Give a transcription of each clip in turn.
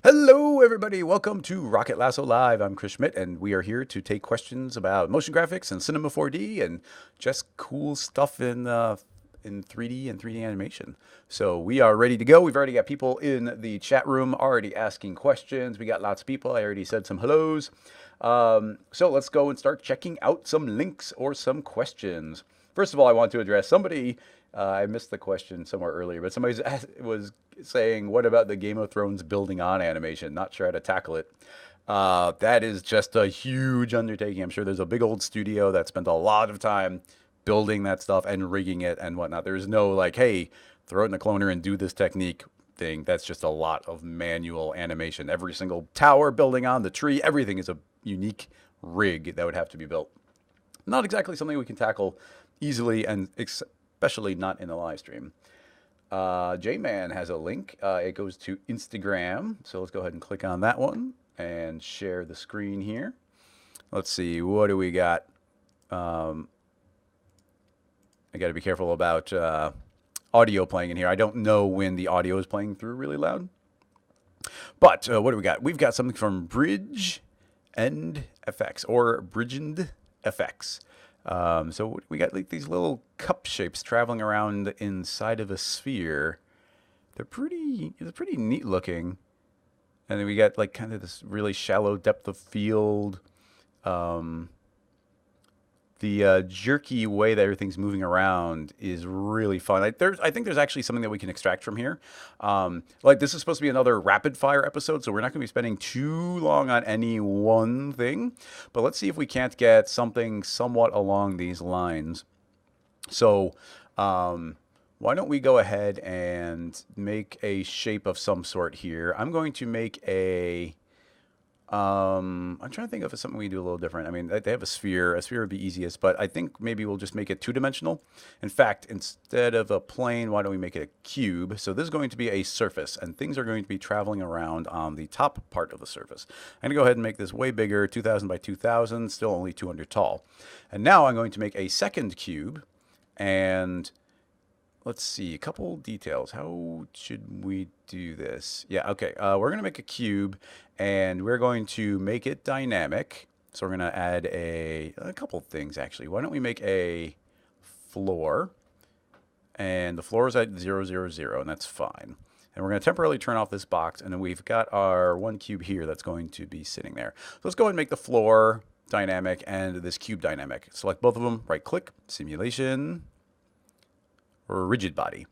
Hello, everybody. Welcome to Rocket Lasso Live. I'm Chris Schmidt, and we are here to take questions about motion graphics and Cinema 4D and just cool stuff in 3D and 3D animation. So we are ready to go. We've already got people in the chat room already asking questions. We got lots of people. I already said some hellos. So let's go and start checking out some links or some questions. First of all, I want to address somebody. I missed the question somewhere earlier, but somebody was saying, "What about the Game of Thrones building on animation?" Not sure how to tackle it. That is just a huge undertaking. I'm sure there's a big old studio that spent a lot of time building that stuff and rigging it and whatnot. There's no like, hey, throw it in the cloner and do this technique thing. That's just a lot of manual animation. Every single tower building on the tree, everything is a unique rig that would have to be built. Not exactly something we can tackle easily, and especially not in a live stream. J-Man has a link. It goes to Instagram. So let's go ahead and click on that one and share the screen here. Let's see, what do we got? I got to be careful about audio playing in here. I don't know when the audio is playing through really loud. But what do we got? We've got something from Bridge and FX, or Bridgend FX. So we got like these little cup shapes traveling around inside of a sphere. They're pretty neat looking. And then we got like kind of this really shallow depth of field. The jerky way that everything's moving around is really fun. I think there's actually something that we can extract from here. Like this is supposed to be another rapid fire episode, so we're not going to be spending too long on any one thing. But let's see if we can't get something somewhat along these lines. So why don't we go ahead and make a shape of some sort here. I'm going to make a... I'm trying to think of something we do a little different. I mean, they have a sphere. A sphere would be easiest, but I think maybe we'll just make it two-dimensional. In fact, instead of a plane, why don't we make it a cube? So this is going to be a surface, and things are going to be traveling around on the top part of the surface. I'm going to go ahead and make this way bigger, 2000 by 2000, still only 200 tall. And now I'm going to make a second cube, and let's see, a couple details. How should we do this? Yeah, okay. We're going to make a cube, and we're going to make it dynamic. So we're going to add a couple things, actually. Why don't we make a floor? And the floor is at 0, 0, 0, and that's fine. And we're going to temporarily turn off this box, and then we've got our one cube here that's going to be sitting there. So let's go ahead and make the floor dynamic and this cube dynamic. Select both of them, right-click, simulation, or rigid body.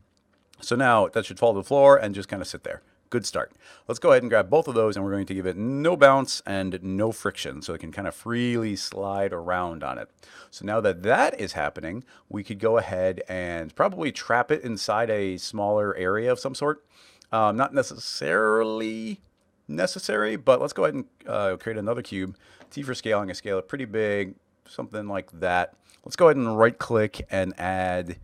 So now that should fall to the floor and just kind of sit there. Good start. Let's go ahead and grab both of those, and we're going to give it no bounce and no friction, so it can kind of freely slide around on it. So now that that is happening, we could go ahead and probably trap it inside a smaller area of some sort. Not necessarily necessary, but let's go ahead and create another cube. T for scale, I'm going to scale it pretty big, something like that. Let's go ahead and right-click and add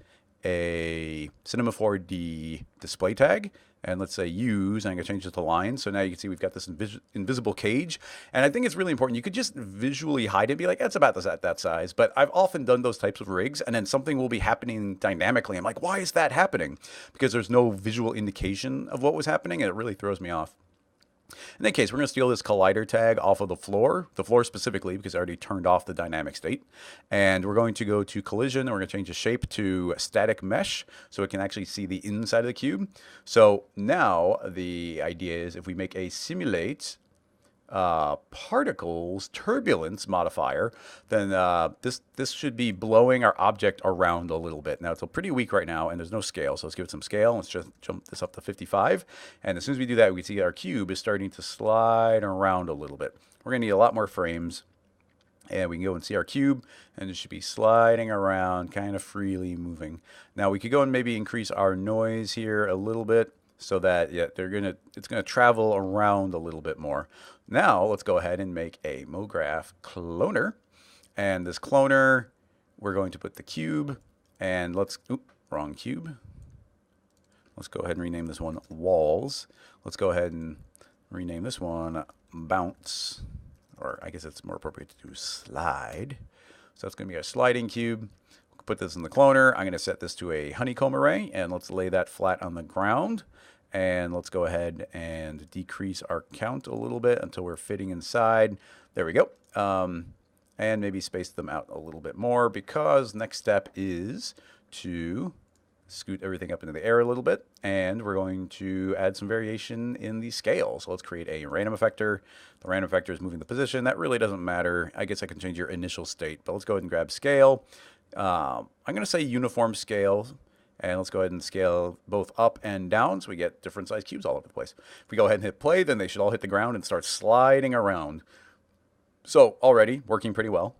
a Cinema 4D display tag, and let's say use, and I'm going to change it to line. So now you can see we've got this invisible cage, and I think it's really important. You could just visually hide it and be like, that's about that size, but I've often done those types of rigs, and then something will be happening dynamically. I'm like, why is that happening? Because there's no visual indication of what was happening, and it really throws me off. In that case, we're going to steal this collider tag off of the floor specifically because I already turned off the dynamic state. And we're going to go to collision, and we're going to change the shape to static mesh so it can actually see the inside of the cube. So now the idea is if we make a simulate particles turbulence modifier, then this should be blowing our object around a little bit. Now it's pretty weak right now, and there's no scale, so let's give it some scale. Let's just jump this up to 55, and as soon as we do that, we see our cube is starting to slide around a little bit. We're going to need a lot more frames, and we can go and see our cube, and it should be sliding around, kind of freely moving. Now we could go and maybe increase our noise here a little bit, so that it's gonna travel around a little bit more. Now let's go ahead and make a MoGraph cloner, and this cloner, we're going to put the cube, and wrong cube. Let's go ahead and rename this one walls. Let's go ahead and rename this one bounce, or I guess it's more appropriate to do slide. So it's gonna be a sliding cube. Put this in the cloner. I'm going to set this to a honeycomb array, and let's lay that flat on the ground. And let's go ahead and decrease our count a little bit until we're fitting inside. There we go. And maybe space them out a little bit more, because next step is to scoot everything up into the air a little bit, and we're going to add some variation in the scale. So let's create a random effector. The random effector is moving the position. That really doesn't matter. I guess I can change your initial state, but let's go ahead and grab scale. I'm going to say uniform scale, and let's go ahead and scale both up and down so we get different size cubes all over the place. If we go ahead and hit play, then they should all hit the ground and start sliding around. So already working pretty well.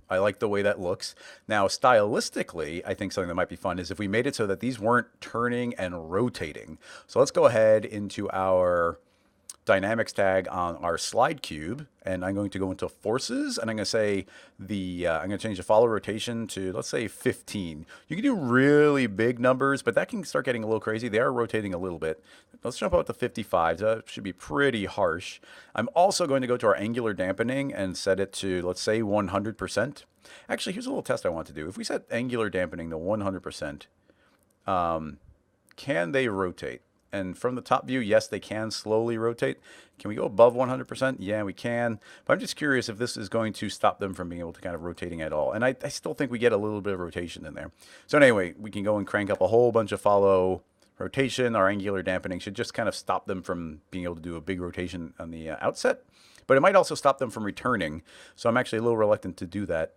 I like the way that looks. Now, stylistically, I think something that might be fun is if we made it so that these weren't turning and rotating. So let's go ahead into our dynamics tag on our slide cube, and I'm going to go into forces, and I'm going to say I'm going to change the follow rotation to, let's say, 15. You can do really big numbers, but that can start getting a little crazy. They are rotating a little bit. Let's jump out to 55. That should be pretty harsh. I'm also going to go to our angular dampening and set it to, let's say, 100%. Actually, here's a little test I want to do. If we set angular dampening to 100%, can they rotate? And from the top view, yes, they can slowly rotate. Can we go above 100%? Yeah, we can. But I'm just curious if this is going to stop them from being able to kind of rotating at all. And I still think we get a little bit of rotation in there. So anyway, we can go and crank up a whole bunch of follow rotation. Our angular dampening should just kind of stop them from being able to do a big rotation on the outset. But it might also stop them from returning. So I'm actually a little reluctant to do that.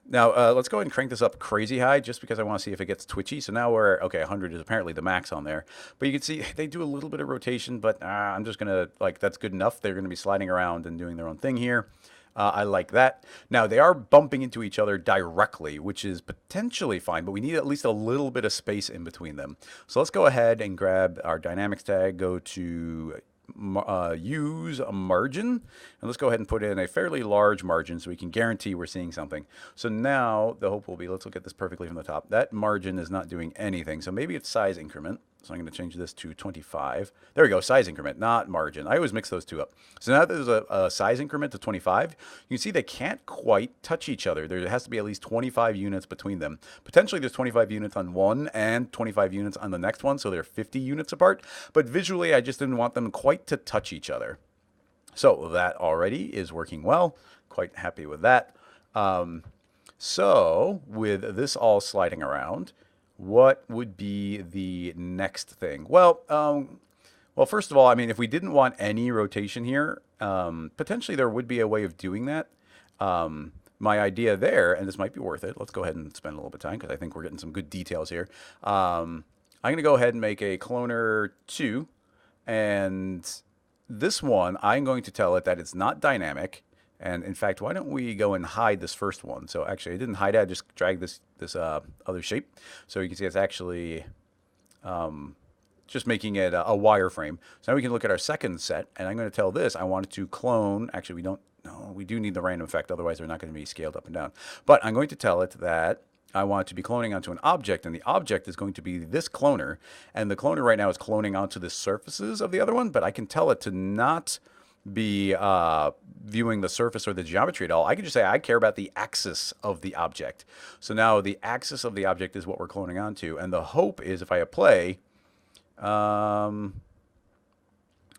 Now, let's go ahead and crank this up crazy high just because I want to see if it gets twitchy. So now we're, okay, 100 is apparently the max on there. But you can see they do a little bit of rotation, but I'm just going to, like, that's good enough. They're going to be sliding around and doing their own thing here. I like that. Now, they are bumping into each other directly, which is potentially fine, but we need at least a little bit of space in between them. So let's go ahead and grab our dynamics tag, go to use a margin, and let's go ahead and put in a fairly large margin so we can guarantee we're seeing something. So now the hope will be, let's look at this perfectly from the top. That margin is not doing anything, so maybe it's size increment. So I'm going to change this to 25. There we go, size increment, not margin. I always mix those two up. So now that there's a size increment to 25, you can see they can't quite touch each other. There has to be at least 25 units between them. Potentially there's 25 units on one and 25 units on the next one, so they're 50 units apart. But visually, I just didn't want them quite to touch each other. So that already is working well. Quite happy with that. So with this all sliding around, what would be the next thing? Well, first of all, I mean, if we didn't want any rotation here, potentially there would be a way of doing that. My idea there, and this might be worth it. Let's go ahead and spend a little bit of time because I think we're getting some good details here. I'm going to go ahead and make a cloner 2, and this one, I'm going to tell it that it's not dynamic. And in fact, why don't we go and hide this first one? So actually, I didn't hide it. I just dragged this other shape. So you can see it's actually just making it a wireframe. So now we can look at our second set. And I'm going to tell this, I want it to clone. Actually, we don't. No, we do need the random effect. Otherwise, they're not going to be scaled up and down. But I'm going to tell it that I want it to be cloning onto an object. And the object is going to be this cloner. And the cloner right now is cloning onto the surfaces of the other one. But I can tell it to not be viewing the surface or the geometry at all. I can just say I care about the axis of the object. So now the axis of the object is what we're cloning onto. And the hope is if I hit play,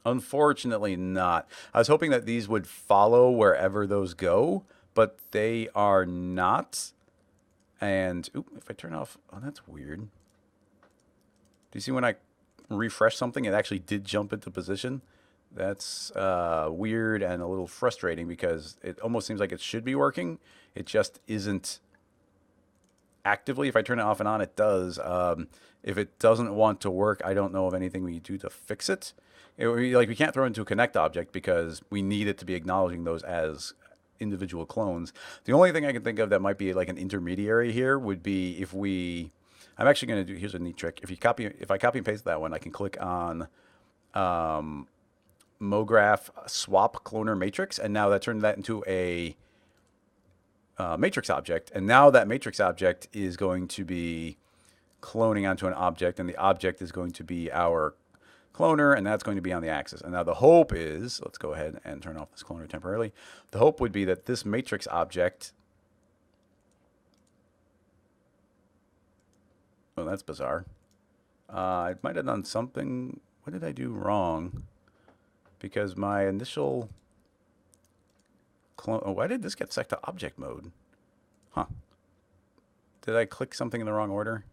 unfortunately not. I was hoping that these would follow wherever those go, but they are not. And if I turn off, oh, that's weird. Do you see when I refresh something, it actually did jump into position? That's weird and a little frustrating because it almost seems like it should be working. It just isn't actively. If I turn it off and on, it does. If it doesn't want to work, I don't know of anything we do to fix it. It would be like we can't throw it into a connect object because we need it to be acknowledging those as individual clones. The only thing I can think of that might be like an intermediary here would be if we, I'm actually going to do, here's a neat trick. If I copy and paste that one, I can click on MoGraph swap cloner matrix, and now that turned that into a matrix object, and now that matrix object is going to be cloning onto an object, and the object is going to be our cloner, and that's going to be on the axis. And now the hope is, let's go ahead and turn off this cloner temporarily. The hope would be that this matrix object, oh, that's bizarre. I might have done something. What did I do wrong? Because my initial clone. Oh, why did this get set to object mode? Huh. Did I click something in the wrong order?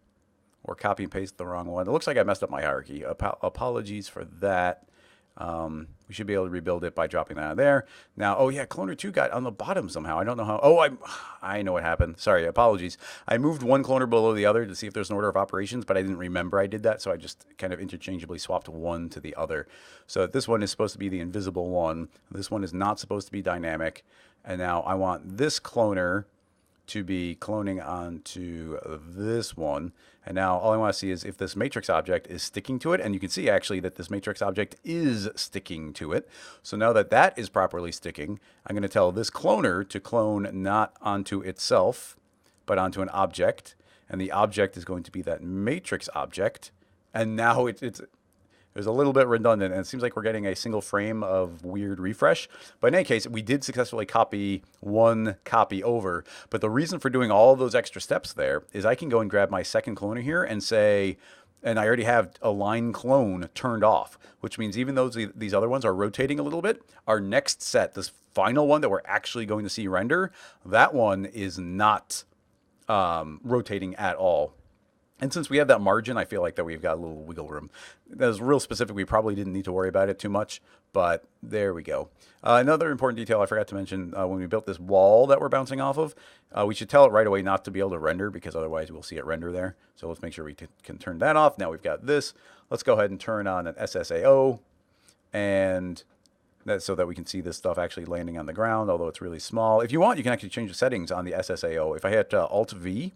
Or copy and paste the wrong one? It looks like I messed up my hierarchy. Apologies for that. We should be able to rebuild it by dropping that out of there. Now, oh yeah, Cloner 2 got on the bottom somehow. I don't know how. Oh, I know what happened. Sorry, apologies. I moved one cloner below the other to see if there's an order of operations, but I didn't remember I did that, so I just kind of interchangeably swapped one to the other. So this one is supposed to be the invisible one. This one is not supposed to be dynamic. And now I want this cloner to be cloning onto this one. And now all I want to see is if this matrix object is sticking to it. And you can see actually that this matrix object is sticking to it. So now that that is properly sticking, I'm going to tell this cloner to clone not onto itself, but onto an object. And the object is going to be that matrix object. And now it's a little bit redundant, and it seems like we're getting a single frame of weird refresh. But in any case, we did successfully copy one copy over. But the reason for doing all those extra steps there is I can go and grab my second cloner here and say, and I already have a line clone turned off, which means even though these other ones are rotating a little bit, our next set, this final one that we're actually going to see render, that one is not rotating at all. And since we have that margin, I feel like that we've got a little wiggle room. That was real specific. We probably didn't need to worry about it too much, but there we go. Another important detail I forgot to mention, when we built this wall that we're bouncing off of, we should tell it right away not to be able to render, because otherwise we'll see it render there. So let's make sure we can turn that off. Now we've got this. Let's go ahead and turn on an SSAO, and that's so that we can see this stuff actually landing on the ground, although it's really small. If you want, you can actually change the settings on the SSAO. If I hit Alt-V,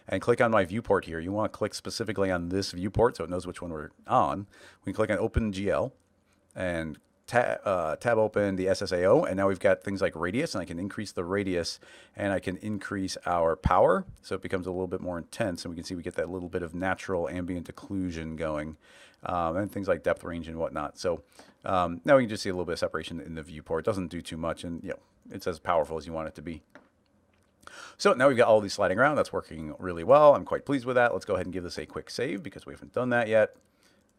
and click on my viewport here, you want to click specifically on this viewport so it knows which one we're on. We can click on OpenGL and tab open the SSAO, and now we've got things like radius, and I can increase the radius, and I can increase our power, so it becomes a little bit more intense, and we can see we get that little bit of natural ambient occlusion going, and things like depth range and whatnot. So now we can just see a little bit of separation in the viewport. It doesn't do too much, and it's as powerful as you want it to be. So now we've got all these sliding around. That's working really well. I'm quite pleased with that. Let's go ahead and give this a quick save because we haven't done that yet.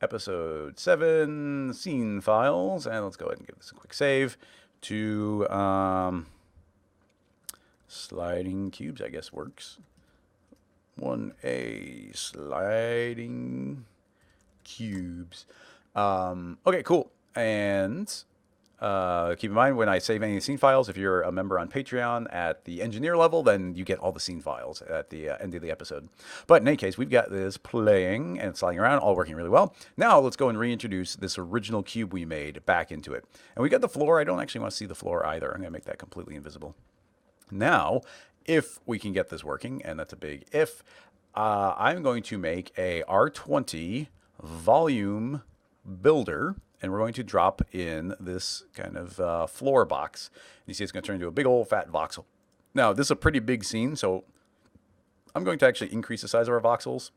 Episode 7, scene files. And let's go ahead and give this a quick save to sliding cubes, I guess works. 1A sliding cubes. Okay, cool. And keep in mind, when I save any scene files, if you're a member on Patreon at the engineer level, then you get all the scene files at the end of the episode. But in any case, we've got this playing and sliding around, all working really well. Now let's go and reintroduce this original cube we made back into it. And we got the floor. I don't actually want to see the floor either. I'm going to make that completely invisible. Now, if we can get this working, and that's a big if, I'm going to make a R20 volume builder. And we're going to drop in this kind of floor box. You see it's going to turn into a big old fat voxel. Now, this is a pretty big scene, so I'm going to actually increase the size of our voxels.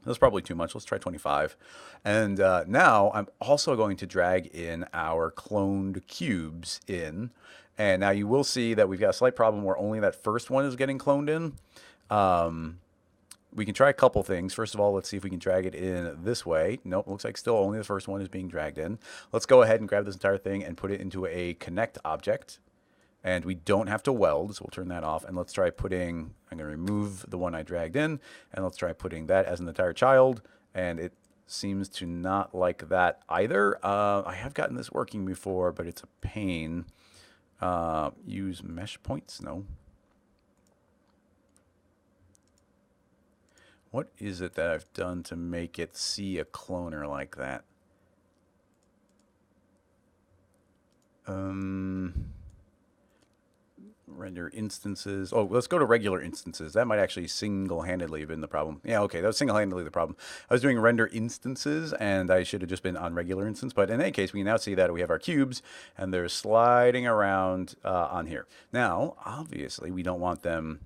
That's probably too much. Let's try 25. And now I'm also going to drag in our cloned cubes in. And now you will see that we've got a slight problem where only that first one is getting cloned in. We can try a couple things. First of all, let's see if we can drag it in this way. Nope, looks like still only the first one is being dragged in. Let's go ahead and grab this entire thing and put it into a connect object. And we don't have to weld, so we'll turn that off. And let's try putting, I'm going to remove the one I dragged in, and let's try putting that as an entire child. And it seems to not like that either. I have gotten this working before, but it's a pain. Use mesh points? No. What is it that I've done to make it see a cloner like that? Render instances. Oh, let's go to regular instances. That might actually single-handedly have been the problem. Yeah, okay, that was single-handedly the problem. I was doing render instances, and I should have just been on regular instance. But in any case, we can now see that we have our cubes, and they're sliding around on here. Now, obviously, we don't want them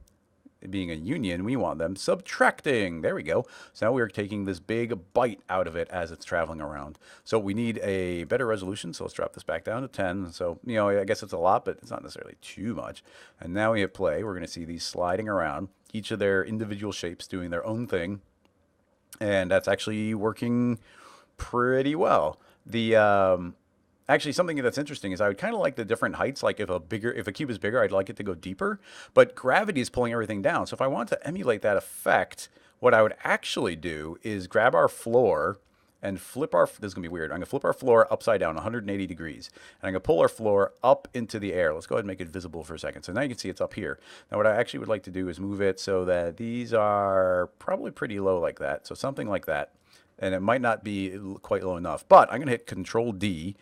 being a union, we want them subtracting. There we go. So now we're taking this big bite out of it as it's traveling around. So we need a better resolution. So let's drop this back down to 10. So, I guess it's a lot, but it's not necessarily too much. And now we hit play. We're going to see these sliding around, each of their individual shapes doing their own thing. and that's actually working pretty well. The Actually, something that's interesting is I would kind of like the different heights. Like if a cube is bigger, I'd like it to go deeper. But gravity is pulling everything down. So if I want to emulate that effect, what I would actually do is grab our floor and flip our. This is gonna be weird. I'm gonna flip our floor upside down, 180 degrees, and I'm gonna pull our floor up into the air. Let's go ahead and make it visible for a second. So now you can see it's up here. Now what I actually would like to do is move it so that these are probably pretty low like that. So something like that, and it might not be quite low enough. But I'm gonna hit Control D,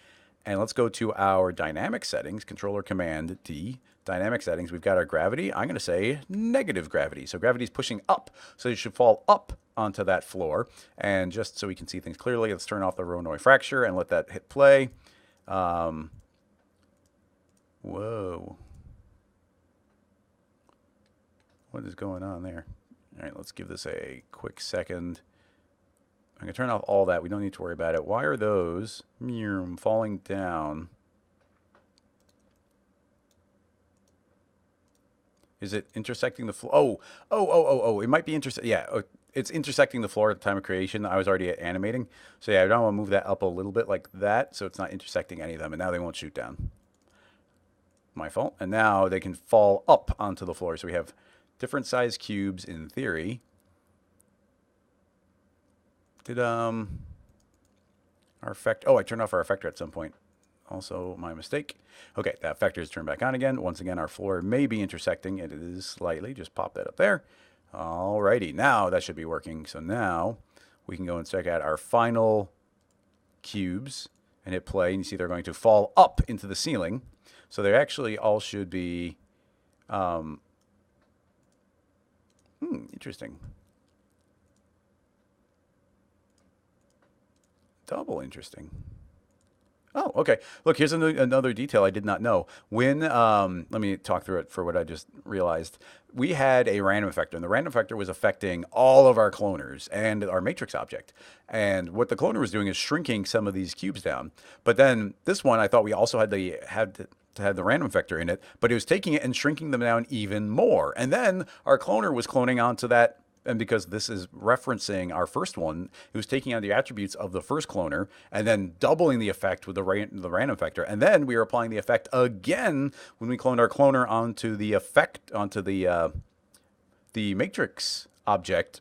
and let's go to our dynamic settings, Controller Command D, dynamic settings. We've got our gravity. I'm going to say negative gravity. So gravity is pushing up. So you should fall up onto that floor. And just so we can see things clearly, let's turn off the Ronoy fracture and let that hit play. Whoa. What is going on there? All right, let's give this a quick second. I'm going to turn off all that. We don't need to worry about it. Why are those falling down? Is it intersecting the floor? Oh. It might be intersecting. Yeah, it's intersecting the floor at the time of creation. I was already animating. So yeah, I don't want to move that up a little bit like that so it's not intersecting any of them. And now they won't shoot down. My fault. And now they can fall up onto the floor. So we have different size cubes in theory. Did our effect? Oh, I turned off our effector at some point. Also my mistake. Okay, that effector is turned back on again. Once again, our floor may be intersecting, and it is slightly. Just pop that up there. Alrighty, now that should be working. So now we can go and check out our final cubes and hit play, and you see they're going to fall up into the ceiling. So they actually all should be interesting. Double interesting. Oh, okay. Look, here's another detail I did not know. When, let me talk through it for what I just realized. We had a random effector, and the random effector was affecting all of our cloners and our matrix object. And what the cloner was doing is shrinking some of these cubes down. But then this one, I thought we also had to have the random effector in it, but it was taking it and shrinking them down even more. And then our cloner was cloning onto that. And because this is referencing our first one, it was taking on the attributes of the first cloner and then doubling the effect with the random effector. And then we were applying the effect again when we cloned our cloner onto the the matrix object.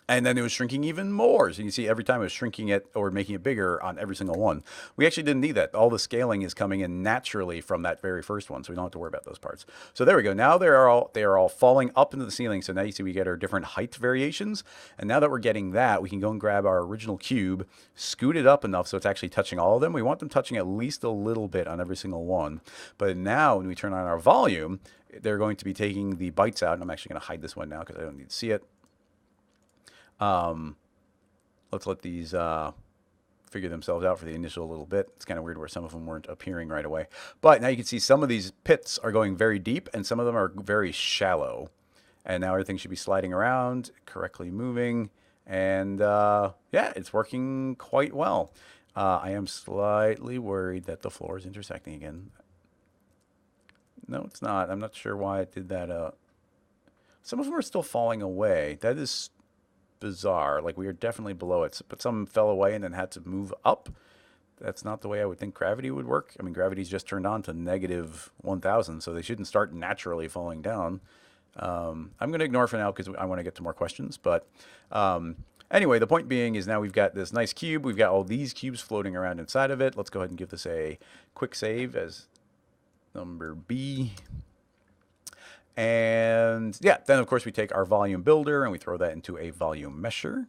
And then it was shrinking even more. So you can see every time it was shrinking it or making it bigger on every single one. We actually didn't need that. All the scaling is coming in naturally from that very first one, so we don't have to worry about those parts. So there we go. Now they are all falling up into the ceiling. So now you see we get our different height variations. And now that we're getting that, we can go and grab our original cube, scoot it up enough so it's actually touching all of them. We want them touching at least a little bit on every single one. But now when we turn on our volume, they're going to be taking the bytes out. And I'm actually going to hide this one now because I don't need to see it. Let's let these figure themselves out for the initial little bit. It's kind of weird where some of them weren't appearing right away. But now you can see some of these pits are going very deep and some of them are very shallow. And now everything should be sliding around, correctly moving. And yeah, it's working quite well. I am slightly worried that the floor is intersecting again. No, it's not. I'm not sure why it did that. Some of them are still falling away. That is bizarre. Like, we are definitely below it, but some fell away and then had to move up. That's not the way I would think gravity would work. I mean, gravity's just turned on to negative 1,000, so they shouldn't start naturally falling down. I'm going to ignore for now because I want to get to more questions. But anyway, the point being is now we've got this nice cube. We've got all these cubes floating around inside of it. Let's go ahead and give this a quick save as number B. And yeah, then of course we take our volume builder and we throw that into a volume mesher.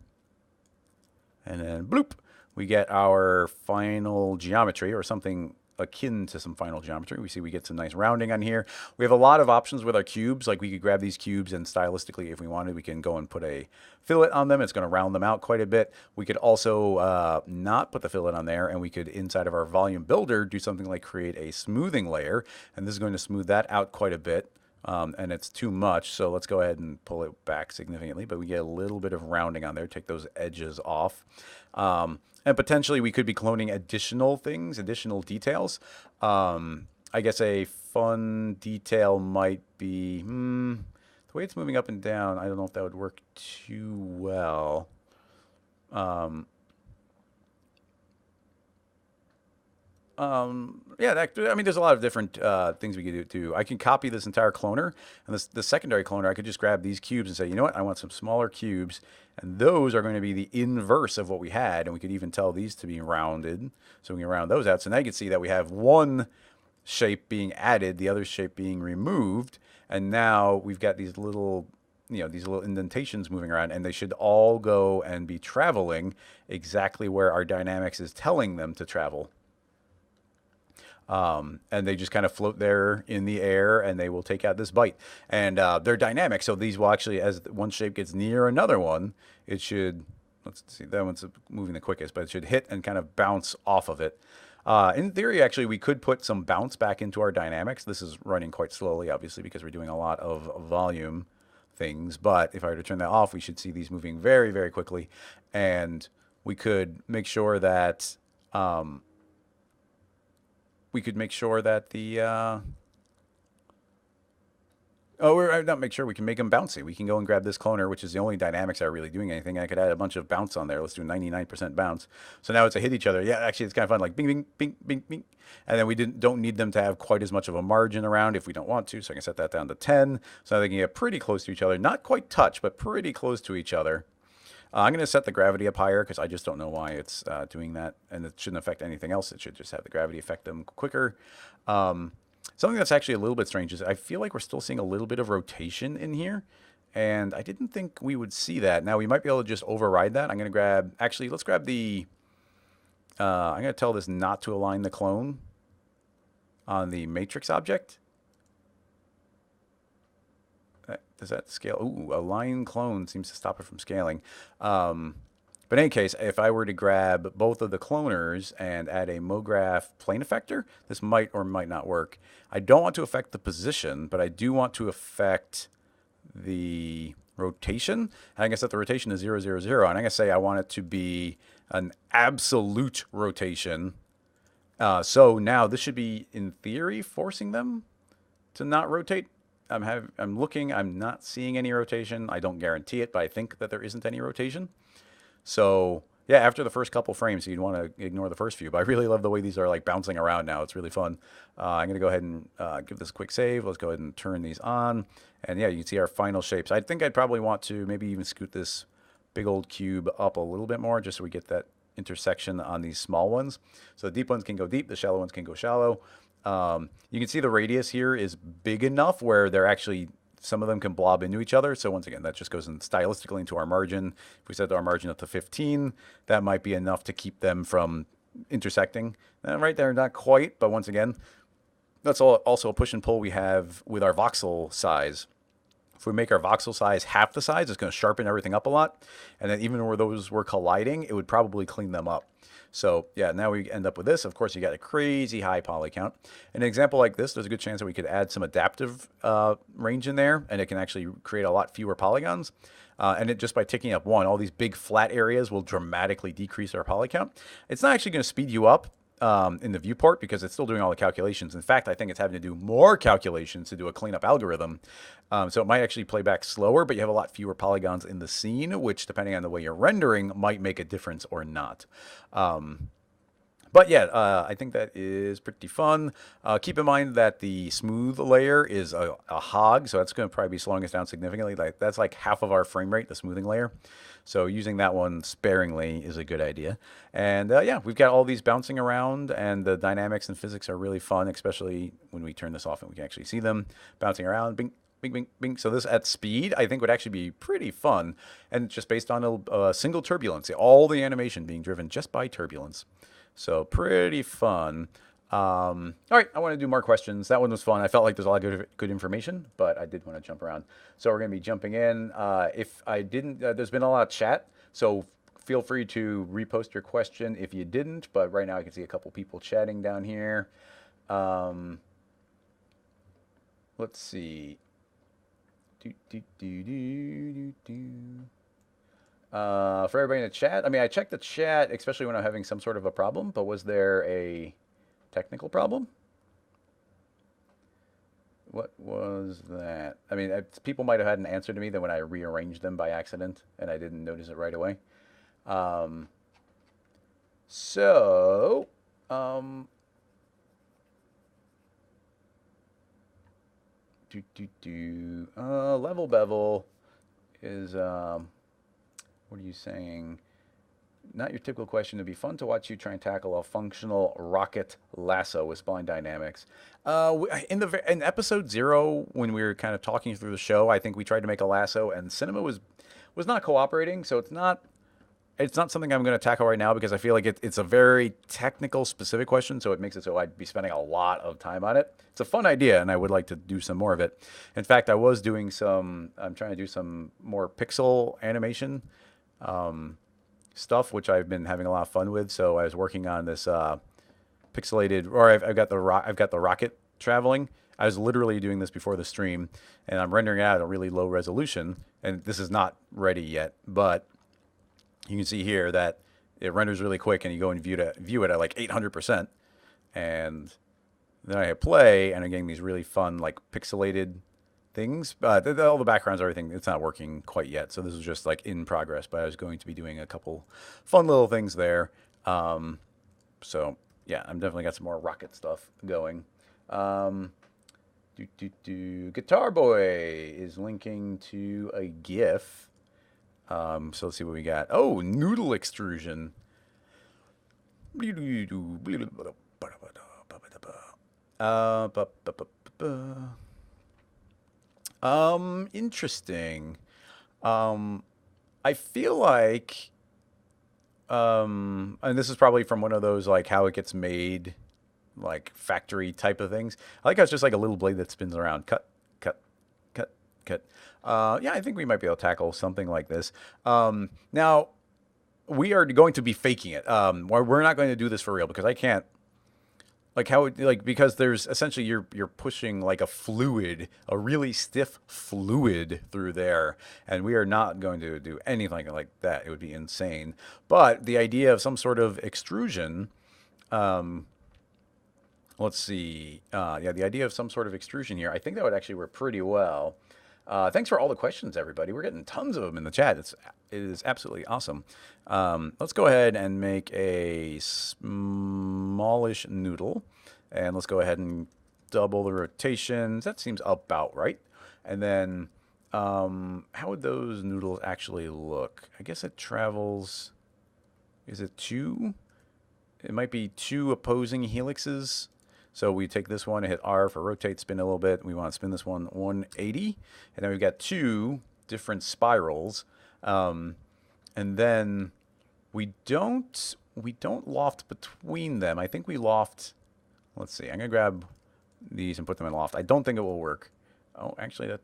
And then bloop, we get our final geometry or something akin to some final geometry. We see we get some nice rounding on here. We have a lot of options with our cubes. Like, we could grab these cubes and stylistically, if we wanted, we can go and put a fillet on them. It's going to round them out quite a bit. We could also not put the fillet on there, and we could, inside of our volume builder, do something like create a smoothing layer. And this is going to smooth that out quite a bit. And it's too much, so let's go ahead and pull it back significantly, but we get a little bit of rounding on there, take those edges off. And potentially we could be cloning additional things, additional details. I guess a fun detail might be, the way it's moving up and down, I don't know if that would work too well. Um, yeah, I mean, there's a lot of different things we could do too. I can copy this entire cloner, and the secondary cloner, I could just grab these cubes and say, you know what, I want some smaller cubes, and those are going to be the inverse of what we had, and we could even tell these to be rounded, so we can round those out. So now you can see that we have one shape being added, the other shape being removed, and now we've got these little, these little indentations moving around, and they should all go and be traveling exactly where our dynamics is telling them to travel. And they just kind of float there in the air, and they will take out this bite. And they're dynamic, so these will actually, as one shape gets near another one, it should, let's see, that one's moving the quickest, but it should hit and kind of bounce off of it. In theory, actually, we could put some bounce back into our dynamics. This is running quite slowly, obviously, because we're doing a lot of volume things. But if I were to turn that off, we should see these moving very, very quickly. And we could make sure that the we're not make sure we can make them bouncy. We can go and grab this cloner, which is the only dynamics that are really doing anything. I could add a bunch of bounce on there. Let's do 99% bounce. So now it's a hit each other. Yeah, actually, it's kind of fun, like bing, bing, bing, bing, bing. And then we don't need them to have quite as much of a margin around if we don't want to. So I can set that down to 10. So they can get pretty close to each other. Not quite touch, but pretty close to each other. I'm going to set the gravity up higher because I just don't know why it's doing that. And it shouldn't affect anything else. It should just have the gravity affect them quicker. Something that's actually a little bit strange is I feel like we're still seeing a little bit of rotation in here. And I didn't think we would see that. Now we might be able to just override that. I'm going to grab, actually, let's grab the, I'm going to tell this not to align the clone on the matrix object. Does that scale? Ooh, align clone seems to stop it from scaling. But in any case, if I were to grab both of the cloners and add a MoGraph plane effector, this might or might not work. I don't want to affect the position, but I do want to affect the rotation. And I can set the rotation to 0, 0, 0. And I'm going to say I want it to be an absolute rotation. So now this should be, in theory, forcing them to not rotate. I'm looking, I'm not seeing any rotation. I don't guarantee it, but I think that there isn't any rotation. So yeah, after the first couple frames, you'd want to ignore the first few. But I really love the way these are like bouncing around now. It's really fun. I'm going to go ahead and give this a quick save. Let's go ahead and turn these on. And yeah, you can see our final shapes. I think I'd probably want to maybe even scoot this big old cube up a little bit more just so we get that intersection on these small ones. So the deep ones can go deep, the shallow ones can go shallow. You can see the radius here is big enough where they're actually, some of them can blob into each other. So once again, that just goes in stylistically into our margin. If we set our margin up to 15, that might be enough to keep them from intersecting. Right there, not quite, but once again, that's also a push and pull we have with our voxel size. If we make our voxel size half the size, it's going to sharpen everything up a lot. And then even where those were colliding, it would probably clean them up. So yeah, now we end up with this. Of course, you got a crazy high poly count. An example like this, there's a good chance that we could add some adaptive range in there, and it can actually create a lot fewer polygons. And it just by ticking up one, all these big flat areas will dramatically decrease our poly count. It's not actually going to speed you up in the viewport because it's still doing all the calculations. In fact, I think it's having to do more calculations to do a cleanup algorithm. So it might actually play back slower, but you have a lot fewer polygons in the scene, which depending on the way you're rendering might make a difference or not. But yeah, I think that is pretty fun. Keep in mind that the smooth layer is a hog, so that's going to probably be slowing us down significantly. Like that's like half of our frame rate, the smoothing layer. So using that one sparingly is a good idea. And yeah, we've got all these bouncing around, and the dynamics and physics are really fun, especially when we turn this off and we can actually see them bouncing around. Bing, bing, bing, bing. So this at speed, I think would actually be pretty fun. And just based on a single turbulence, all the animation being driven just by turbulence. So pretty fun. All right, I want to do more questions. That one was fun. I felt like there's a lot of good information, but I did want to jump around. So we're going to be jumping in. If I didn't, there's been a lot of chat, so feel free to repost your question if you didn't. But right now I can see a couple people chatting down here. Let's see. For everybody in the chat, I mean, I checked the chat, especially when I'm having some sort of a problem, but was there a technical problem? What was that? I mean, people might have had an answer to me that when I rearranged them by accident and I didn't notice it right away. Um, so, um, level bevel is, what are you saying? Not your typical question. It'd be fun to watch you try and tackle a functional rocket lasso with spline dynamics. In episode 0, when we were kind of talking through the show, I think we tried to make a lasso, and Cinema was not cooperating. So it's not something I'm going to tackle right now because I feel like it's a very technical, specific question. So it makes it so I'd be spending a lot of time on it. It's a fun idea, and I would like to do some more of it. In fact, I'm trying to do some more pixel animation. Stuff, which I've been having a lot of fun with. So I was working on this pixelated, or I've got the rocket traveling. I was literally doing this before the stream, and I'm rendering it out at a really low resolution. And this is not ready yet, but you can see here that it renders really quick, and you go and view it at like 800%, and then I hit play, and I'm getting these really fun like pixelated things. All the backgrounds, everything, it's not working quite yet. So this is just like in progress, but I was going to be doing a couple fun little things there. So yeah, I'm definitely got some more rocket stuff going. Guitar Boy is linking to a GIF. So let's see what we got. Oh, noodle extrusion. Interesting. I feel like, and this is probably from one of those like how it gets made, like factory type of things. I like how it's just like a little blade that spins around. Cut, cut, cut, cut. Yeah, I think we might be able to tackle something like this. Now, we are going to be faking it. We're not going to do this for real because I can't. Because there's essentially you're pushing like a really stiff fluid through there, and we are not going to do anything like that. It would be insane. But the idea of some sort of extrusion, let's see, the idea of some sort of extrusion here, I think that would actually work pretty well. Thanks for all the questions, everybody. We're getting tons of them in the chat. It is absolutely awesome. Let's go ahead and make a smallish noodle. And let's go ahead and double the rotations. That seems about right. And then how would those noodles actually look? I guess it travels. Is it two? It might be two opposing helixes. So we take this one and hit R for rotate, spin a little bit. We want to spin this one 180. And then we've got two different spirals. And then we don't loft between them. I think we loft. Let's see. I'm going to grab these and put them in loft. I don't think it will work. Oh, actually, that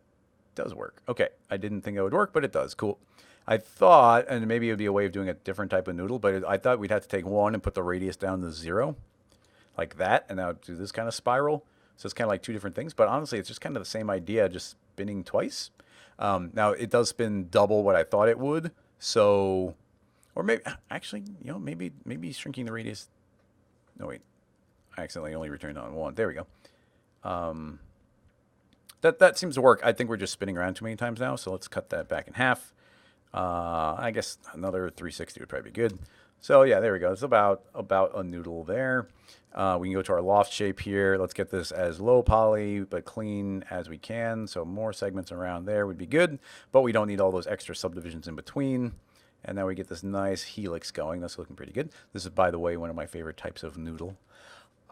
does work. Okay. I didn't think it would work, but it does. Cool. I thought, and maybe it would be a way of doing a different type of noodle, but I thought we'd have to take one and put the radius down to 0. Like that, and now do this kind of spiral. So it's kind of like two different things, but honestly, it's just kind of the same idea, just spinning twice. Now it does spin double what I thought it would. So, or maybe actually, maybe shrinking the radius. No wait, I accidentally only returned on one. There we go. That seems to work. I think we're just spinning around too many times now. So let's cut that back in half. I guess another 360 would probably be good. So yeah, there we go. It's about a noodle there. We can go to our loft shape here. Let's get this as low poly but clean as we can. So more segments around there would be good, but we don't need all those extra subdivisions in between. And now we get this nice helix going. That's looking pretty good. This is, by the way, one of my favorite types of noodle.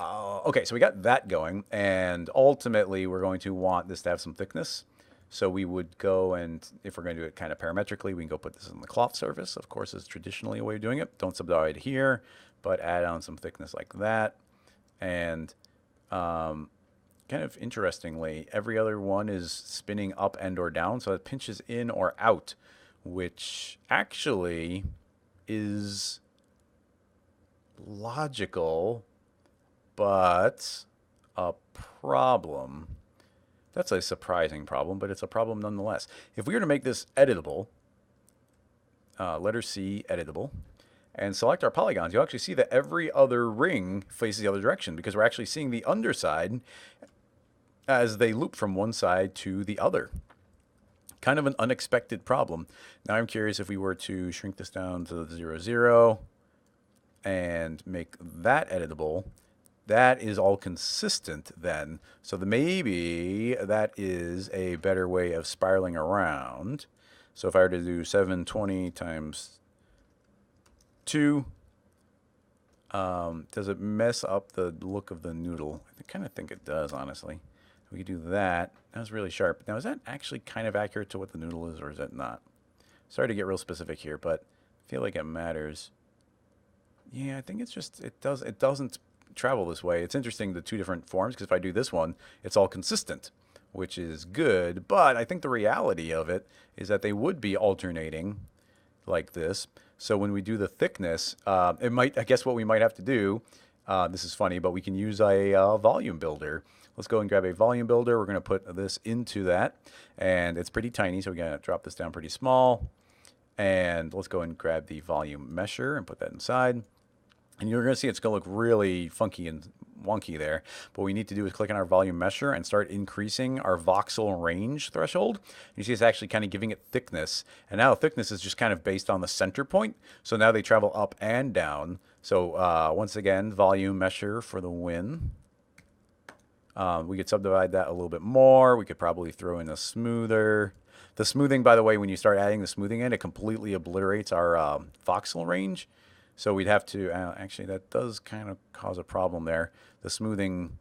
Okay, so we got that going, and ultimately we're going to want this to have some thickness. So we would go and, if we're going to do it kind of parametrically, we can go put this on the cloth surface. Of course, is traditionally a way of doing it. Don't subdivide here, but add on some thickness like that. And kind of interestingly, every other one is spinning up and or down, so it pinches in or out, which actually is logical, but a problem. That's a surprising problem, but it's a problem nonetheless. If we were to make this editable, letter C, editable, and select our polygons, you'll actually see that every other ring faces the other direction because we're actually seeing the underside as they loop from one side to the other. Kind of an unexpected problem. Now I'm curious if we were to shrink this down to 0, 0 and make that editable. That is all consistent then. So maybe that is a better way of spiraling around. So if I were to do 720 times 2, does it mess up the look of the noodle? I kind of think it does, honestly. We could do that. That was really sharp. Now, is that actually kind of accurate to what the noodle is, or is it not? Sorry to get real specific here, but I feel like it matters. Yeah, I think it's just, it doesn't travel this way. It's interesting, the two different forms, because if I do this one, it's all consistent, which is good. But I think the reality of it is that they would be alternating like this. So when we do the thickness, I guess what we might have to do, this is funny, but we can use a volume builder. Let's go and grab a volume builder. We're going to put this into that, and it's pretty tiny, so we're going to drop this down pretty small. And let's go and grab the volume mesher and put that inside. And you're going to see it's going to look really funky and wonky there. But what we need to do is click on our volume mesher and start increasing our voxel range threshold. You see it's actually kind of giving it thickness. And now thickness is just kind of based on the center point. So now they travel up and down. So once again, volume mesher for the win. We could subdivide that a little bit more. We could probably throw in a smoother. The smoothing, by the way, when you start adding the smoothing in, it completely obliterates our voxel range. So we'd have to, actually that does kind of cause a problem there. The smoothing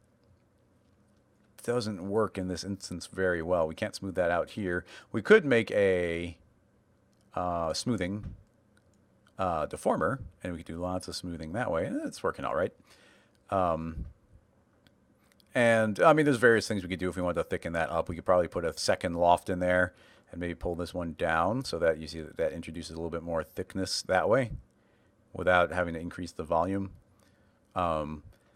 doesn't work in this instance very well. We can't smooth that out here. We could make a smoothing deformer, and we could do lots of smoothing that way. It's working all right. And I mean, there's various things we could do if we wanted to thicken that up. We could probably put a second loft in there and maybe pull this one down so that you see that introduces a little bit more thickness that way without having to increase the volume.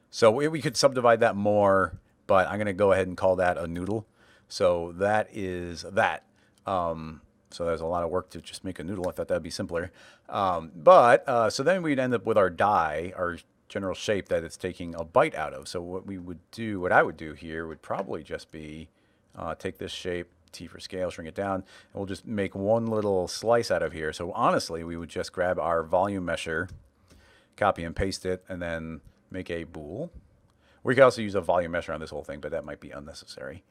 So we could subdivide that more, but I'm going to go ahead and call that a noodle. So that is that. So there's a lot of work to just make a noodle. I thought that'd be simpler. So then we'd end up with our die, our general shape that it's taking a bite out of. So what I would do here would probably just be take this shape, T for scale, shrink it down, and we'll just make one little slice out of here. So honestly, we would just grab our volume mesher, copy and paste it, and then make a bool. We could also use a volume mesher on this whole thing, but that might be unnecessary.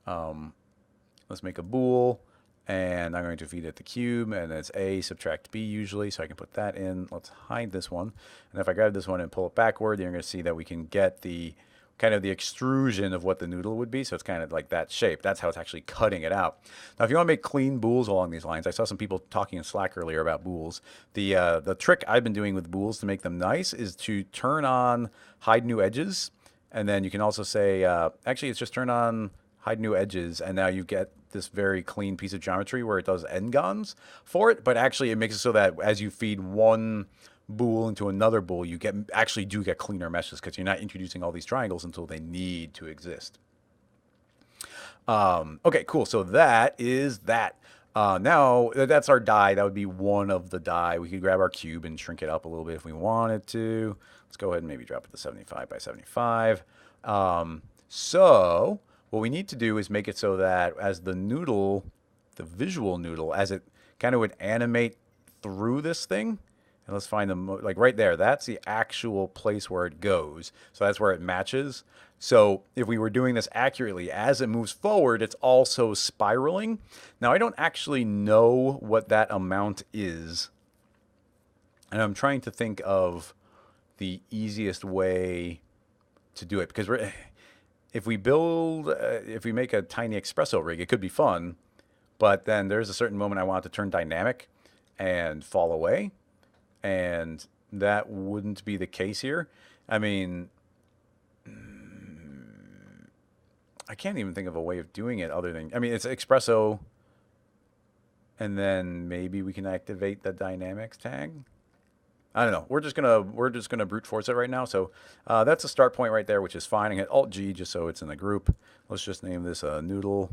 Let's make a bool, and I'm going to feed it the cube, and it's A subtract B usually, so I can put that in. Let's hide this one. And if I grab this one and pull it backward, you're going to see that we can get the kind of the extrusion of what the noodle would be. So it's kind of like that shape. That's how it's actually cutting it out. Now, if you want to make clean bools along these lines, I saw some people talking in Slack earlier about bools. The trick I've been doing with bools to make them nice is to turn on hide new edges. And then you can also say, actually, it's just turn on hide new edges. And now you get this very clean piece of geometry where it does n-gons for it. But actually, it makes it so that as you feed one bool into another bool, you actually do get cleaner meshes because you're not introducing all these triangles until they need to exist. Okay, cool. So that is that. Now that's our die. That would be one of the die. We could grab our cube and shrink it up a little bit if we wanted to. Let's go ahead and maybe drop it to 75 by 75. So what we need to do is make it so that as the noodle, the visual noodle, as it kind of would animate through this thing, and let's find them, like right there, that's the actual place where it goes. So that's where it matches. So if we were doing this accurately, as it moves forward, it's also spiraling. Now, I don't actually know what that amount is. And I'm trying to think of the easiest way to do it. Because if we make a tiny Xpresso rig, it could be fun. But then there's a certain moment I want it to turn dynamic and fall away. And that wouldn't be the case here. I mean, I can't even think of a way of doing it other than, I mean, it's Xpresso, and then maybe we can activate the dynamics tag. I don't know. We're just gonna brute force it right now. So that's a start point right there, which is fine. I hit Alt G just so it's in the group. Let's just name this a noodle,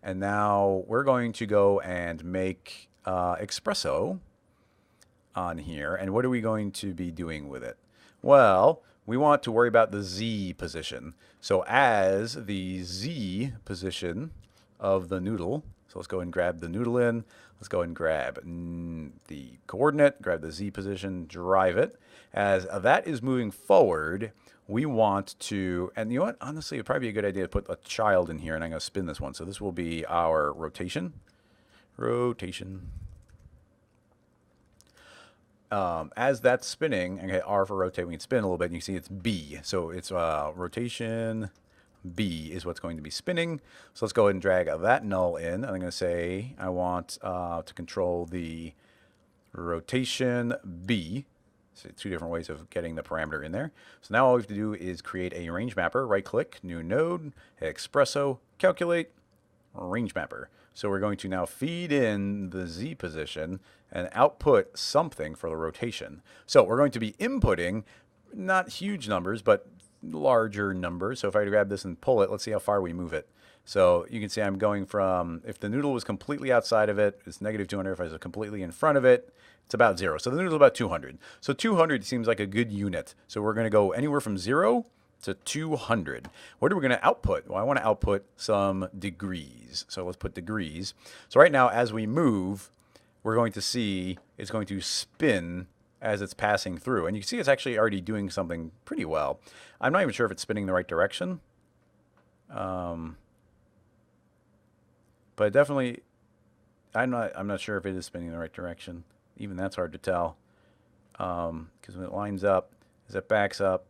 and now we're going to go and make Xpresso on here. And what are we going to be doing with it? Well, we want to worry about the Z position. So as the Z position of the noodle So let's go and grab the noodle in. Let's go and grab the coordinate, grab the Z position, drive it. As that is moving forward, we want to, and you know what? Honestly, it'd probably be a good idea to put a child in here, and I'm going to spin this one. So this will be our rotation. Rotation. As that's spinning, okay, R for rotate, we can spin a little bit, and you can see it's B. So it's rotation B is what's going to be spinning. So let's go ahead and drag that null in. And I'm going to say I want to control the rotation B. So two different ways of getting the parameter in there. So now all we have to do is create a range mapper. Right click, new node, Xpresso, calculate, range mapper. So we're going to now feed in the Z position and output something for the rotation. So we're going to be inputting not huge numbers, but larger numbers. So if I grab this and pull it, let's see how far we move it. So you can see I'm going from, if the noodle was completely outside of it, it's negative 200. If I was completely in front of it, it's about 0. So the noodle's about 200. So 200 seems like a good unit. So we're going to go anywhere from 0 to 200. What are we going to output? Well, I want to output some degrees. So let's put degrees. So right now, as we move, we're going to see it's going to spin as it's passing through. And you can see it's actually already doing something pretty well. I'm not even sure if it's spinning the right direction. But definitely, I'm not sure if it is spinning the right direction. Even that's hard to tell. Because when it lines up, as it backs up,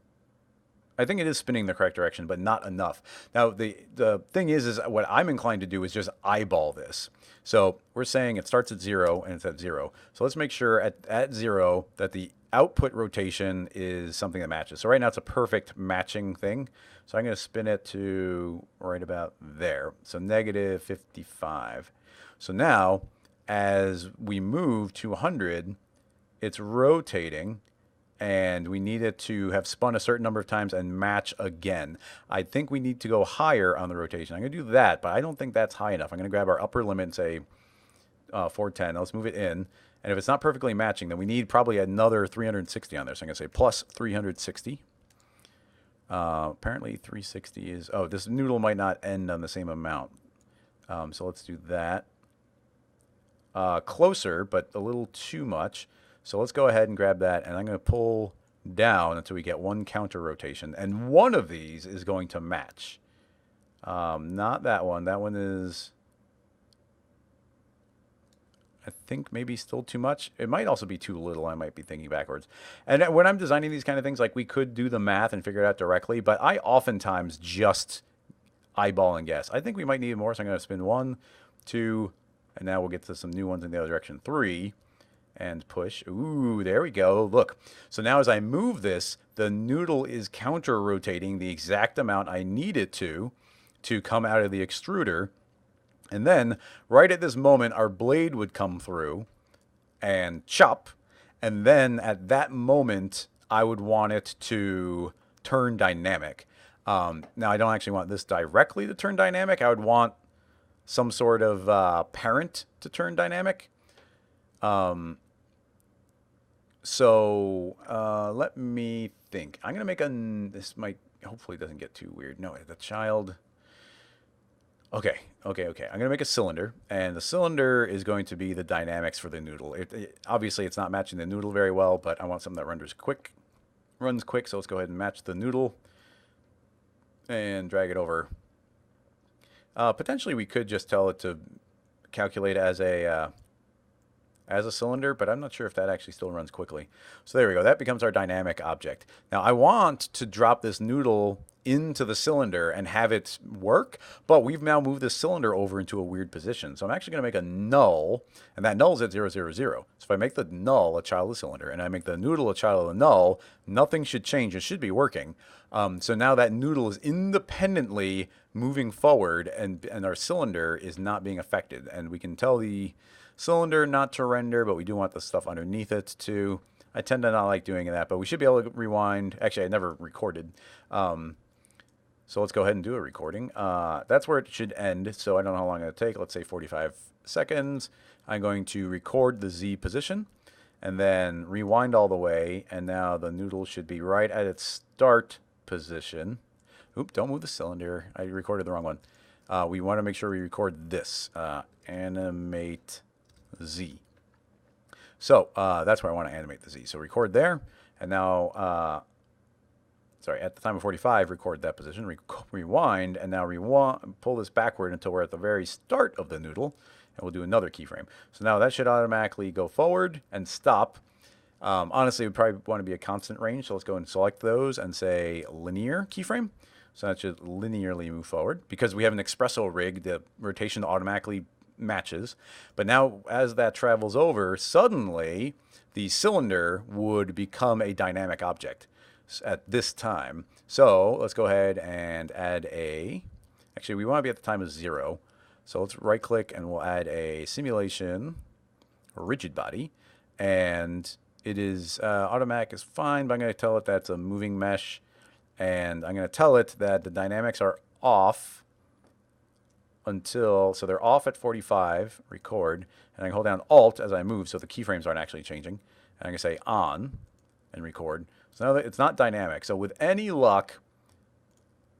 I think it is spinning the correct direction, but not enough. Now, the thing is what I'm inclined to do is just eyeball this. So we're saying it starts at 0 and it's at 0. So let's make sure at 0 that the output rotation is something that matches. So right now it's a perfect matching thing. So I'm going to spin it to right about there. So negative 55. So now as we move to 100, it's rotating. And we need it to have spun a certain number of times and match again. I think we need to go higher on the rotation. I'm going to do that, but I don't think that's high enough. I'm going to grab our upper limit and say 410. Now let's move it in. And if it's not perfectly matching, then we need probably another 360 on there. So I'm going to say plus 360. Apparently 360 is... Oh, this noodle might not end on the same amount. So let's do that. Closer, but a little too much. So let's go ahead and grab that, and I'm going to pull down until we get one counter rotation. And one of these is going to match. Not that one. That one is, I think, maybe still too much. It might also be too little. I might be thinking backwards. And when I'm designing these kind of things, like we could do the math and figure it out directly, but I oftentimes just eyeball and guess. I think we might need more, so I'm going to spin 1, 2, and now we'll get to some new ones in the other direction. 3. And push. Ooh, there we go. Look. So now as I move this, the noodle is counter rotating the exact amount I need it to come out of the extruder. And then right at this moment, our blade would come through and chop. And then at that moment, I would want it to turn dynamic. Now, I don't actually want this directly to turn dynamic. I would want some sort of parent to turn dynamic. So let me think. I'm going to make this might, hopefully it doesn't get too weird. No, the child. Okay. I'm going to make a cylinder, and the cylinder is going to be the dynamics for the noodle. Obviously, it's not matching the noodle very well, but I want something that runs quick. So let's go ahead and match the noodle and drag it over. Potentially, we could just tell it to calculate as a cylinder, but I'm not sure if that actually still runs quickly. So there we go. That becomes our dynamic object. Now I want to drop this noodle into the cylinder and have it work, but we've now moved the cylinder over into a weird position. So I'm actually going to make a null, and that null is at 0, 0, 0. So if I make the null a child of the cylinder and I make the noodle a child of the null, nothing should change. It should be working. So now that noodle is independently moving forward, and our cylinder is not being affected. And we can tell the cylinder not to render, but we do want the stuff underneath it to. I tend to not like doing that, but we should be able to rewind. Actually, I never recorded. So let's go ahead and do a recording. That's where it should end, so I don't know how long it'll take. Let's say 45 seconds. I'm going to record the Z position and then rewind all the way, and now the noodle should be right at its start position. Oop, don't move the cylinder. I recorded the wrong one. we want to make sure we record this, animate Z. So that's where I want to animate the Z. So record there, and now, sorry, at the time of 45, record that position, rewind, and now pull this backward until we're at the very start of the noodle, and we'll do another keyframe. So now that should automatically go forward and stop. Honestly, we probably want to be a constant range, so let's go and select those and say linear keyframe. So that should linearly move forward. Because we have an Xpresso rig, the rotation automatically matches. But now, as that travels over, suddenly the cylinder would become a dynamic object at this time. So let's go ahead and add actually, we want to be at the time of 0. So let's right click and we'll add a simulation rigid body. And it is automatic is fine, but I'm going to tell it that's a moving mesh. And I'm going to tell it that the dynamics are off so they're off at 45, record, and I can hold down Alt as I move so the keyframes aren't actually changing. And I'm going to say on and record. So now that it's not dynamic. So with any luck,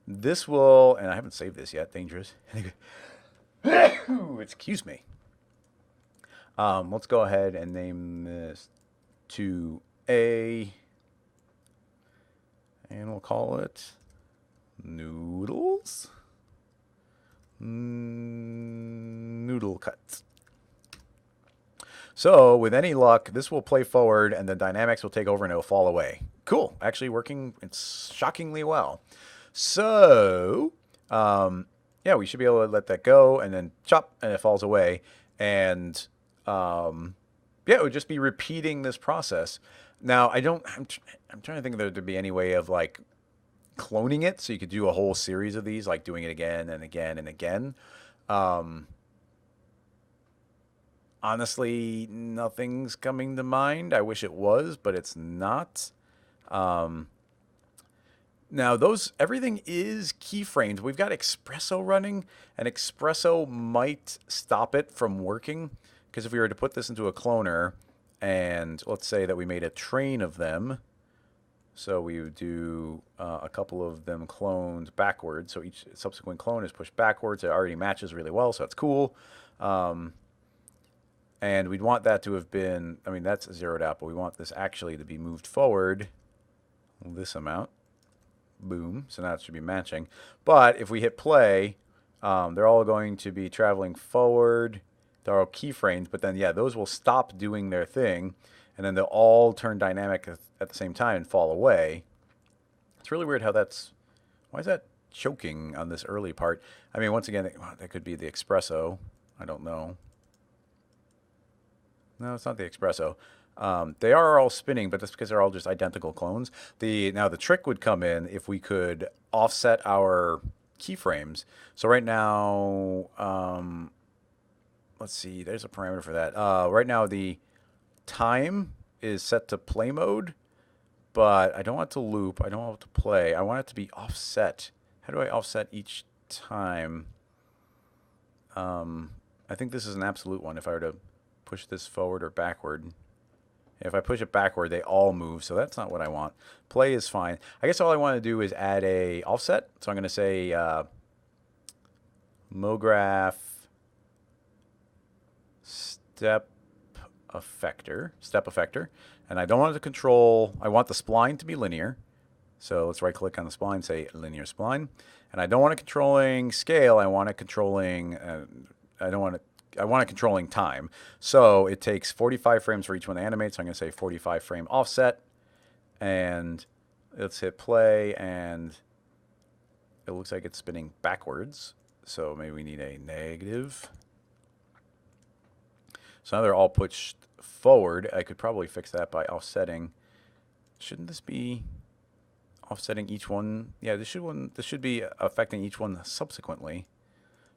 this will, and I haven't saved this yet, dangerous. Excuse me. Let's go ahead and name this to A, and we'll call it Noodles. Noodle cuts. So with any luck, this will play forward and the dynamics will take over and it'll fall away. Cool. Actually working, it's shockingly well. So, yeah, we should be able to let that go and then chop and it falls away. And, yeah, it would just be repeating this process. Now, I'm trying to think if there'd be any way of like cloning it so you could do a whole series of these, like doing it again and again and again. Honestly, nothing's coming to mind. I wish it was, but it's not. Now everything is keyframed. We've got Xpresso running, and Xpresso might stop it from working, because if we were to put this into a cloner, and let's say that we made a train of them, so we would do a couple of them cloned backwards. So each subsequent clone is pushed backwards. It already matches really well, so that's cool. And we'd want that to have been, I mean, that's zeroed out, but we want this actually to be moved forward this amount. Boom. So now it should be matching. But if we hit play, they're all going to be traveling forward. They're all keyframes, but then, yeah, those will stop doing their thing. And then they'll all turn dynamic at the same time and fall away. It's really weird how that's... Why is that choking on this early part? I mean, once again, that could be the Xpresso. I don't know. No, it's not the Xpresso. They are all spinning, but that's because they're all just identical clones. Now, the trick would come in if we could offset our keyframes. So right now... let's see. There's a parameter for that. Right now, the time is set to play mode, but I don't want it to loop. I don't want it to play. I want it to be offset. How do I offset each time? I think this is an absolute one. If I were to push this forward or backward. If I push it backward, they all move, so that's not what I want. Play is fine. I guess all I want to do is add a offset. So I'm going to say MoGraph step effector, and I don't want it to control, I want the spline to be linear. So let's right click on the spline, say linear spline. And I don't want it controlling scale, I want it controlling, I want it controlling time. So it takes 45 frames for each one to animate, so I'm going to say 45 frame offset. And let's hit play, and it looks like it's spinning backwards. So maybe we need a negative. So now they're all pushed forward. I could probably fix that by offsetting. Shouldn't this be offsetting each one? Yeah, this should be affecting each one subsequently,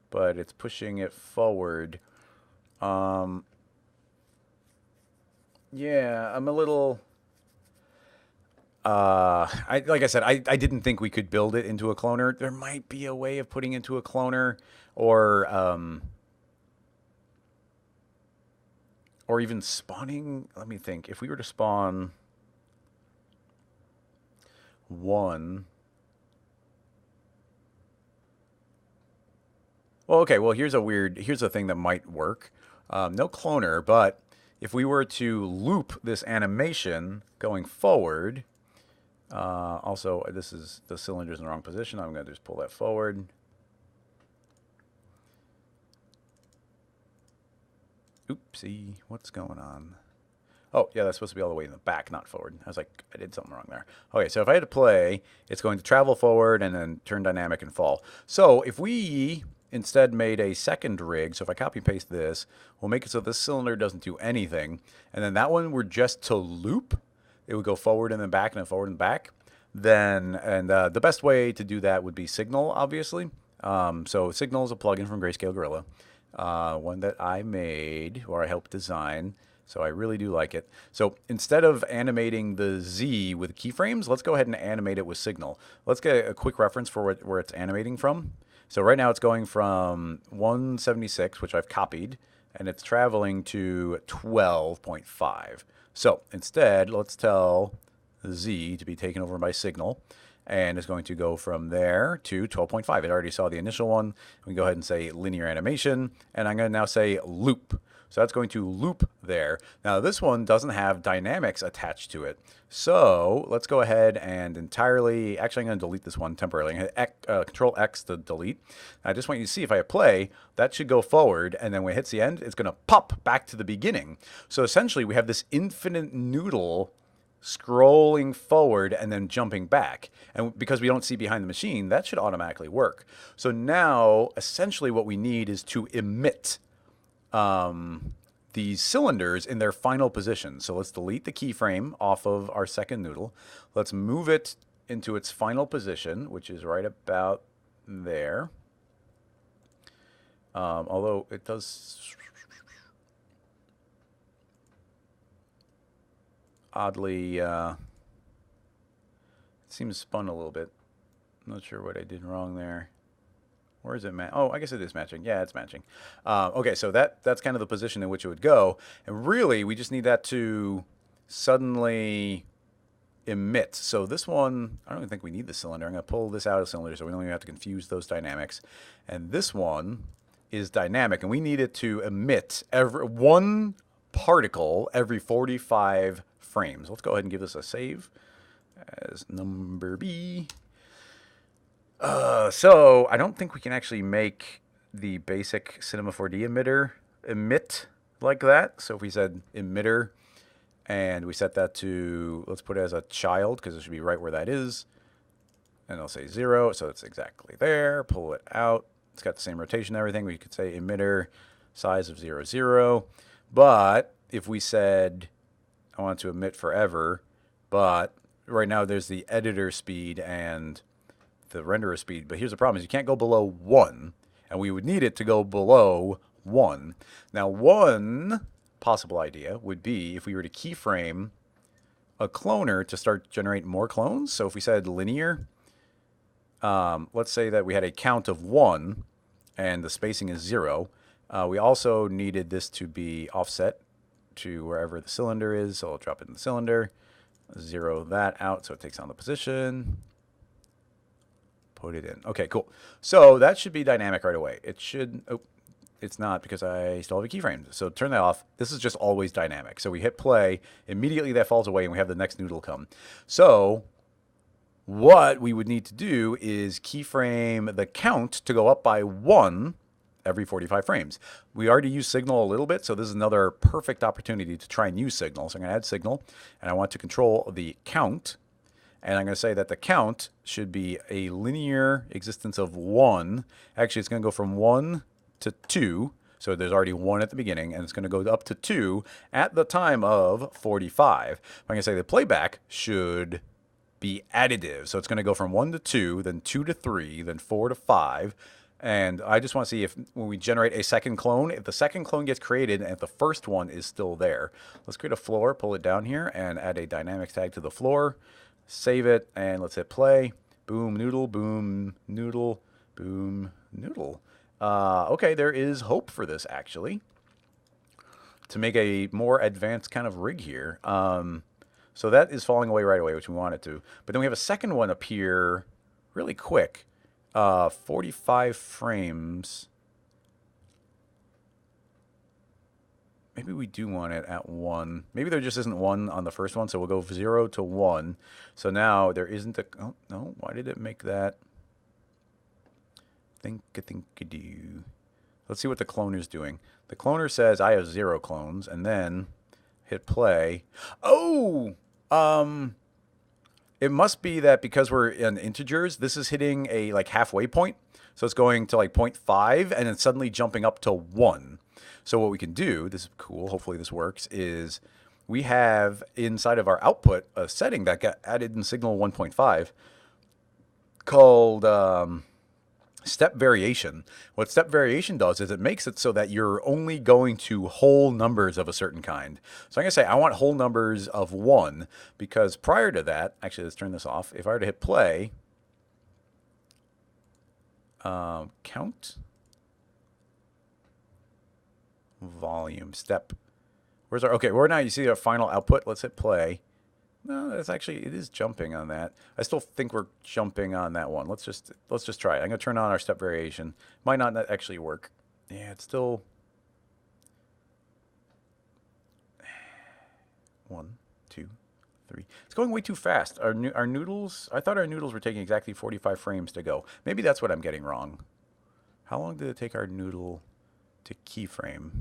but it's pushing it forward. Yeah, I'm a little... like I said, I didn't think we could build it into a cloner. There might be a way of putting it into a cloner, or even spawning. Let me think. If we were to spawn one, Well, okay. Well, here's a thing that might work. No cloner, but if we were to loop this animation going forward, also this is the cylinder's in the wrong position. I'm going to just pull that forward. Oopsie, what's going on? Oh, yeah, that's supposed to be all the way in the back, not forward. I was like, I did something wrong there. Okay, so if I had to play, it's going to travel forward and then turn dynamic and fall. So if we instead made a second rig, so if I copy and paste this, we'll make it so this cylinder doesn't do anything. And then that one were just to loop. It would go forward and then back and then forward and back. Then, and the best way to do that would be Signal, obviously. So Signal is a plugin from Grayscale Gorilla. One that I made or I helped design. So I really do like it. So instead of animating the Z with keyframes, let's go ahead and animate it with Signal. Let's get a quick reference for where it's animating from. So right now it's going from 176, which I've copied, and it's traveling to 12.5. So instead, let's tell Z to be taken over by Signal. And it's going to go from there to 12.5. It already saw the initial one. We can go ahead and say linear animation. And I'm going to now say loop. So that's going to loop there. Now this one doesn't have dynamics attached to it. So let's go ahead and entirely, actually I'm going to delete this one temporarily. I'm going to hit Control X to delete. I just want you to see if I hit play, that should go forward. And then when it hits the end, it's going to pop back to the beginning. So essentially we have this infinite noodle scrolling forward and then jumping back. And because we don't see behind the machine, that should automatically work. So now essentially what we need is to emit these cylinders in their final position. So let's delete the keyframe off of our second noodle. Let's move it into its final position, which is right about there. Although it does oddly, it seems spun a little bit. I'm not sure what I did wrong there. Where is it? Oh, I guess it is matching. Yeah, it's matching. Okay, so that's kind of the position in which it would go. And really, we just need that to suddenly emit. So this one, I don't even think we need the cylinder. I'm going to pull this out of the cylinder so we don't even have to confuse those dynamics. And this one is dynamic, and we need it to emit one particle every 45 frames. Let's go ahead and give this a save as number B. So I don't think we can actually make the basic Cinema 4D emitter emit like that. So if we said emitter and we set that to, let's put it as a child because it should be right where that is. And I'll say 0. So it's exactly there. Pull it out. It's got the same rotation and everything. We could say emitter size of 0, 0. But if we said I want to emit forever, but right now there's the editor speed and the renderer speed, but here's the problem is you can't go below 1, and we would need it to go below 1. Now, one possible idea would be if we were to keyframe a cloner to start generating more clones. So if we said linear, let's say that we had a count of 1 and the spacing is 0. We also needed this to be offset to wherever the cylinder is, so I'll drop it in the cylinder, 0 that out so it takes on the position. Put it in. Okay, cool. So that should be dynamic right away. It should, oh, it's not because I still have a keyframe. So turn that off. This is just always dynamic. So we hit play, immediately that falls away and we have the next noodle come. So what we would need to do is keyframe the count to go up by 1 every 45 frames. We already used Signal a little bit, so this is another perfect opportunity to try and use Signal. So I'm going to add Signal, and I want to control the count. And I'm going to say that the count should be a linear existence of 1. Actually, it's going to go from 1 to 2. So there's already 1 at the beginning, and it's going to go up to 2 at the time of 45. I'm going to say the playback should be additive. So it's going to go from 1 to 2, then 2 to 3, then 4 to 5. And I just want to see if when we generate a second clone, if the second clone gets created and if the first one is still there. Let's create a floor, pull it down here, and add a dynamics tag to the floor. Save it, and let's hit play. Boom, noodle, boom, noodle, boom, noodle. Okay, there is hope for this, actually, to make a more advanced kind of rig here. So that is falling away right away, which we want it to. But then we have a second one appear really quick. 45 frames. maybe we do want it at 1. Maybe there just isn't 1 on the first one, so we'll go 0 to 1. So now there isn't a... Oh, no. Why did it make that? Think-a-think-a-do. Let's see what the cloner's doing. The cloner says I have 0 clones, and then hit play. Oh! It must be that because we're in integers, this is hitting a like halfway point. So it's going to like 0.5 and then suddenly jumping up to 1. So what we can do, this is cool, hopefully this works, is we have inside of our output a setting that got added in Signal 1.5 called step variation. What step variation does is it makes it so that you're only going to whole numbers of a certain kind. So I'm going to say I want whole numbers of 1 because prior to that, actually let's turn this off. If I were to hit play, count volume step. Where's our, okay, we're now, you see our final output. Let's hit play. No, that's actually, it is jumping on that. I still think we're jumping on that one. Let's just try it. I'm going to turn on our step variation. Might not actually work. Yeah, it's still 1, 2, 3. It's going way too fast. Our noodles, I thought our noodles were taking exactly 45 frames to go. Maybe that's what I'm getting wrong. How long did it take our noodle to keyframe?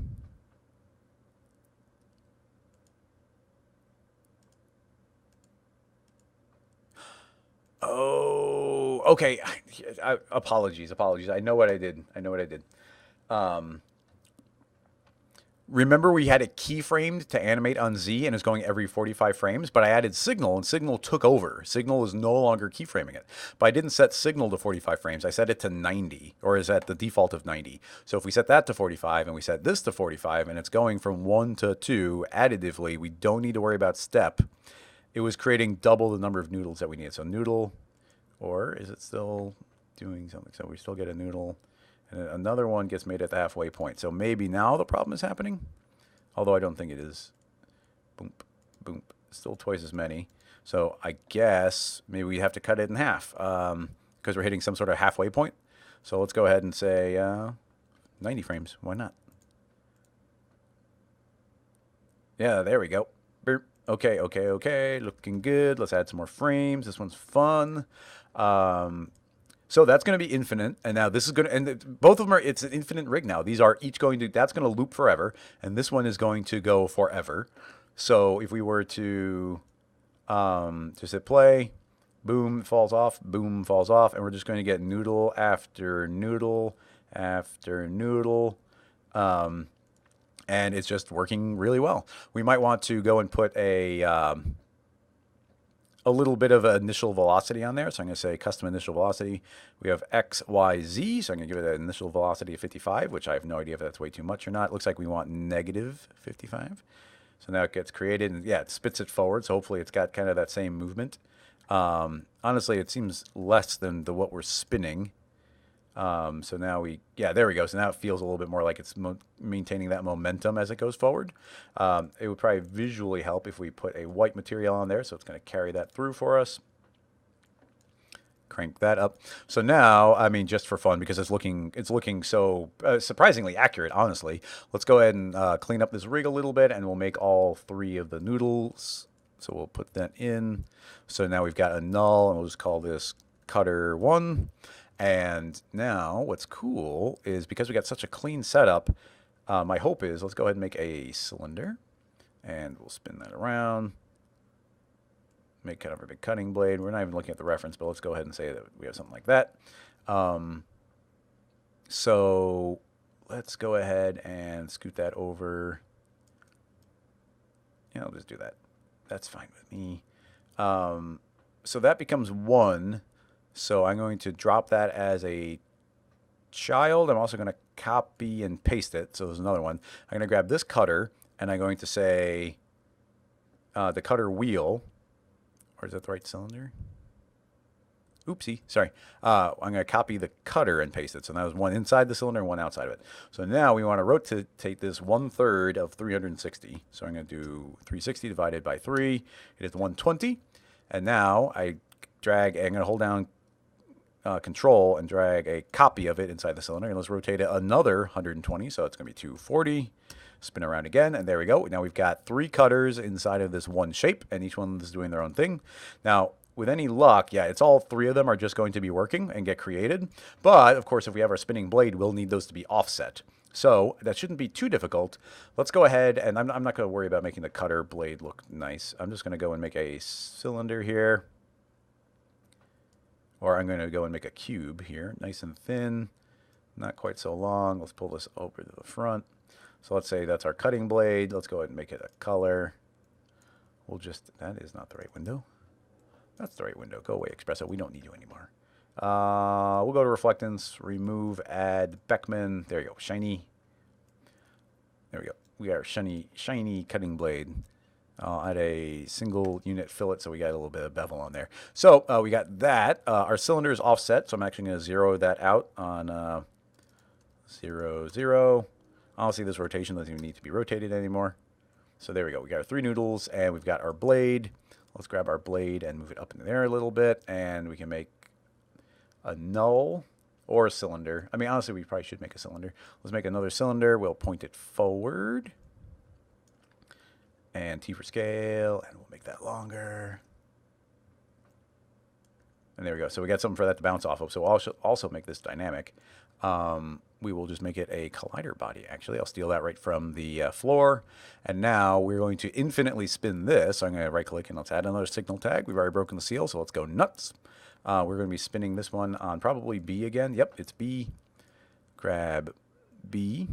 Oh, okay. Apologies. I know what I did. Remember we had it keyframed to animate on Z and it's going every 45 frames, but I added Signal and Signal took over. Signal is no longer keyframing it. But I didn't set Signal to 45 frames. I set it to 90, or is at the default of 90. So if we set that to 45 and we set this to 45 and it's going from 1 to 2 additively, we don't need to worry about step. It was creating double the number of noodles that we needed. So noodle, or is it still doing something? So we still get a noodle. And another one gets made at the halfway point. So maybe now the problem is happening. Although I don't think it is. Boom, boom. Still twice as many. So I guess maybe we have to cut it in half because we're hitting some sort of halfway point. So let's go ahead and say 90 frames. Why not? Yeah, there we go. Okay. Looking good. Let's add some more frames. This one's fun. So that's going to be infinite, and now this is going to, and both of them are, it's an infinite rig now. These are each going to, that's going to loop forever, and this one is going to go forever. So if we were to just hit play, boom, it falls off, boom, falls off, and we're just going to get noodle after noodle after noodle, and it's just working really well. We might want to go and put a little bit of initial velocity on there. So I'm going to say custom initial velocity. We have X, Y, Z. So I'm going to give it an initial velocity of 55, which I have no idea if that's way too much or not. It looks like we want negative 55. So now it gets created and yeah, it spits it forward. So hopefully it's got kind of that same movement. Honestly, it seems less than what we're spinning. So now yeah, there we go. So now it feels a little bit more like it's maintaining that momentum as it goes forward. It would probably visually help if we put a white material on there. So it's going to carry that through for us. Crank that up. So now, I mean, just for fun, because it's looking so surprisingly accurate, honestly. Let's go ahead and clean up this rig a little bit, and we'll make all 3 of the noodles. So we'll put that in. So now we've got a null, and we'll just call this cutter 1. And now what's cool is because we got such a clean setup, my hope is let's go ahead and make a cylinder, and we'll spin that around. Make kind of a big cutting blade. We're not even looking at the reference, but let's go ahead and say that we have something like that. So let's go ahead and scoot that over. Yeah, I'll just do that. That's fine with me. So that becomes 1. So I'm going to drop that as a child. I'm also going to copy and paste it. So there's another one. I'm going to grab this cutter, and I'm going to say the cutter wheel. Or is that the right cylinder? Oopsie, sorry. I'm going to copy the cutter and paste it. So that was one inside the cylinder and one outside of it. So now we want to rotate this 1/3 of 360. So I'm going to do 360 divided by 3. It is 120. And now I'm going to hold down Control and drag a copy of it inside the cylinder. And let's rotate it another 120. So it's going to be 240. Spin around again, and there we go. Now we've got 3 cutters inside of this one shape, and each one is doing their own thing. Now, with any luck, yeah, it's all 3 of them are just going to be working and get created. But, of course, if we have our spinning blade, we'll need those to be offset. So that shouldn't be too difficult. Let's go ahead, and I'm not going to worry about making the cutter blade look nice. I'm just going to go and make a cylinder here. Or I'm going to go and make a cube here, nice and thin, not quite so long. Let's pull this over to the front. So let's say that's our cutting blade. Let's go ahead and make it a color. We'll just, that is not the right window. That's the right window. Go away, Xpresso. We don't need you anymore. We'll go to reflectance, remove, add, Beckman. There you go, shiny. There we go. We got our shiny cutting blade. Add a single unit fillet, so we got a little bit of bevel on there. So we got that. Our cylinder is offset, so I'm actually going to zero that out on 0, 0. Honestly, this rotation doesn't even need to be rotated anymore. So there we go. We got our 3 noodles, and we've got our blade. Let's grab our blade and move it up in there a little bit, and we can make a null or a cylinder. I mean, honestly, we probably should make a cylinder. Let's make another cylinder. We'll point it forward. And T for scale, and we'll make that longer. And there we go. So we got something for that to bounce off of. So I'll also make this dynamic. We will just make it a collider body, actually. I'll steal that right from the floor. And now we're going to infinitely spin this. So I'm going to right-click, and let's add another signal tag. We've already broken the seal, so let's go nuts. We're going to be spinning this one on probably B again. Yep, it's B. Grab B.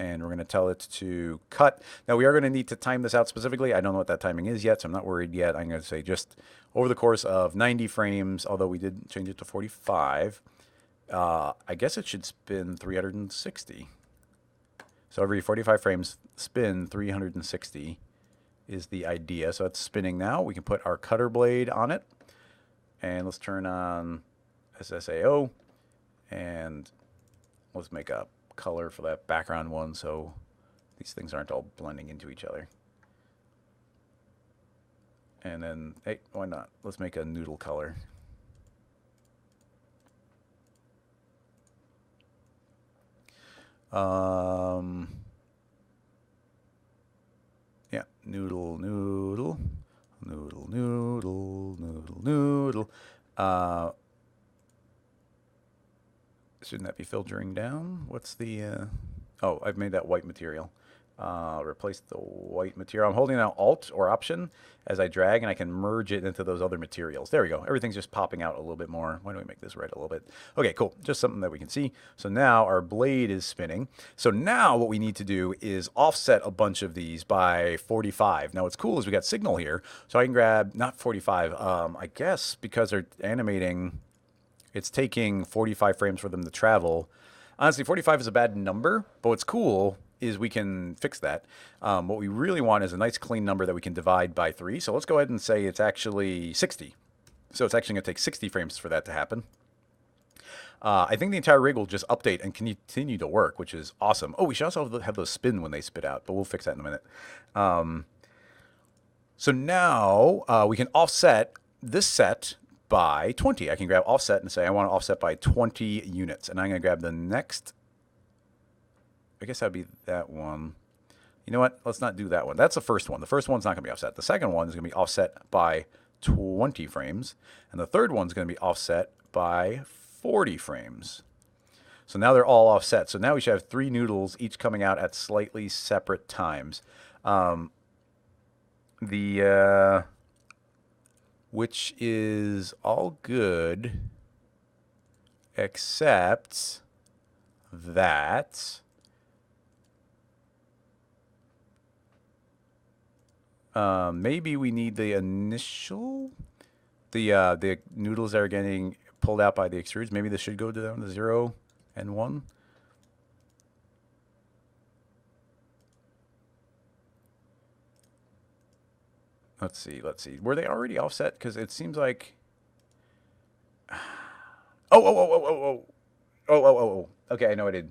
And we're going to tell it to cut. Now, we are going to need to time this out specifically. I don't know what that timing is yet, so I'm not worried yet. I'm going to say just over the course of 90 frames, although we did change it to 45, I guess it should spin 360. So every 45 frames, spin 360 is the idea. So it's spinning now. We can put our cutter blade on it. And let's turn on SSAO. And let's make a color for that background one so these things aren't all blending into each other. And then, hey, why not? Let's make a noodle color. Yeah, noodle, noodle, noodle, noodle, noodle, noodle. Shouldn't that be filtering down? What's the... Oh, I've made that white material. Replace the white material. I'm holding down Alt or Option as I drag, and I can merge it into those other materials. There we go. Everything's just popping out a little bit more. Why don't we make this red a little bit? Okay, cool. Just something that we can see. So now our blade is spinning. So now what we need to do is offset a bunch of these by 45. Now what's cool is we got signal here. So I can grab, not 45, I guess because they're animating... It's taking 45 frames for them to travel. Honestly, 45 is a bad number, but what's cool is we can fix that. What we really want is a nice clean number that we can divide by 3. So let's go ahead and say it's actually 60. So it's actually going to take 60 frames for that to happen. I think the entire rig will just update and continue to work, which is awesome. Oh, we should also have those spin when they spit out, but we'll fix that in a minute. So now we can offset this set by 20. I can grab offset and say I want to offset by 20 units. And I'm going to grab the next, I guess that would be that one. You know what? Let's not do that one. That's the first one. The first one's not going to be offset. The second one is going to be offset by 20 frames. And the third one's going to be offset by 40 frames. So now they're all offset. So now we should have 3 noodles, each coming out at slightly separate times. Which is all good, except that maybe we need the initial, the noodles that are getting pulled out by the extrudes. Maybe this should go down to 0 and 1. Let's see. Were they already offset? Because it seems like... Oh. Okay, I know I did.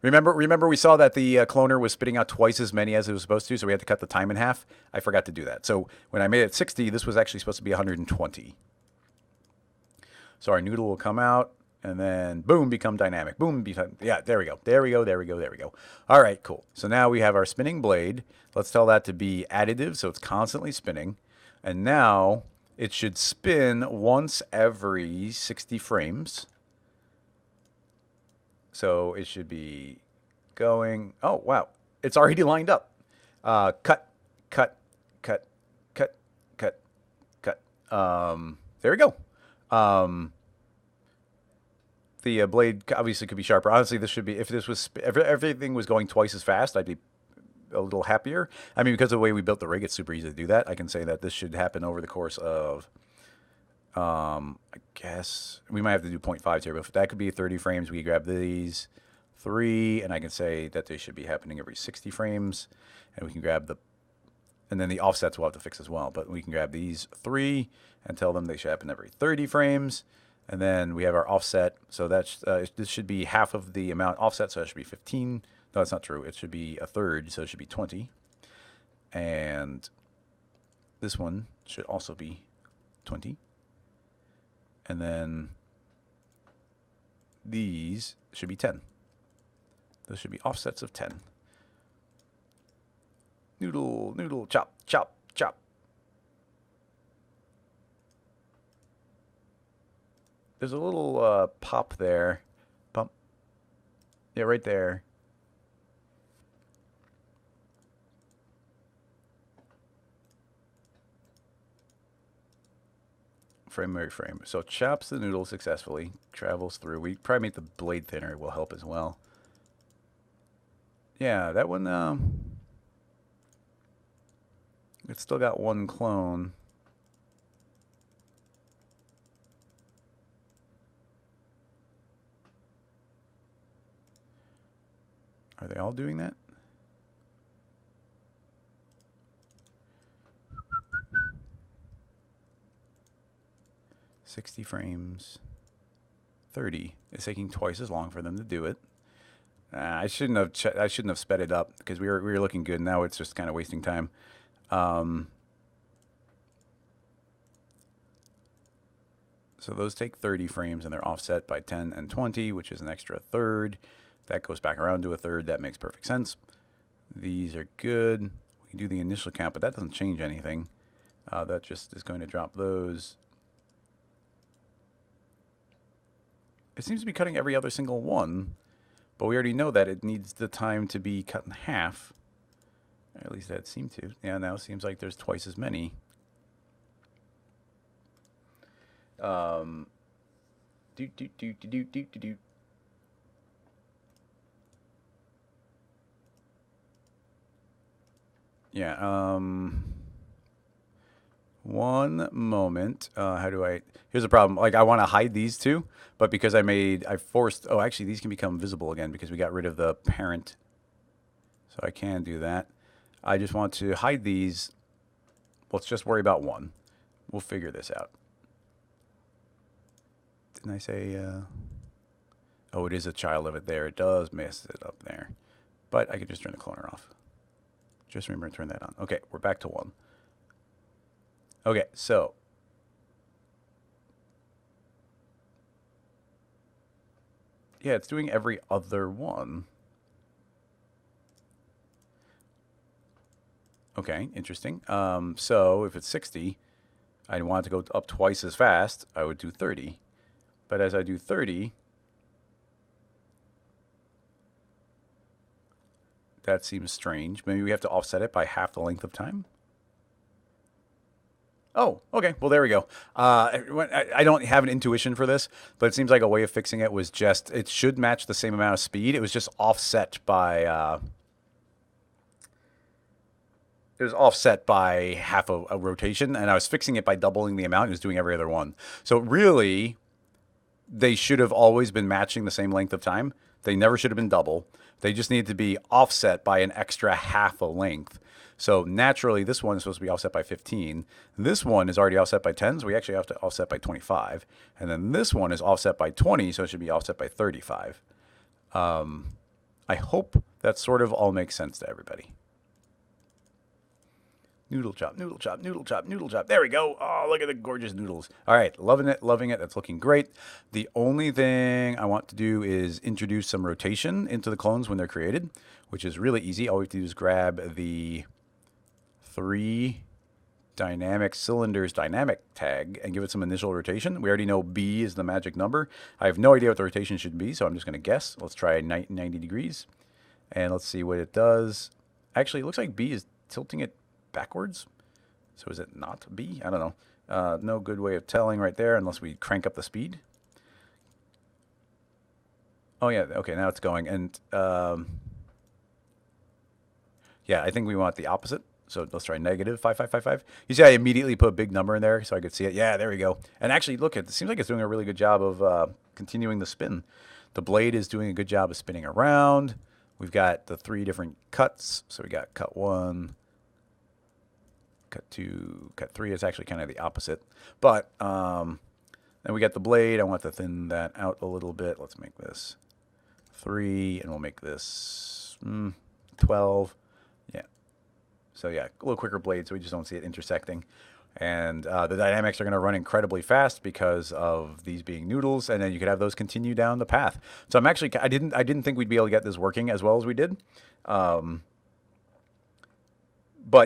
Remember we saw that the cloner was spitting out twice as many as it was supposed to, so we had to cut the time in half. I forgot to do that. So when I made it 60, this was actually supposed to be 120. So our noodle will come out, And then boom, become dynamic. Boom, become, yeah, there we go. There we go, there we go, there we go. All right, cool. So now we have our spinning blade. Let's tell that to be additive, so it's constantly spinning. And now it should spin once every 60 frames. So it should be going, oh, wow. It's already lined up. Cut, cut, cut, cut, cut, cut. There we go. The blade obviously could be sharper. Honestly, this should be, if everything was going twice as fast, I'd be a little happier. I mean, because of the way we built the rig, it's super easy to do that. I can say that this should happen over the course of, I guess, we might have to do 0.5 here, but that could be 30 frames. We grab these 3, and I can say that they should be happening every 60 frames. And we can grab and then the offsets we'll have to fix as well. But we can grab these 3 and tell them they should happen every 30 frames. And then we have our offset. So that's this should be half of the amount offset, so that should be 15. No, that's not true. It should be a third, so it should be 20. And this one should also be 20. And then these should be 10. Those should be offsets of 10. Noodle, noodle, chop, chop, chop. There's a little pop there. Pump. Yeah, right there. Frame by frame. So chops the noodle successfully. Travels through. We probably make the blade thinner. It will help as well. Yeah, that one, it's still got one clone. Are they all doing that? $60 frames. 30. It's taking twice as long for them to do it. I shouldn't have sped it up because we were looking good. Now it's just kind of wasting time. So those take 30 frames and they're offset by 10 and 20, which is an extra third. That goes back around to a third. That makes perfect sense. These are good. We can do the initial count, but that doesn't change anything. That just is going to drop those. It seems to be cutting every other single one, but we already know that it needs the time to be cut in half. At least that seemed to. Yeah, now it seems like there's twice as many. Yeah, one moment. How do I... Here's the problem. Like, I want to hide these two, but because I forced... Oh, actually, these can become visible again because we got rid of the parent. So I can do that. I just want to hide these. Let's just worry about one. We'll figure this out. Didn't I say... Oh, it is a child of it there. It does mess it up there. But I could just turn the cloner off. Just remember to turn that on. Okay, we're back to one. Okay, so. Yeah, it's doing every other one. Okay, interesting. So if it's 60, I want it to go up twice as fast. I would do 30. But as I do 30, that seems strange. Maybe we have to offset it by half the length of time. Oh, okay. Well, there we go. I don't have an intuition for this, but it seems like a way of fixing it was just, it should match the same amount of speed. It was just offset by, it was offset by half a rotation, and I was fixing it by doubling the amount. It was doing every other one. So really, they should have always been matching the same length of time. They never should have been double. They just needed to be offset by an extra half a length. So naturally, this one is supposed to be offset by 15. This one is already offset by 10, so we actually have to offset by 25. And then this one is offset by 20, so it should be offset by 35. I hope that sort of all makes sense to everybody. Noodle chop, noodle chop, noodle chop, noodle chop. There we go. Oh, look at the gorgeous noodles. All right, loving it, loving it. That's looking great. The only thing I want to do is introduce some rotation into the clones when they're created, which is really easy. All we have to do is grab the 3 dynamic cylinders dynamic tag and give it some initial rotation. We already know B is the magic number. I have no idea what the rotation should be, so I'm just going to guess. Let's try 90 degrees, and let's see what it does. Actually, it looks like B is tilting it backwards. So is it not B? I don't know. No good way of telling right there unless we crank up the speed. Oh yeah, okay, now it's going. And yeah, I think we want the opposite. So let's try negative 5555. You see I immediately put a big number in there so I could see it. Yeah, there we go. And actually, look, it seems like it's doing a really good job of continuing the spin. The blade is doing a good job of spinning around. We've got the 3 different cuts. So we got cut 1, cut 2, cut 3. It's actually kind of the opposite. But then we got the blade. I want to thin that out a little bit. Let's make this 3, and we'll make this 12. Yeah. So yeah, a little quicker blade, so we just don't see it intersecting. And the dynamics are going to run incredibly fast because of these being noodles, and then you could have those continue down the path. So I'm actually, I didn't think we'd be able to get this working as well as we did. But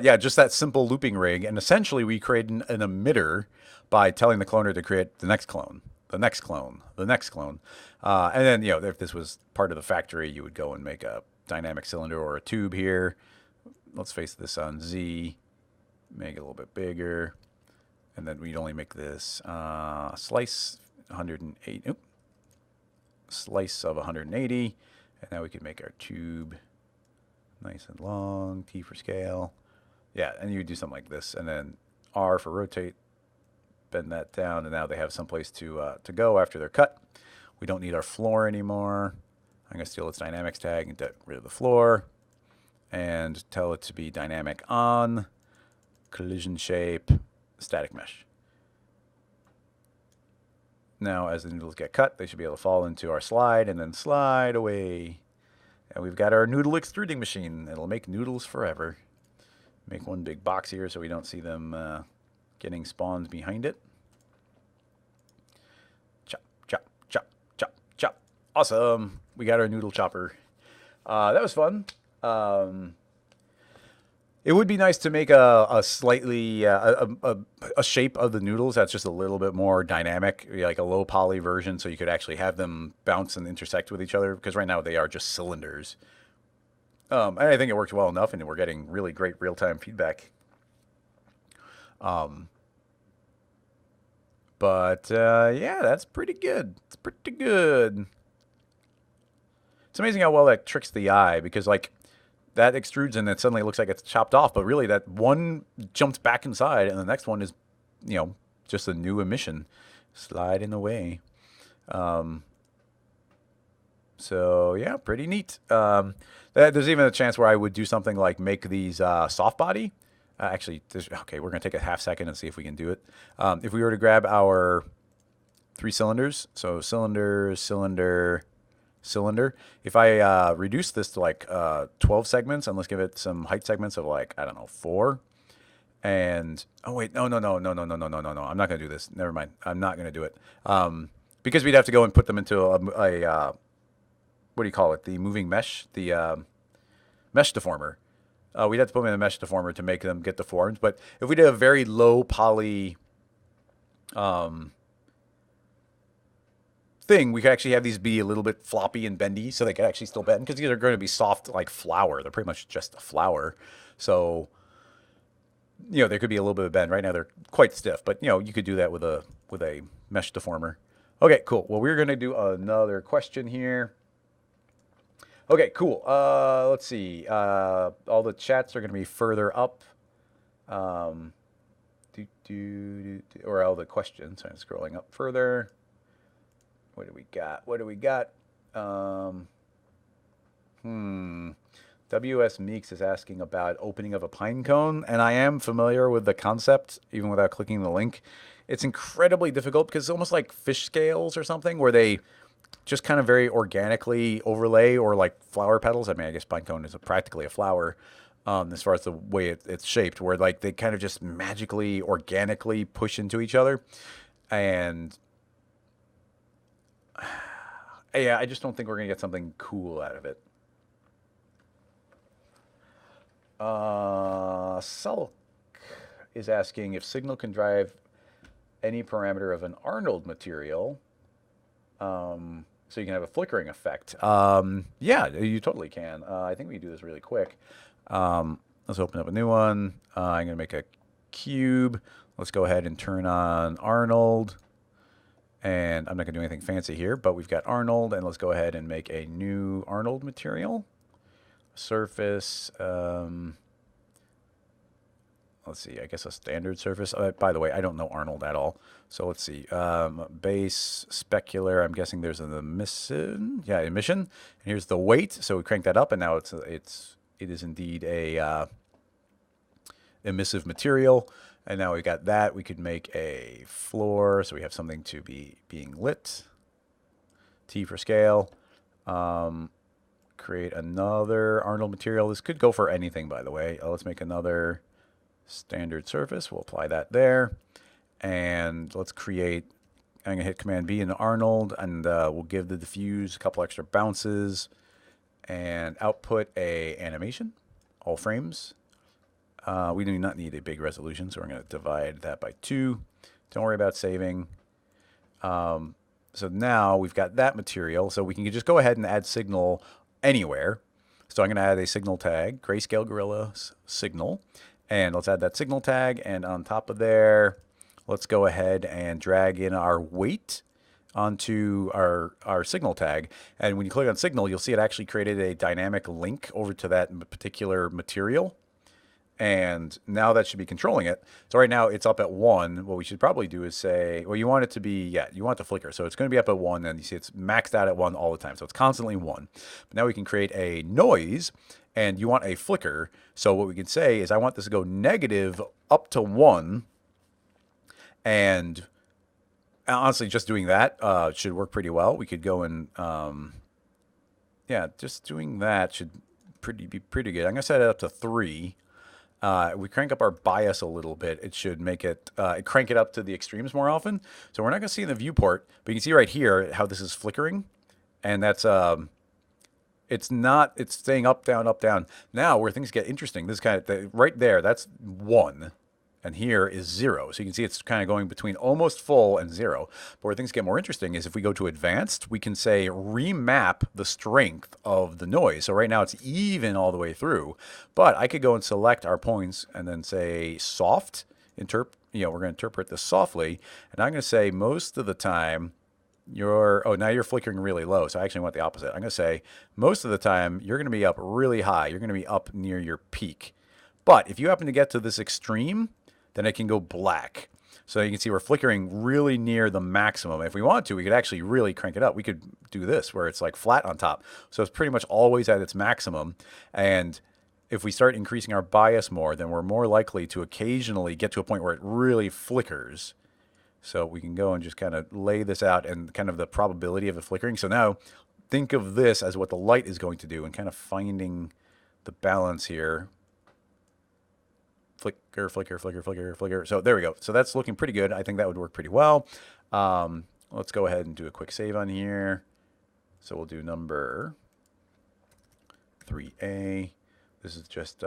yeah, just that simple looping rig, and essentially we create an emitter by telling the cloner to create the next clone, the next clone, the next clone. And then, you know, if this was part of the factory, you would go and make a dynamic cylinder or a tube here. Let's face this on Z. Make it a little bit bigger, and then we'd only make this slice 108. Oop, slice of 180, and now we can make our tube nice and long. T for scale. Yeah, and you do something like this, and then R for rotate. Bend that down, and now they have some place to go after they're cut. We don't need our floor anymore. I'm gonna steal its dynamics tag and get rid of the floor, and tell it to be dynamic on. Collision shape, static mesh. Now, as the noodles get cut, they should be able to fall into our slide and then slide away. And we've got our noodle extruding machine. It'll make noodles forever. Make one big box here so we don't see them getting spawns behind it. Chop, chop, chop, chop, chop. Awesome. We got our noodle chopper. That was fun. It would be nice to make a slightly a shape of the noodles that's just a little bit more dynamic, like a low poly version, so you could actually have them bounce and intersect with each other. Because right now they are just cylinders. And I think it worked well enough, and we're getting really great real-time feedback. But yeah, that's pretty good. It's pretty good. It's amazing how well that tricks the eye, because like, that extrudes and it suddenly looks like it's chopped off, but really that one jumped back inside, and the next one is, you know, just a new emission sliding away. So yeah, pretty neat. There's even a chance where I would do something like make these soft body. Actually, okay, we're gonna take a half second and see if we can do it. If we were to grab our 3 cylinders, so cylinder, cylinder, cylinder. If I reduce this to like 12 segments, and let's give it some height segments of like, I don't know, 4. And oh wait, no, I'm not gonna do this. Never mind. I'm not gonna do it. Because we'd have to go and put them into a what do you call it? The moving mesh, the mesh deformer. We'd have to put them in a mesh deformer to make them get deformed. But if we did a very low poly thing, we could actually have these be a little bit floppy and bendy, so they could actually still bend, because these are going to be soft like flour. They're pretty much just a flour. So, you know, there could be a little bit of bend. Right now they're quite stiff, but you know, you could do that with a mesh deformer. Okay, cool. Well, we're going to do another question here. Okay, cool. Let's see. All the chats are going to be further up. Or all the questions. So I'm scrolling up further. What do we got? What do we got? WS Meeks is asking about opening of a pine cone, and I am familiar with the concept, even without clicking the link. It's incredibly difficult because it's almost like fish scales or something, where they just kind of very organically overlay, or like flower petals. I mean, I guess pine cone is practically a flower. as far as the way it's shaped, where like they kind of just magically, organically push into each other. And yeah, I just don't think we're going to get something cool out of it. Sulk is asking if Signal can drive any parameter of an Arnold material, so you can have a flickering effect. Yeah, you totally can. I think we can do this really quick. Let's open up a new one. I'm going to make a cube. Let's go ahead and turn on Arnold. And I'm not going to do anything fancy here, but we've got Arnold, and let's go ahead and make a new Arnold material. Surface, let's see, I guess a standard surface. By the way, I don't know Arnold at all. So let's see, base, specular, I'm guessing there's an emission. Yeah, emission. And here's the weight. So we crank that up, and now it is indeed a emissive material. And now we got that. We could make a floor, so we have something to be being lit. T for scale. Create another Arnold material. This could go for anything, by the way. Let's make another standard surface. We'll apply that there. And let's create, I'm going to hit Command B in Arnold, and we'll give the diffuse a couple extra bounces and output a animation, all frames. We do not need a big resolution, so we're going to divide that by 2. Don't worry about saving. So now we've got that material, so we can just go ahead and add signal anywhere. So I'm going to add a signal tag, Grayscale Gorilla signal, and let's add that signal tag, and on top of there, let's go ahead and drag in our weight onto our signal tag. And when you click on signal, you'll see it actually created a dynamic link over to that particular material. And now that should be controlling it. So right now it's up at 1. What we should probably do is say, well, you want it to be, yeah, you want it to flicker. So it's going to be up at 1, and you see it's maxed out at 1 all the time. So it's constantly 1. But now we can create a noise, and you want a flicker. So what we can say is I want this to go negative up to 1. And honestly, just doing that should work pretty well. We could go and, yeah, just doing that should be pretty good. I'm going to set it up to 3. We crank up our bias a little bit. It should make it, crank it up to the extremes more often. So we're not going to see in the viewport, but you can see right here how this is flickering. And that's, it's staying up, down, up, down. Now where things get interesting, this kind of, right there, that's 1. And here is 0. So you can see it's kind of going between almost full and 0. But where things get more interesting is if we go to advanced, we can say remap the strength of the noise. So right now it's even all the way through. But I could go and select our points and then say soft. We're going to interpret this softly. And I'm going to say most of the time now you're flickering really low. So I actually want the opposite. I'm going to say most of the time you're going to be up really high. You're going to be up near your peak. But if you happen to get to this extreme, then it can go black. So you can see we're flickering really near the maximum. If we want to, we could actually really crank it up. We could do this where it's like flat on top. So it's pretty much always at its maximum. And if we start increasing our bias more, then we're more likely to occasionally get to a point where it really flickers. So we can go and just kind of lay this out and kind of the probability of it flickering. So now think of this as what the light is going to do and kind of finding the balance here. Flicker, flicker, flicker, flicker, flicker. So there we go. So that's looking pretty good. I think that would work pretty well. Let's go ahead and do a quick save on here. So we'll do number 3A. This is just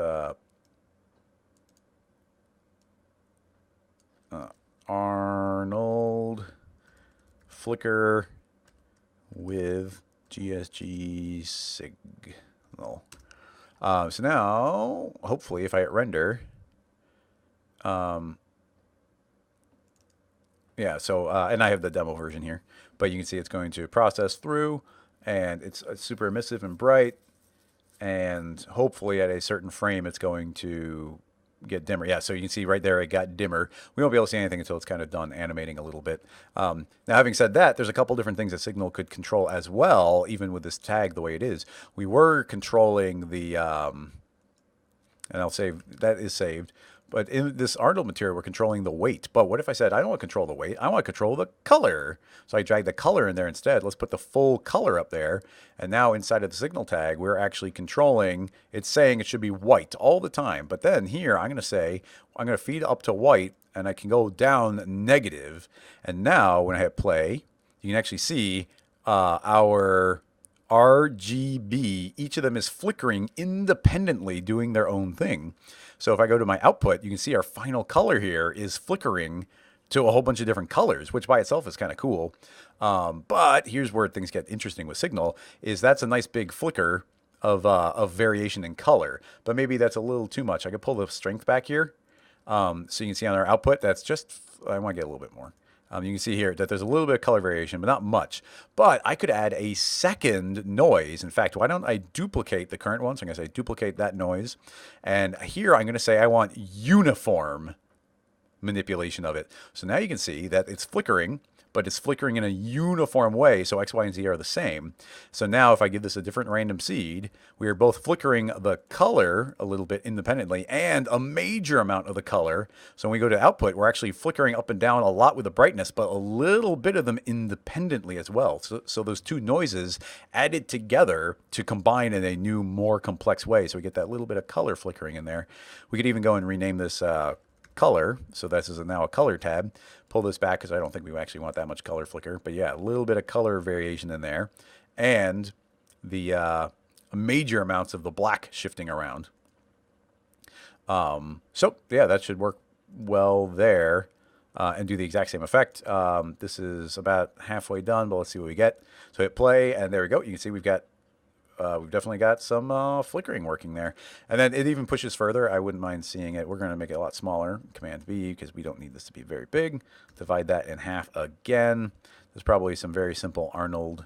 Arnold flicker with GSG signal. So now, hopefully, if I hit render, yeah, so, and I have the demo version here, but you can see it's going to process through, and it's super emissive and bright, and hopefully at a certain frame it's going to get dimmer. Yeah, so you can see right there it got dimmer. We won't be able to see anything until it's kind of done animating a little bit. Now, having said that, there's a couple different things that Signal could control as well, even with this tag the way it is. We were controlling the, and I'll save, that is saved, But in this Arnold material, we're controlling the weight. But what if I said, I don't want to control the weight, I want to control the color. So I drag the color in there instead. Let's put the full color up there. And now inside of the signal tag, we're actually controlling, it's saying it should be white all the time. But then here, I'm going to say, I'm going to feed up to white, and I can go down negative. And now when I hit play, you can actually see our RGB, each of them is flickering independently, doing their own thing. So if I go to my output, you can see our final color here is flickering to a whole bunch of different colors, which by itself is kind of cool. But here's where things get interesting with signal, is that's a nice big flicker of variation in color. But maybe that's a little too much. I could pull the strength back here. So you can see on our output, that's just, I want to get a little bit more. You can see here that there's a little bit of color variation, but not much. But I could add a second noise. In fact, why don't I duplicate the current one? So I'm going to say duplicate that noise. And here I'm going to say I want uniform manipulation of it. So now you can see that it's flickering, but it's flickering in a uniform way. So X, Y, and Z are the same. So now if I give this a different random seed, we are both flickering the color a little bit independently and a major amount of the color. So when we go to output, we're actually flickering up and down a lot with the brightness, but a little bit of them independently as well. So those two noises added together to combine in a new, more complex way. So we get that little bit of color flickering in there. We could even go and rename this color. So this is now a color tab. Pull this back because I don't think we actually want that much color flicker. But yeah, a little bit of color variation in there. And the major amounts of the black shifting around. So yeah, that should work well there and do the exact same effect. This is about halfway done, but let's see what we get. So hit play, and there we go. You can see we've definitely got some flickering working there. And then it even pushes further. I wouldn't mind seeing it. We're going to make it a lot smaller. Command V, because we don't need this to be very big. Divide that in half again. There's probably some very simple Arnold.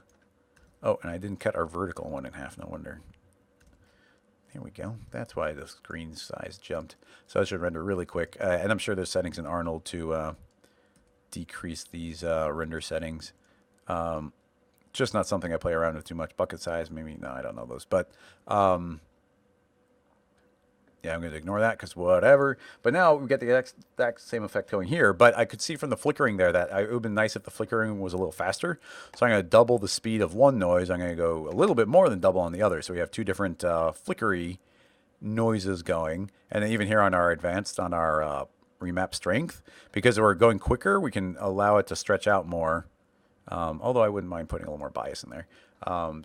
Oh, and I didn't cut our vertical one in half. No wonder. Here we go. That's why the screen size jumped. So that should render really quick. And I'm sure there's settings in Arnold to decrease these render settings. Just not something I play around with too much. Bucket size, maybe, no, I don't know those. But, yeah, I'm going to ignore that because whatever. But now we get the exact same effect going here. But I could see from the flickering there that it would have been nice if the flickering was a little faster. So I'm going to double the speed of one noise. I'm going to go a little bit more than double on the other. So we have two different flickery noises going. And then even here on our advanced, on our remap strength, because we're going quicker, we can allow it to stretch out more. Although I wouldn't mind putting a little more bias in there.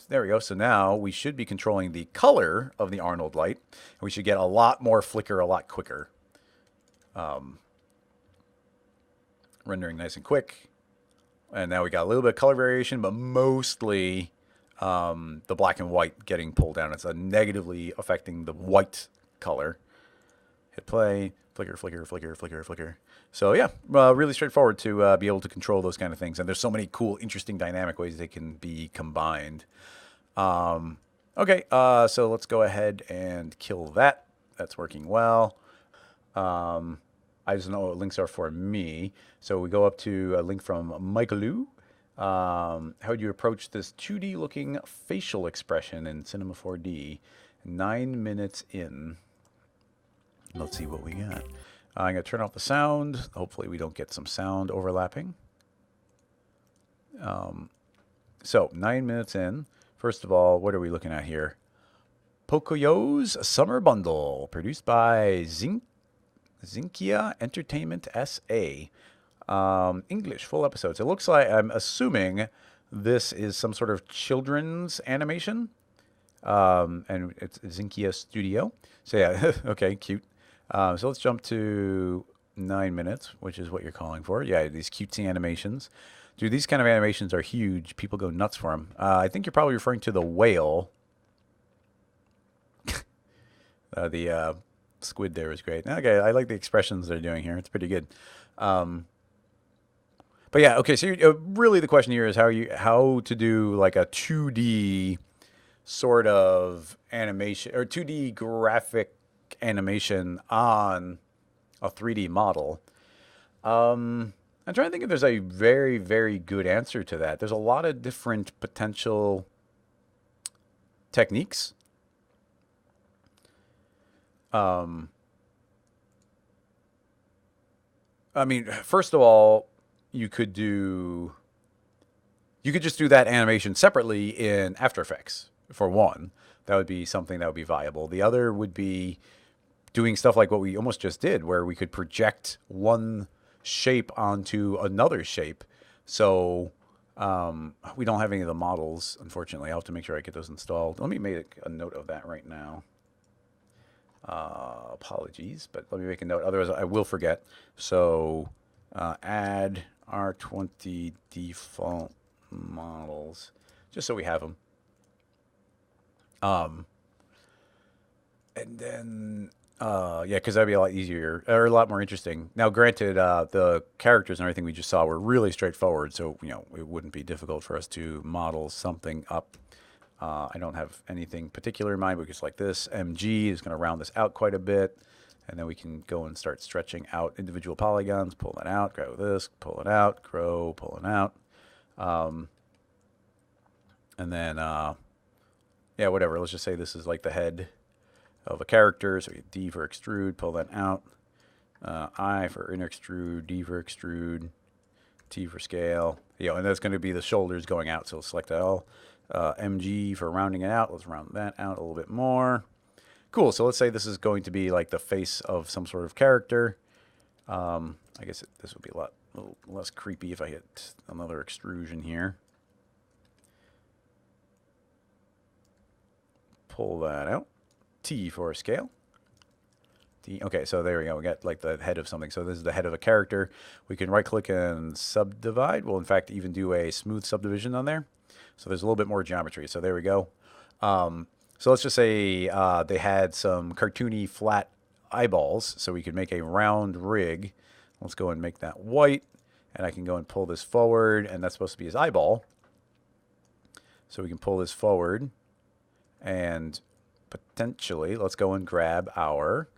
There we go. So now we should be controlling the color of the Arnold light. And we should get a lot more flicker a lot quicker. Rendering nice and quick. And now we got a little bit of color variation, but mostly the black and white getting pulled down. It's negatively affecting the white color. Hit play. Flicker, flicker, flicker, flicker, flicker. So yeah, really straightforward to be able to control those kind of things. And there's so many cool, interesting, dynamic ways they can be combined. Okay, so let's go ahead and kill that. That's working well. I just know what links are for me. So we go up to a link from Michaelou. How would you approach this 2D looking facial expression in Cinema 4D? 9 minutes in. Let's see what we got. I'm going to turn off the sound. Hopefully we don't get some sound overlapping. So 9 minutes in. First of all, what are we looking at here? Pocoyo's Summer Bundle, produced by Zinkia Entertainment SA. English, full episodes. It looks like, I'm assuming this is some sort of children's animation. And it's Zinkia Studio. So yeah, okay, cute. So let's jump to 9 minutes, which is what you're calling for. Yeah, these cutesy animations. Dude, these kind of animations are huge. People go nuts for them. I think you're probably referring to the whale. The squid there was great. Okay, I like the expressions they're doing here. It's pretty good. But yeah, okay, so really the question here is how to do like a 2D sort of animation, or 2D graphic animation on a 3D model. I'm trying to think if there's a very, very good answer to that. There's a lot of different potential techniques. I mean, first of all, you could do you could just do that animation separately in After Effects for one. That would be something that would be viable. The other would be doing stuff like what we almost just did, where we could project one shape onto another shape. So we don't have any of the models, unfortunately. I'll have to make sure I get those installed. Let me make a note of that right now. Apologies, but let me make a note. Otherwise, I will forget. So add R20 default models, just so we have them. And then, yeah, because that'd be a lot easier or a lot more interesting. Now, granted, the characters and everything we just saw were really straightforward, so it wouldn't be difficult for us to model something up. I don't have anything particular in mind, but just like this, MG is going to round this out quite a bit, and then we can go and start stretching out individual polygons. Pull that out, grow this, pull it out, grow, pull it out, and then, yeah, whatever. Let's just say this is like the head of a character. So we get D for extrude, pull that out. I for inner extrude, D for extrude, T for scale. And that's going to be the shoulders going out. So we'll select L. MG for rounding it out. Let's round that out a little bit more. Cool. So let's say this is going to be like the face of some sort of character. I guess this would be a little less creepy if I hit another extrusion here. Pull that out. T for scale. T. Okay, so there we go. We got like the head of something. So this is the head of a character. We can right click and subdivide. We'll in fact even do a smooth subdivision on there. So there's a little bit more geometry. So there we go. So let's just say they had some cartoony flat eyeballs. So we could make a round rig. Let's go and make that white. And I can go and pull this forward. And that's supposed to be his eyeball. So we can pull this forward. And potentially, let's go and grab our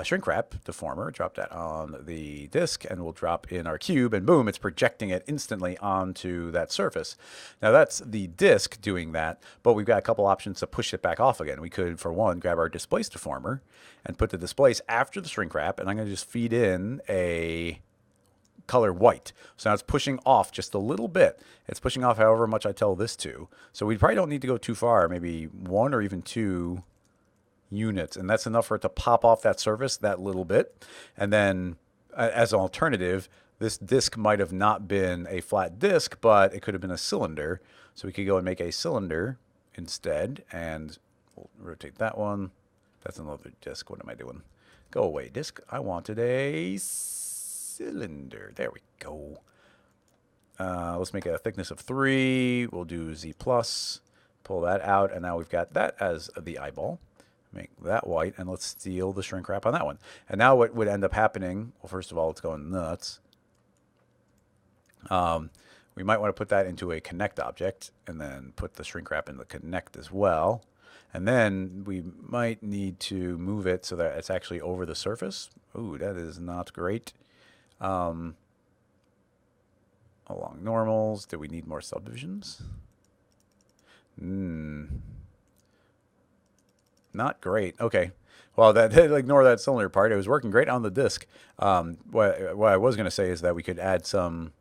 shrink wrap deformer, drop that on the disk, and we'll drop in our cube, and boom, it's projecting it instantly onto that surface. Now that's the disk doing that, but we've got a couple options to push it back off again. We could, for one, grab our displace deformer and put the displace after the shrink wrap, and I'm going to just feed in a color white. So now it's pushing off just a little bit. It's pushing off however much I tell this to. So we probably don't need to go too far, maybe 1 or even 2 units, and that's enough for it to pop off that surface that little bit. And then as an alternative, this disc might have not been a flat disc, but it could have been a cylinder. So we could go and make a cylinder instead, and we'll rotate that one. That's another disc. What am I doing? Go away, disc. I wanted a cylinder. There we go. Let's make it a thickness of 3. We'll do Z+. Pull that out, and now we've got that as the eyeball. Make that white, and let's steal the shrink wrap on that one. And now what would end up happening, well, first of all, it's going nuts. We might want to put that into a connect object, and then put the shrink wrap in the connect as well. And then we might need to move it so that it's actually over the surface. Ooh, that is not great. Along normals, do we need more subdivisions? Not great. Okay. Well, ignore that cylinder part. It was working great on the disk. What I was going to say is that we could add some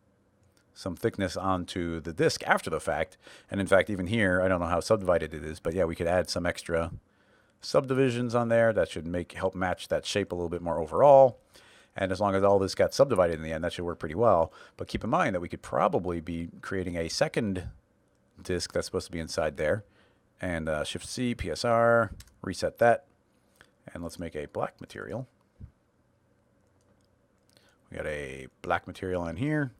thickness onto the disk after the fact. And in fact, even here, I don't know how subdivided it is, but yeah, we could add some extra subdivisions on there. That should help match that shape a little bit more overall. And as long as all this got subdivided in the end, that should work pretty well. But keep in mind that we could probably be creating a second disk that's supposed to be inside there. And Shift-C, PSR, reset that. And let's make a black material. We got a black material on here.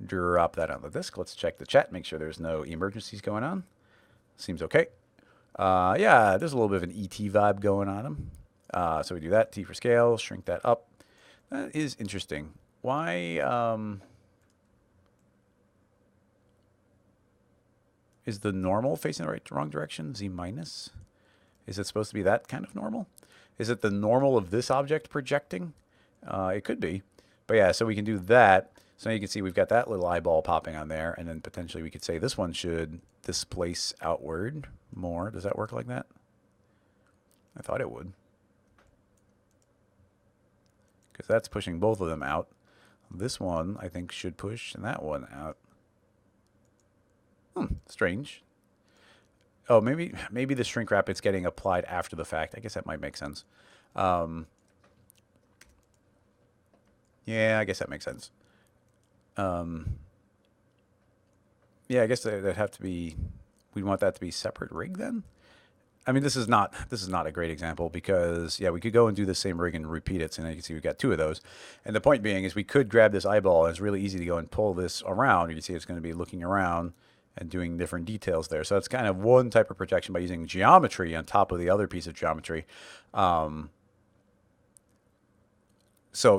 Drop that on the disk. Let's check the chat, make sure there's no emergencies going on. Seems okay. Yeah, there's a little bit of an ET vibe going on them. So we do that, T for scale, shrink that up. That is interesting. Why is the normal facing the wrong direction? Z minus? Is it supposed to be that kind of normal? Is it the normal of this object projecting? It could be. But yeah, so we can do that. So now you can see we've got that little eyeball popping on there. And then potentially we could say this one should displace outward more. Does that work like that? I thought it would. because that's pushing both of them out. This one, I think, should push that one out. Strange. Oh, maybe the shrink wrap it's getting applied after the fact. I guess that might make sense. Yeah, I guess that makes sense. Yeah, I guess that'd have to be. We'd want that to be separate rig then. I mean, this is not a great example because yeah, we could go and do the same rig and repeat it. So now you can see we've got two of those. And the point being is we could grab this eyeball and it's really easy to go and pull this around. You can see it's going to be looking around and doing different details there. So it's kind of one type of protection by using geometry on top of the other piece of geometry. So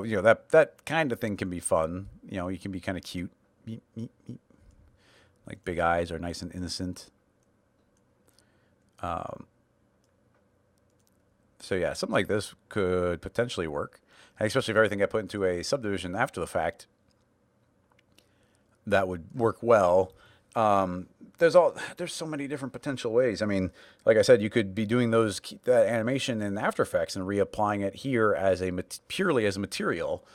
you know that kind of thing can be fun. You know, you can be kind of cute. Meep, meep, meep. Like big eyes are nice and innocent. So yeah, something like this could potentially work, and especially if everything got put into a subdivision after the fact. That would work well. There's so many different potential ways. I mean, like I said, you could be doing that animation in After Effects and reapplying it here as purely as a material.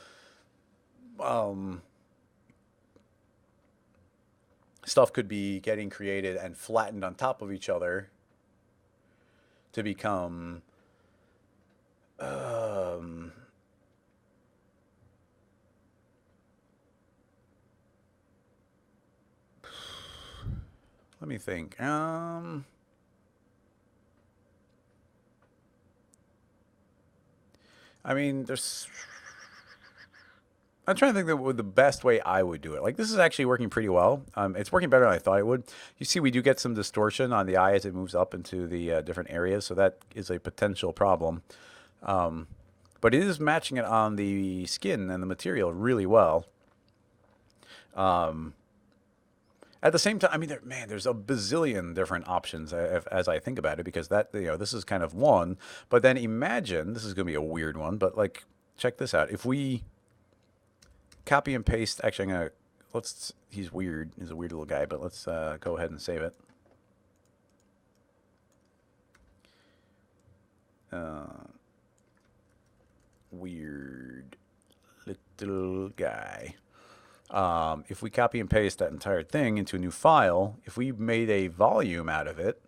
Stuff could be getting created and flattened on top of each other to become let me think. I mean, I'm trying to think the best way I would do it. Like, this is actually working pretty well. It's working better than I thought it would. You see, we do get some distortion on the eye as it moves up into the different areas, so that is a potential problem. But it is matching it on the skin and the material really well. At the same time, I mean, there's a bazillion different options as I think about it, because this is kind of one. But then imagine, this is going to be a weird one, but like, check this out. If we copy and paste, actually, he's weird. He's a weird little guy, but let's go ahead and save it. Weird little guy. If we copy and paste that entire thing into a new file, if we made a volume out of it,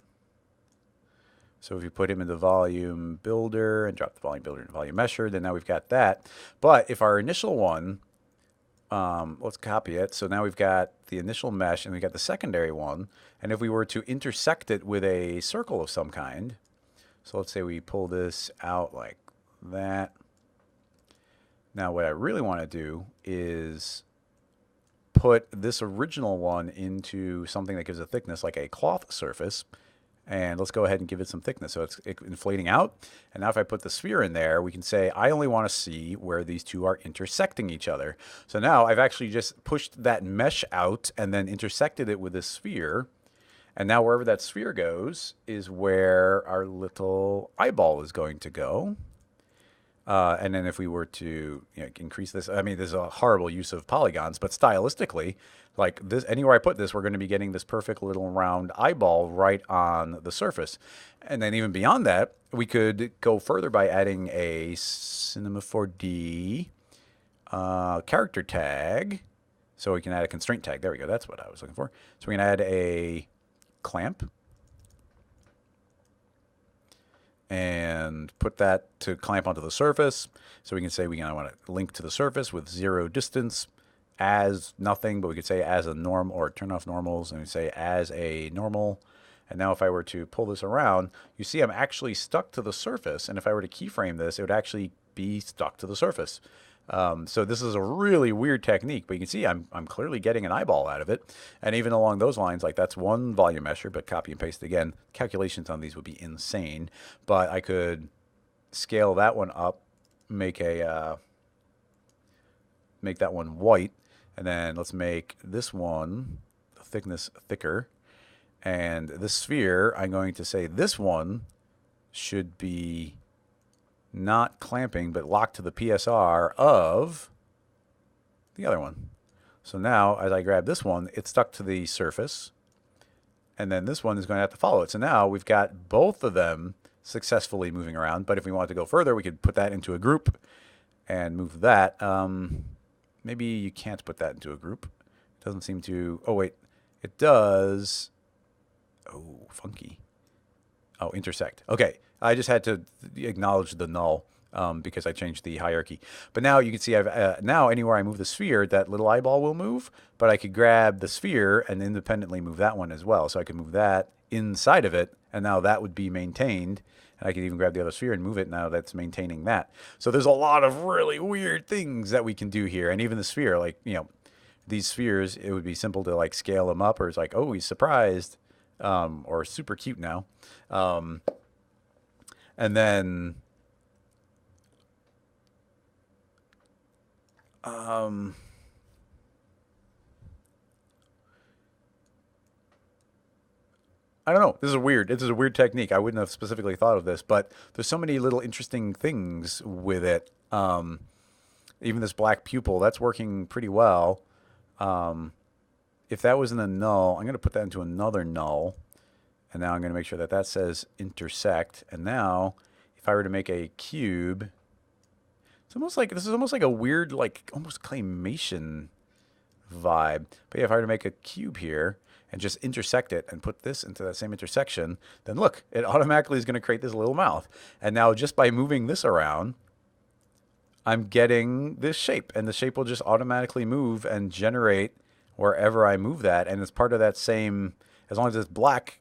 so if you put him in the volume builder and drop the volume builder and volume mesher, then now we've got that. But if our initial one, let's copy it. So now we've got the initial mesh and we got the secondary one. And if we were to intersect it with a circle of some kind, so let's say we pull this out like that. Now what I really want to do is put this original one into something that gives a thickness like a cloth surface, and let's go ahead and give it some thickness so it's inflating out. And now if I put the sphere in there, we can say I only want to see where these two are intersecting each other. So now I've actually just pushed that mesh out and then intersected it with this sphere, and now wherever that sphere goes is where our little eyeball is going to go. And then if we were to increase this, I mean, this is a horrible use of polygons, but stylistically, like this, anywhere I put this, we're going to be getting this perfect little round eyeball right on the surface. And then even beyond that, we could go further by adding a Cinema 4D character tag. So we can add a constraint tag. There we go. That's what I was looking for. So we can add a clamp and put that to clamp onto the surface. So we can say we want to link to the surface with 0 distance as nothing, but we could say as a norm, or turn off normals, and we say as a normal. And now if I were to pull this around, you see I'm actually stuck to the surface. And if I were to keyframe this, it would actually be stuck to the surface. So this is a really weird technique, but you can see I'm clearly getting an eyeball out of it. And even along those lines, like that's one volume measure, but copy and paste again. Calculations on these would be insane, but I could scale that one up, make that one white, and then let's make this one the thickness thicker. And this sphere, I'm going to say this one should be not clamping, but locked to the PSR of the other one. So now, as I grab this one, it's stuck to the surface, and then this one is going to have to follow it. So now we've got both of them successfully moving around, but if we want to go further, we could put that into a group and move that. Maybe you can't put that into a group. It doesn't seem to. Oh wait, it does. Oh, funky. Oh, intersect. Okay, I just had to acknowledge the null because I changed the hierarchy. But now you can see I've now anywhere I move the sphere, that little eyeball will move. But I could grab the sphere and independently move that one as well. So I could move that inside of it, and now that would be maintained. And I could even grab the other sphere and move it. Now that's maintaining that. So there's a lot of really weird things that we can do here. And even the sphere, like, you know, these spheres, it would be simple to like scale them up, or it's like, oh, he's surprised, or super cute now. And then, I don't know. This is weird. This is a weird technique. I wouldn't have specifically thought of this, but there's so many little interesting things with it. Even this black pupil, that's working pretty well. If that was in a null, I'm going to put that into another null. And now I'm going to make sure that that says intersect. And now, if I were to make a cube, it's almost like, this is almost like a weird, like almost claymation vibe. But yeah, if I were to make a cube here and just intersect it and put this into that same intersection, then look, it automatically is going to create this little mouth. And now just by moving this around, I'm getting this shape, and the shape will just automatically move and generate wherever I move that. And it's part of that same, as long as it's black,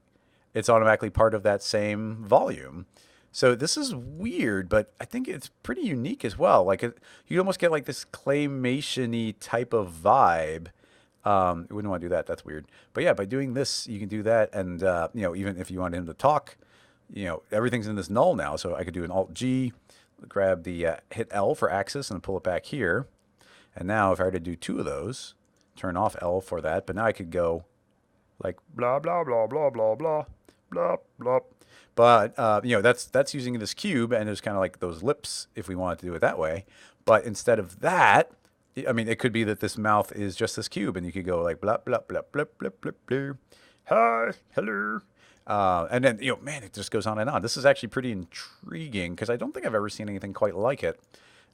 it's automatically part of that same volume. So this is weird, but I think it's pretty unique as well. Like you almost get like this claymation-y type of vibe. You wouldn't want to do that. That's weird. But yeah, by doing this, you can do that. And, you know, even if you want him to talk, you know, everything's in this null now. So I could do an Alt-G, grab the, hit L for axis and pull it back here. And now if I were to do two of those, turn off L for that. But now I could go like blah, blah, blah, blah, blah, blah, blah, blah. But, you know, that's using this cube, and there's kind of like those lips if we wanted to do it that way. But instead of that, I mean, it could be that this mouth is just this cube, and you could go like blah, blah, blah, blah, blah, blah, blah. Hi, hello. And then, you know, man, it just goes on and on. This is actually pretty intriguing because I don't think I've ever seen anything quite like it.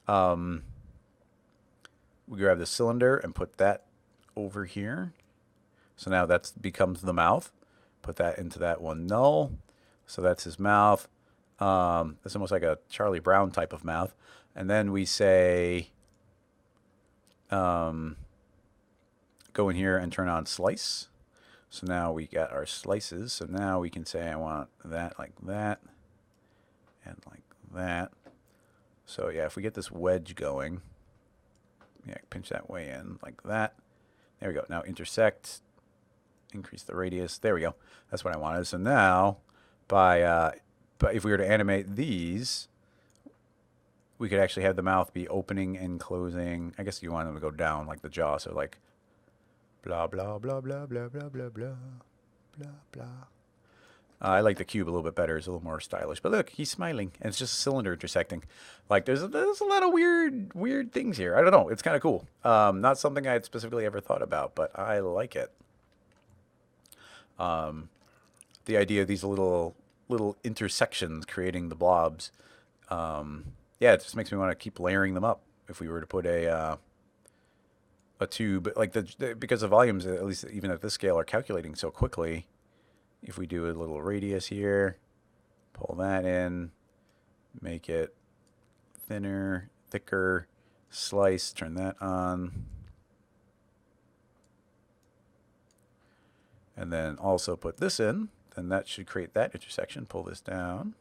We grab the cylinder and put that over here. So now that becomes the mouth. Put that into that one null. So that's his mouth. It's almost like a Charlie Brown type of mouth. And then we say, go in here and turn on slice. So now we got our slices. So now we can say I want that like that and like that. So yeah, if we get this wedge going, yeah, pinch that way in like that. There we go. Now intersect, increase the radius. There we go. That's what I wanted. So now, but if we were to animate these, we could actually have the mouth be opening and closing. I guess you want them to go down like the jaw. So like blah, blah, blah, blah, blah, blah, blah, blah, blah, blah. I like the cube a little bit better. It's a little more stylish. But look, he's smiling, and it's just a cylinder intersecting. Like there's a lot of weird things here. I don't know. It's kind of cool. Not something I had specifically ever thought about, but I like it. The idea of these little intersections creating the blobs. Yeah, it just makes me want to keep layering them up. If we were to put a tube, like because the volumes, at least even at this scale, are calculating so quickly. If we do a little radius here, pull that in, make it thinner, thicker, slice, turn that on. And then also put this in, then that should create that intersection. Pull this down.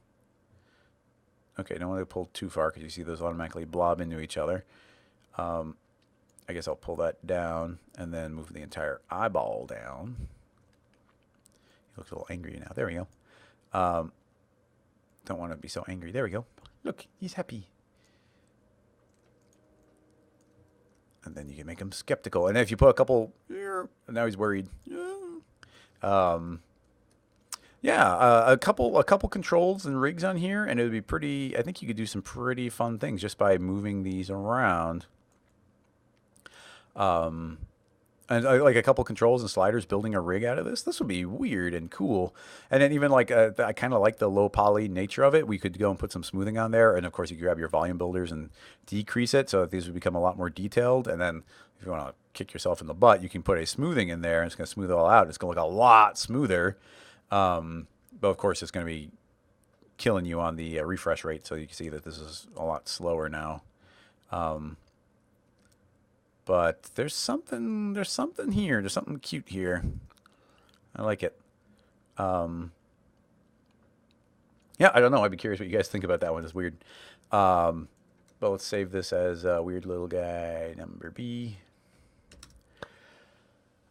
Okay, don't want to pull too far because you see those automatically blob into each other. I guess I'll pull that down and then move the entire eyeball down. He looks a little angry now. There we go. Don't want to be so angry. There we go. Look, he's happy. And then you can make him skeptical. And if you put a couple, now he's worried. Yeah, a couple controls and rigs on here, and it would be pretty. I think you could do some pretty fun things just by moving these around. and like a couple controls and sliders building a rig out of this. This would be weird and cool. And then even like I kind of like the low poly nature of it. We could go and put some smoothing on there, and of course you could grab your volume builders and decrease it so that these would become a lot more detailed. And then if you want to kick yourself in the butt, you can put a smoothing in there, and it's going to smooth it all out. It's going to look a lot smoother. But of course, it's going to be killing you on the refresh rate, so you can see that this is a lot slower now. But there's something here. There's something cute here. I like it. Yeah, I don't know. I'd be curious what you guys think about that one. It's weird. But let's save this as weird little guy number B.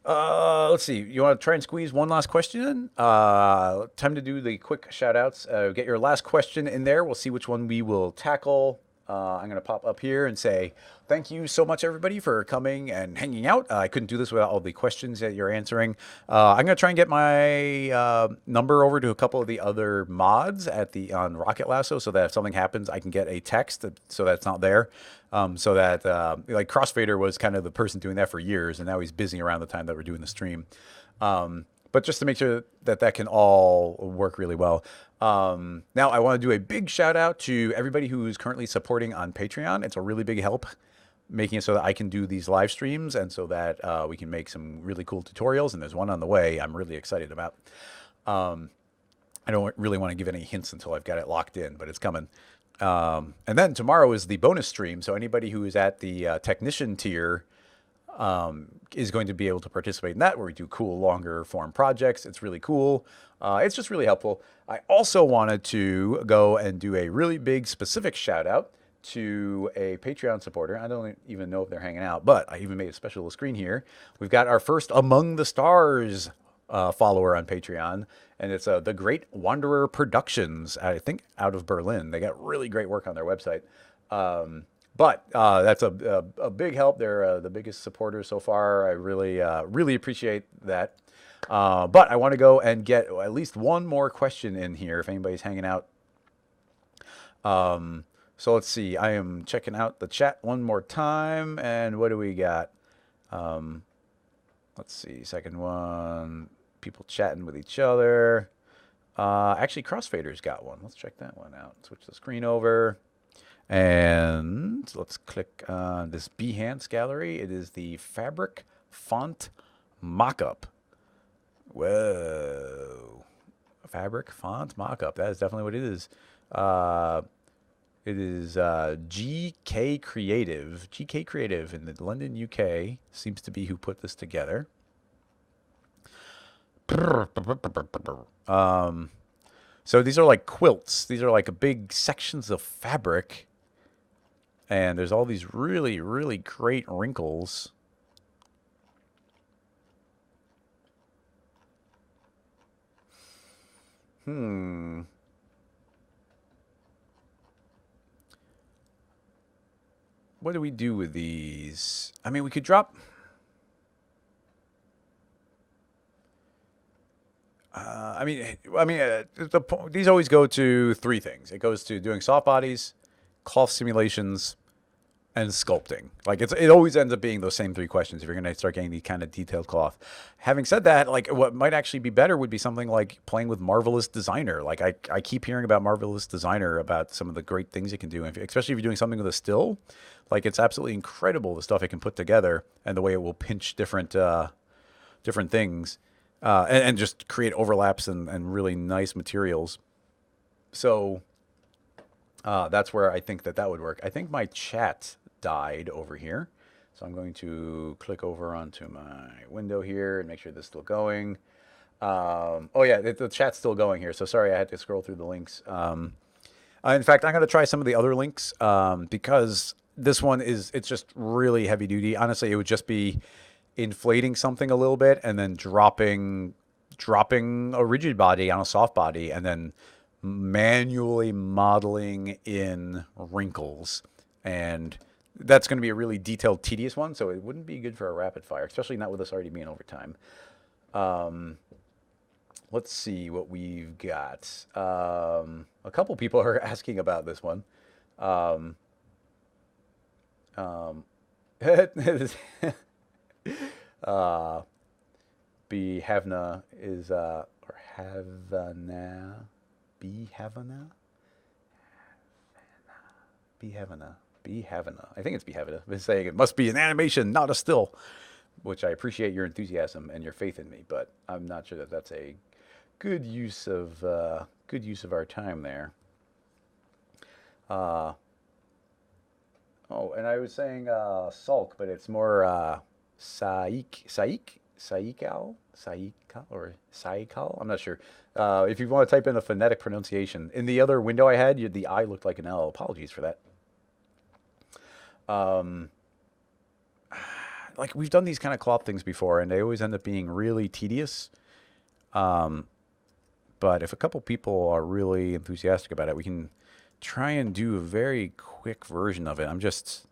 Let's see. You want to try and squeeze one last question in? Time to do the quick shout outs. Get your last question in there. We'll see which one we will tackle. I'm going to pop up here and say thank you so much, everybody, for coming and hanging out. I couldn't do this without all the questions that you're answering. I'm going to try and get my number over to a couple of the other mods on Rocket Lasso, so that if something happens, I can get a text so that's not there. So that like Crossfader was kind of the person doing that for years, and now he's busy around the time that we're doing the stream. But just to make sure that that can all work really well. Now, I want to do a big shout out to everybody who's currently supporting on Patreon. It's a really big help making it so that I can do these live streams and so that we can make some really cool tutorials. And there's one on the way I'm really excited about. I don't really want to give any hints until I've got it locked in, but it's coming. And then tomorrow is the bonus stream. So anybody who is at the technician tier is going to be able to participate in that, where we do cool, longer form projects. It's really cool. It's just really helpful. I also wanted to go and do a really big specific shout out to a Patreon supporter. I don't even know if they're hanging out, but I even made a special screen here. We've got our first Among the Stars follower on Patreon, and it's The Great Wanderer Productions, I think out of Berlin. They got really great work on their website. But that's a big help. They're the biggest supporters so far. I really appreciate that. But I want to go and get at least one more question in here if anybody's hanging out. So let's see. I am checking out the chat one more time. And what do we got? Let's see. Second one. People chatting with each other. Actually, Crossfader's got one. Let's check that one out. Switch the screen over. And let's click on this Behance gallery. It is the fabric font mockup. Whoa. Fabric font mockup. That is definitely what it is. It is GK Creative. GK Creative in the London, UK seems to be who put this together. So these are like quilts. These are like big sections of fabric. And there's all these really, really great wrinkles. What do we do with these? I mean, we could drop... these always go to three things. It goes to doing soft bodies, cloth simulations, and sculpting. Like it always ends up being those same three questions if you're going to start getting the kind of detailed cloth. Having said that, like what might actually be better would be something like playing with Marvelous Designer. Like I keep hearing about Marvelous Designer, about some of the great things it can do, especially if you're doing something with a still. Like it's absolutely incredible the stuff it can put together and the way it will pinch different things. And just create overlaps and really nice materials. So that's where I think that would work. I think my chat died over here. So I'm going to click over onto my window here and make sure this is still going. Oh yeah, the chat's still going here. So sorry, I had to scroll through the links. In fact, I'm going to try some of the other links because this one it's just really heavy duty. Honestly, it would just be inflating something a little bit and then dropping a rigid body on a soft body and then manually modeling in wrinkles. And that's going to be a really detailed, tedious one, so it wouldn't be good for a rapid fire, especially not with us already being over time. Let's see what we've got. A couple people are asking about this one. Uh, Havana is, or Havana, Havana? Havana. I think it's Havana. I've been saying it must be an animation, not a still, which I appreciate your enthusiasm and your faith in me, but I'm not sure that that's a good use of our time there. Uh, oh, and I was saying sulk, but it's more saikal, or saikal. I'm not sure. If you want to type in the phonetic pronunciation, in the other window I had, the I looked like an L. Apologies for that. Um, like we've done these kind of cloth things before, and they always end up being really tedious. Um, but if a couple people are really enthusiastic about it, we can try and do a very quick version of it. I'm just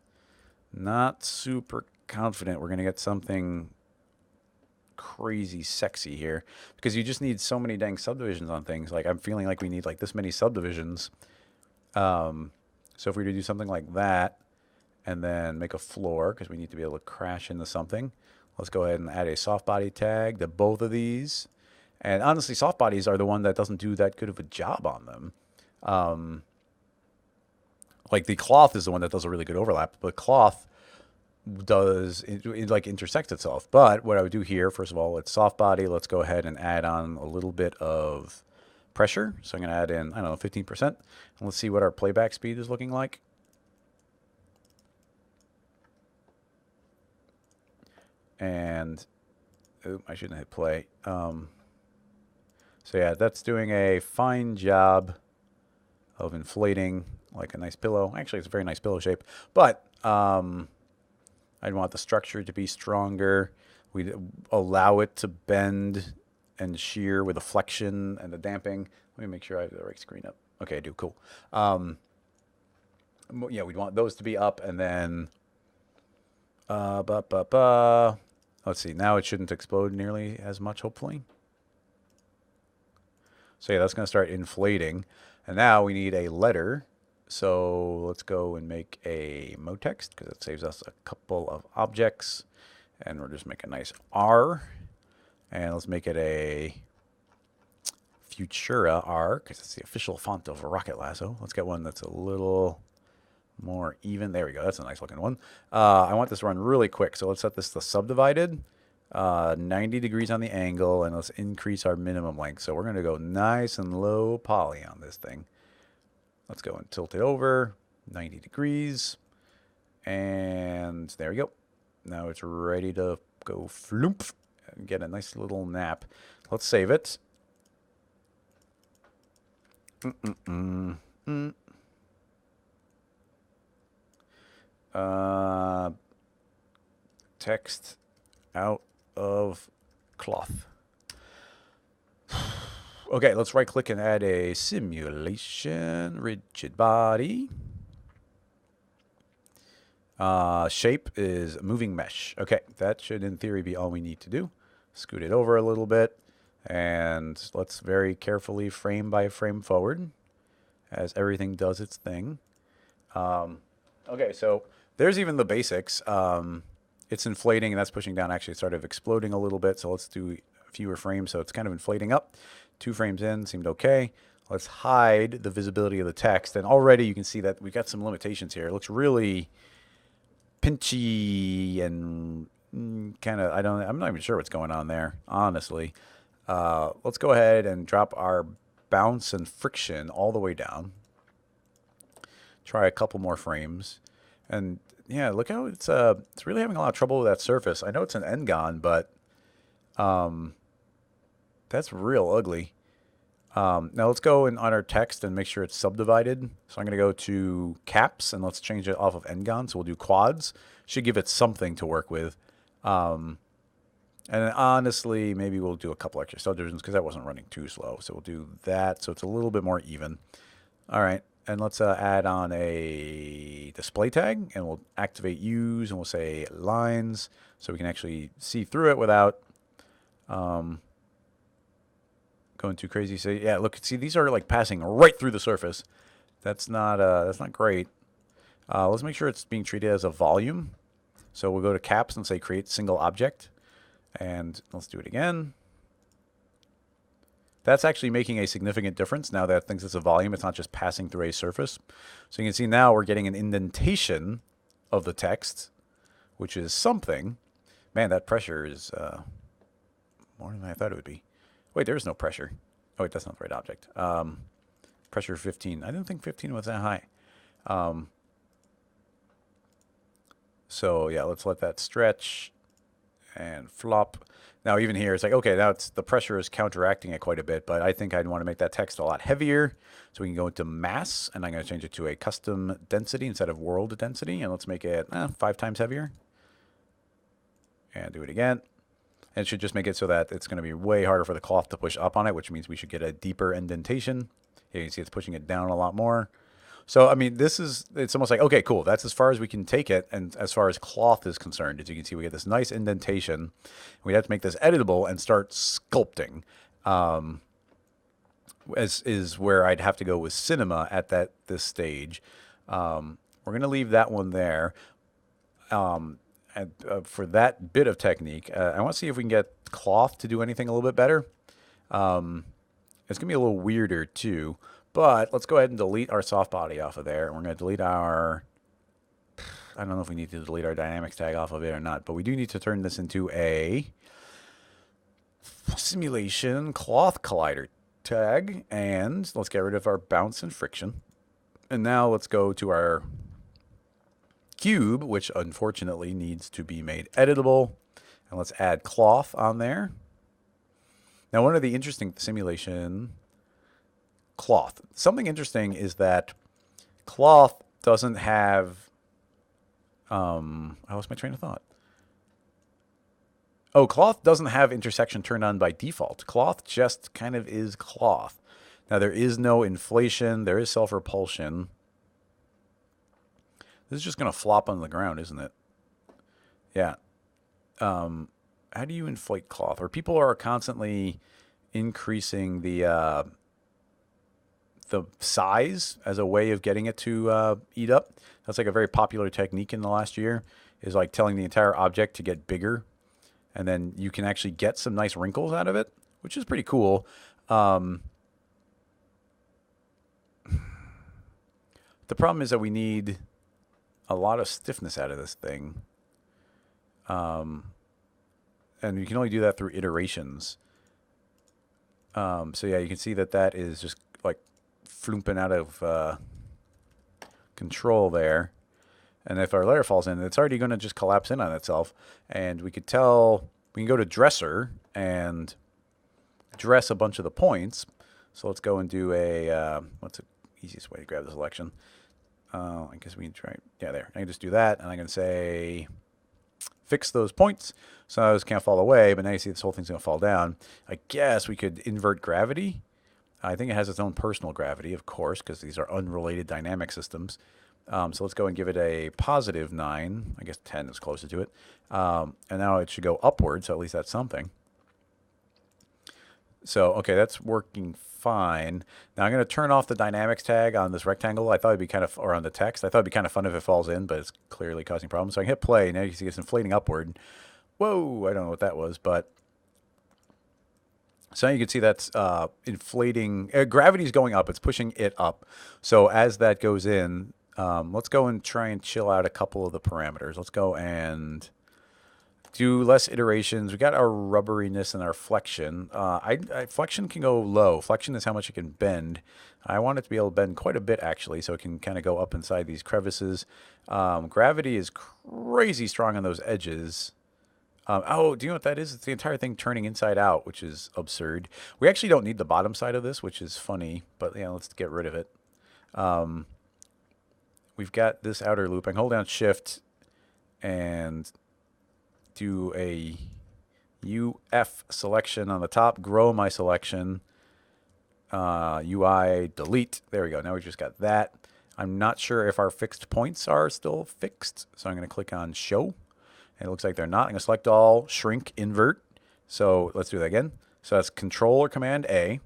not super confident we're going to get something crazy sexy here because you just need so many dang subdivisions on things. Like I'm feeling like we need like this many subdivisions. So if we were to do something like that and then make a floor because we need to be able to crash into something, let's go ahead and add a soft body tag to both of these. And honestly, soft bodies are the one that doesn't do that good of a job on them. Like the cloth is the one that does a really good overlap, but cloth does it like intersects itself. But what I would do here, first of all, it's soft body. Let's go ahead and add on a little bit of pressure. So I'm going to add in, I don't know, 15%. And let's see what our playback speed is looking like. And I shouldn't hit play. So yeah, that's doing a fine job of inflating like a nice pillow. Actually, it's a very nice pillow shape. But I'd want the structure to be stronger. We'd allow it to bend and shear with a flexion and the damping. Let me make sure I have the right screen up. Okay, I do. Cool. Yeah, we'd want those to be up, and then let's see. Now it shouldn't explode nearly as much, hopefully. So yeah, that's going to start inflating. And now we need a letter. So let's go and make a motext because it saves us a couple of objects. And we'll just make a nice R. And let's make it a Futura R because it's the official font of Rocket Lasso. Let's get one that's a little more even. There we go. That's a nice looking one. I want this to run really quick. So let's set this to subdivided. 90 degrees on the angle, and let's increase our minimum length. So we're going to go nice and low poly on this thing. Let's go and tilt it over 90 degrees. And there we go. Now it's ready to go floomp and get a nice little nap. Let's save it. Text out of cloth. Okay, let's right click and add a simulation rigid body. Shape is moving mesh. Okay, that should in theory be all we need to do. Scoot it over a little bit, and let's very carefully frame by frame forward as everything does its thing. Okay, so there's even the basics. It's inflating, and that's pushing down. Actually, it started exploding a little bit, so let's do fewer frames. So it's kind of inflating up. 2 frames in, seemed okay. Let's hide the visibility of the text. And already you can see that we've got some limitations here. It looks really pinchy and kind of, I'm not even sure what's going on there, honestly. Let's go ahead and drop our bounce and friction all the way down. Try a couple more frames. And yeah, look how it's really having a lot of trouble with that surface. I know it's an N-gon, but that's real ugly. Now let's go in on our text and make sure it's subdivided. So I'm going to go to caps and let's change it off of N-gon. So we'll do quads. Should give it something to work with. And then honestly, maybe we'll do a couple extra subdivisions because that wasn't running too slow. So we'll do that so it's a little bit more even. All right. And let's add on a display tag, and we'll activate use, and we'll say lines, so we can actually see through it without going too crazy. So yeah, look, see, these are like passing right through the surface. That's not great. Let's make sure it's being treated as a volume. So we'll go to caps and say create single object. And let's do it again. That's actually making a significant difference now that it thinks it's a volume. It's not just passing through a surface. So you can see now we're getting an indentation of the text, which is something. Man, that pressure is more than I thought it would be. Wait, there is no pressure. Oh, wait, that's not the right object. Pressure 15. I didn't think 15 was that high. So yeah, let's let that stretch and flop. Now even here, it's like, okay, now the pressure is counteracting it quite a bit, but I think I'd want to make that text a lot heavier. So we can go into mass, and I'm going to change it to a custom density instead of world density, and let's make it 5 times heavier. And do it again. And it should just make it so that it's going to be way harder for the cloth to push up on it, which means we should get a deeper indentation. Here you can see it's pushing it down a lot more. So, I mean, it's almost like, okay, cool. That's as far as we can take it. And as far as cloth is concerned, as you can see, we get this nice indentation. We have to make this editable and start sculpting. As is where I'd have to go with cinema at this stage. We're going to leave that one there. For that bit of technique, I want to see if we can get cloth to do anything a little bit better. It's going to be a little weirder, too. But let's go ahead and delete our soft body off of there. And we're going to delete our... I don't know if we need to delete our dynamics tag off of it or not. But we do need to turn this into a simulation cloth collider tag. And let's get rid of our bounce and friction. And now let's go to our cube, which unfortunately needs to be made editable. And let's add cloth on there. Now, one of the interesting simulation... cloth. Something interesting is that cloth doesn't have... I lost my train of thought. Oh, cloth doesn't have intersection turned on by default. Cloth just kind of is cloth. Now, there is no inflation. There is self-repulsion. This is just going to flop on the ground, isn't it? Yeah. How do you inflate cloth? Or people are constantly increasing the size as a way of getting it to eat up. That's like a very popular technique in the last year, is like telling the entire object to get bigger. And then you can actually get some nice wrinkles out of it, which is pretty cool. The problem is that we need a lot of stiffness out of this thing. And you can only do that through iterations. So yeah, you can see that is just like flooping out of control there. And if our layer falls in, it's already going to just collapse in on itself. And we could tell, we can go to dresser and dress a bunch of the points. So let's go and do a, what's the easiest way to grab the selection? I guess we can try, yeah, there. I can just do that, and I can say fix those points. So now this can't fall away, but now you see this whole thing's going to fall down. I guess we could invert gravity. I think it has its own personal gravity, of course, because these are unrelated dynamic systems. So let's go and give it a positive 9. I guess 10 is closer to it. And now it should go upward, so at least that's something. So, okay, that's working fine. Now I'm going to turn off the dynamics tag on this rectangle. I thought it'd be kind of, or on the text. I thought it'd be kind of fun if it falls in, but it's clearly causing problems. So I can hit play. Now you can see it's inflating upward. Whoa, I don't know what that was, but... So now you can see that's inflating. Gravity's going up. It's pushing it up. So as that goes in, let's go and try and chill out a couple of the parameters. Let's go and do less iterations. We got our rubberiness and our flexion. Flexion can go low. Flexion is how much it can bend. I want it to be able to bend quite a bit, actually, so it can kind of go up inside these crevices. Gravity is crazy strong on those edges. Oh, do you know what that is? It's the entire thing turning inside out, which is absurd. We actually don't need the bottom side of this, which is funny, but yeah, let's get rid of it. We've got this outer loop. I can hold down Shift and do a UF selection on the top, grow my selection, UI delete. There we go. Now we just got that. I'm not sure if our fixed points are still fixed, so I'm going to click on Show. It looks like they're not. I'm going to select all, shrink, invert. So let's do that again. So that's Control or Command A,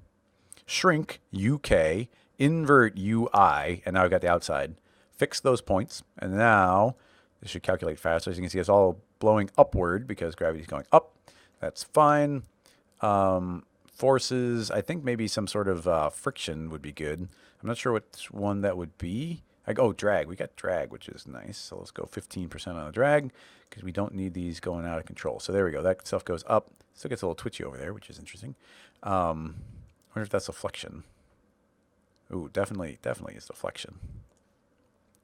shrink, UK, invert UI, and now I've got the outside. Fix those points, and now this should calculate faster. As you can see, it's all blowing upward because gravity is going up. That's fine. Forces, I think maybe some sort of friction would be good. I'm not sure which one that would be. Oh, drag. We got drag, which is nice. So let's go 15% on the drag because we don't need these going out of control. So there we go. That stuff goes up. Still gets a little twitchy over there, which is interesting. I wonder if that's a flexion. Ooh, definitely is deflection.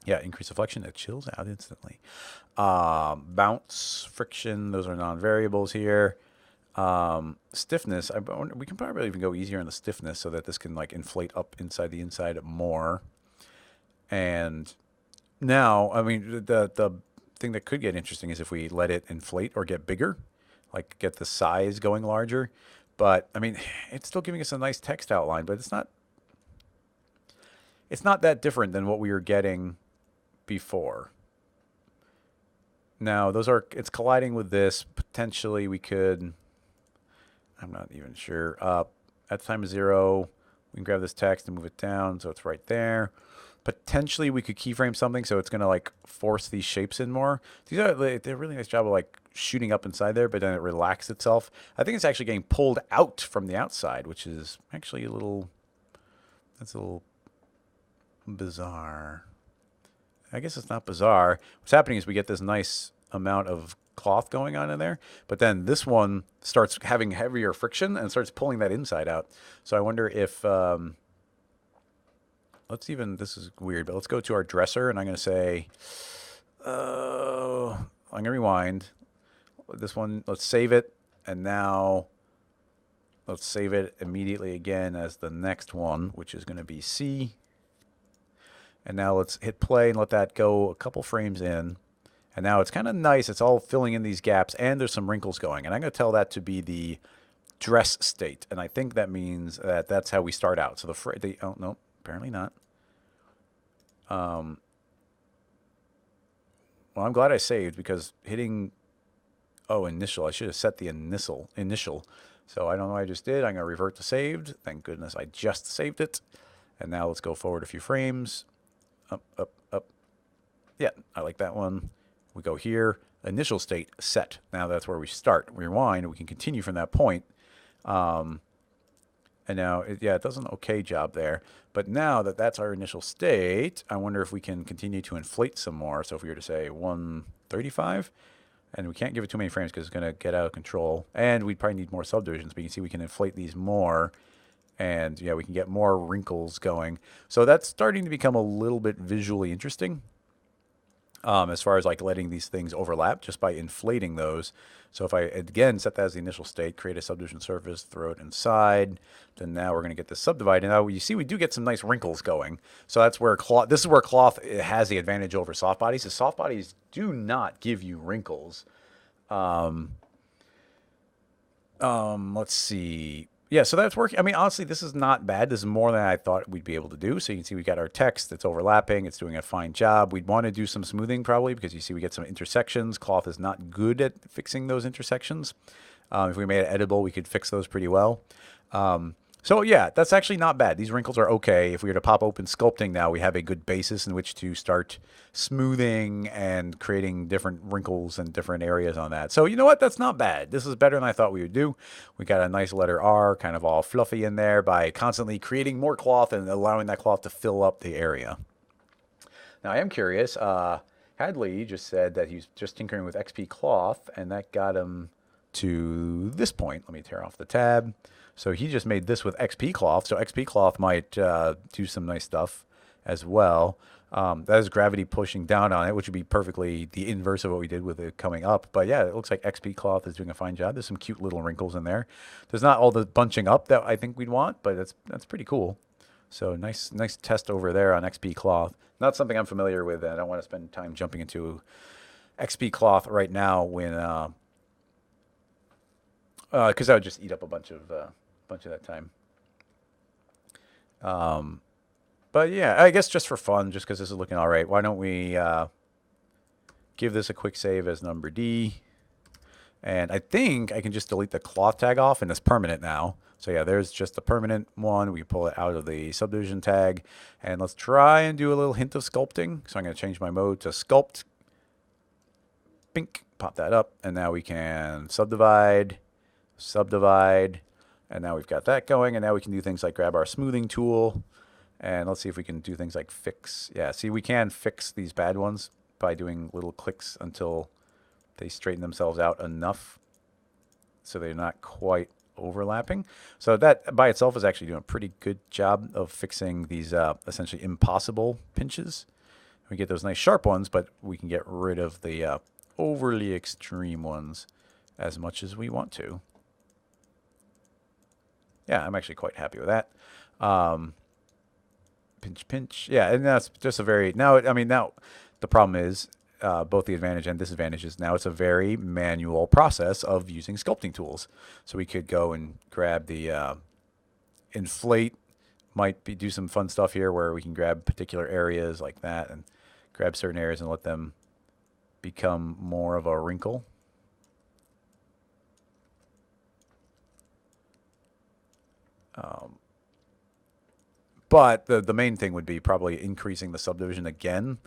Yeah, increase deflection. It chills out instantly. Bounce, friction. Those are non-variables here. Stiffness, we can probably even go easier on the stiffness so that this can like inflate up inside the inside more. And now, I mean, the thing that could get interesting is if we let it inflate or get bigger, like get the size going larger. But I mean, it's still giving us a nice text outline, but it's not that different than what we were getting before. Now, it's colliding with this. Potentially we could, I'm not even sure. At the time of 0, we can grab this text and move it down so it's right there. Potentially we could keyframe something so it's going to like force these shapes in more. These are they do a really nice job of like shooting up inside there, but then it relaxes itself. I think it's actually getting pulled out from the outside, which is actually that's a little bizarre. I guess it's not bizarre. What's happening is we get this nice amount of cloth going on in there, but then this one starts having heavier friction and starts pulling that inside out. So I wonder if this is weird, but let's go to our dresser and I'm going to say, I'm going to rewind this one. Let's save it. And now let's save it immediately again as the next one, which is going to be C. And now let's hit play and let that go a couple frames in. And now it's kind of nice. It's all filling in these gaps and there's some wrinkles going. And I'm going to tell that to be the dress state. And I think that means that that's how we start out. So oh, no. Apparently not. Well, I'm glad I saved because hitting, initial. I should have set the initial. So I don't know what I just did. I'm going to revert to saved. Thank goodness I just saved it. And now let's go forward a few frames. Up, up, up. Yeah, I like that one. We go here. Initial state set. Now that's where we start. Rewind. We can continue from that point. And now, it does an okay job there. But now that that's our initial state, I wonder if we can continue to inflate some more. So if we were to say 135, and we can't give it too many frames because it's going to get out of control. And we'd probably need more subdivisions. But you can see we can inflate these more. And yeah, we can get more wrinkles going. So that's starting to become a little bit visually interesting. As far as like letting these things overlap just by inflating those. So if I, again, set that as the initial state, create a subdivision surface, throw it inside, then now we're going to get this subdivide. And now you see we do get some nice wrinkles going. So that's where this is where cloth has the advantage over soft bodies. The soft bodies do not give you wrinkles. Let's see. Yeah, so that's working. I mean, honestly, this is not bad. This is more than I thought we'd be able to do. So you can see we got our text that's overlapping. It's doing a fine job. We'd want to do some smoothing probably because you see we get some intersections. Cloth is not good at fixing those intersections. If we made it editable, we could fix those pretty well. So yeah, that's actually not bad. These wrinkles are okay. If we were to pop open sculpting now, we have a good basis in which to start smoothing and creating different wrinkles and different areas on that. So you know what? That's not bad. This is better than I thought we would do. We got a nice letter R, kind of all fluffy in there by constantly creating more cloth and allowing that cloth to fill up the area. Now I am curious. Hadley just said that he's just tinkering with XP cloth, and that got him to this point. Let me tear off the tab. So he just made this with XP cloth. So XP cloth might do some nice stuff as well. That is gravity pushing down on it, which would be perfectly the inverse of what we did with it coming up. But yeah, it looks like XP cloth is doing a fine job. There's some cute little wrinkles in there. There's not all the bunching up that I think we'd want, but that's pretty cool. So nice test over there on XP cloth. Not something I'm familiar with. I don't want to spend time jumping into XP cloth right now when because that would just eat up a bunch of that time. But yeah, I guess just for fun, just because this is looking all right, why don't we give this a quick save as number D. And I think I can just delete the cloth tag off and it's permanent now. So yeah, there's just the permanent one. We pull it out of the subdivision tag. And let's try and do a little hint of sculpting. So I'm going to change my mode to sculpt. Bink, pop that up. And now we can subdivide. subdivide, and now we've got that going, and now we can do things like grab our smoothing tool, and let's see if we can do things like fix. Yeah, see, we can fix these bad ones by doing little clicks until they straighten themselves out enough so they're not quite overlapping. So that by itself is actually doing a pretty good job of fixing these essentially impossible pinches. We get those nice sharp ones, but we can get rid of the overly extreme ones as much as we want to. Yeah, I'm actually quite happy with that. Pinch, pinch. Yeah, and that's just a very... Now, I mean, now the problem is both the advantage and disadvantage is now it's a very manual process of using sculpting tools. So we could go and grab the inflate, do some fun stuff here where we can grab particular areas like that and grab certain areas and let them become more of a wrinkle. But the main thing would be probably increasing the subdivision again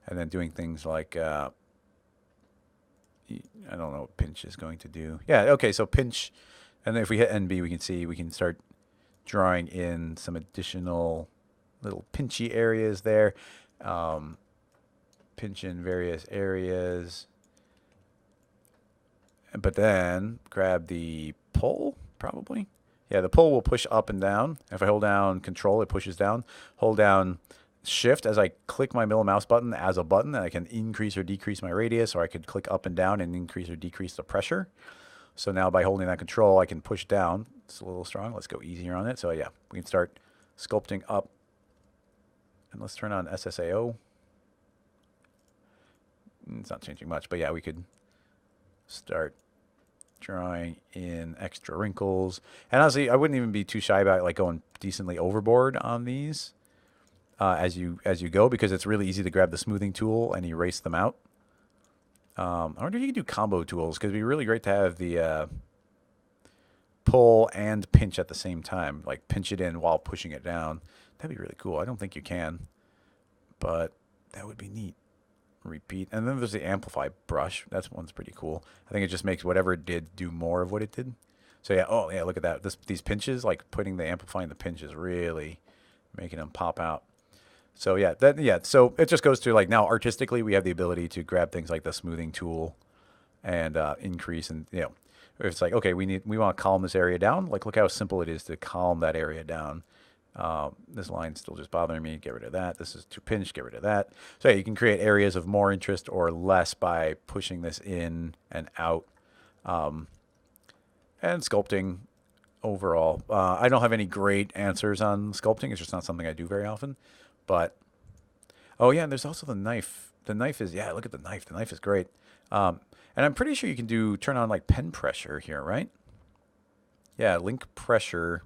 and then doing things like, I don't know what pinch is going to do. Yeah, okay, so pinch, and then if we hit NB, we can see we can start drawing in some additional little pinchy areas there. Pinch in various areas. But then grab the pull, probably. Yeah, the pull will push up and down. If I hold down Control, it pushes down. Hold down Shift as I click my middle mouse button as a button, and I can increase or decrease my radius, or I could click up and down and increase or decrease the pressure. So now by holding that Control, I can push down. It's a little strong. Let's go easier on it. So yeah, we can start sculpting up. And let's turn on SSAO. It's not changing much, but yeah, we could start drawing in extra wrinkles. And honestly, I wouldn't even be too shy about like going decently overboard on these as you go, because it's really easy to grab the smoothing tool and erase them out. I wonder if you can do combo tools, because it'd be really great to have the pull and pinch at the same time, like pinch it in while pushing it down. That'd be really cool. I don't think you can, but that would be neat. Repeat. And then there's the amplify brush. That one's pretty cool. I think it just makes whatever it did do more of what it did. So yeah, oh yeah, look at that. These pinches, like putting the amplifying the pinches, really making them pop out. So yeah, so it just goes to like now artistically we have the ability to grab things like the smoothing tool and increase, and you know, if it's like, okay, we want to calm this area down, like look how simple it is to calm that area down. This line's still just bothering me. Get rid of that. This is too pinched. Get rid of that. So yeah, you can create areas of more interest or less by pushing this in and out. And sculpting overall. I don't have any great answers on sculpting. It's just not something I do very often. But, oh yeah, and there's also the knife. The knife is, yeah, look at the knife. The knife is great. And I'm pretty sure you can turn on like pen pressure here, right? Yeah, link pressure.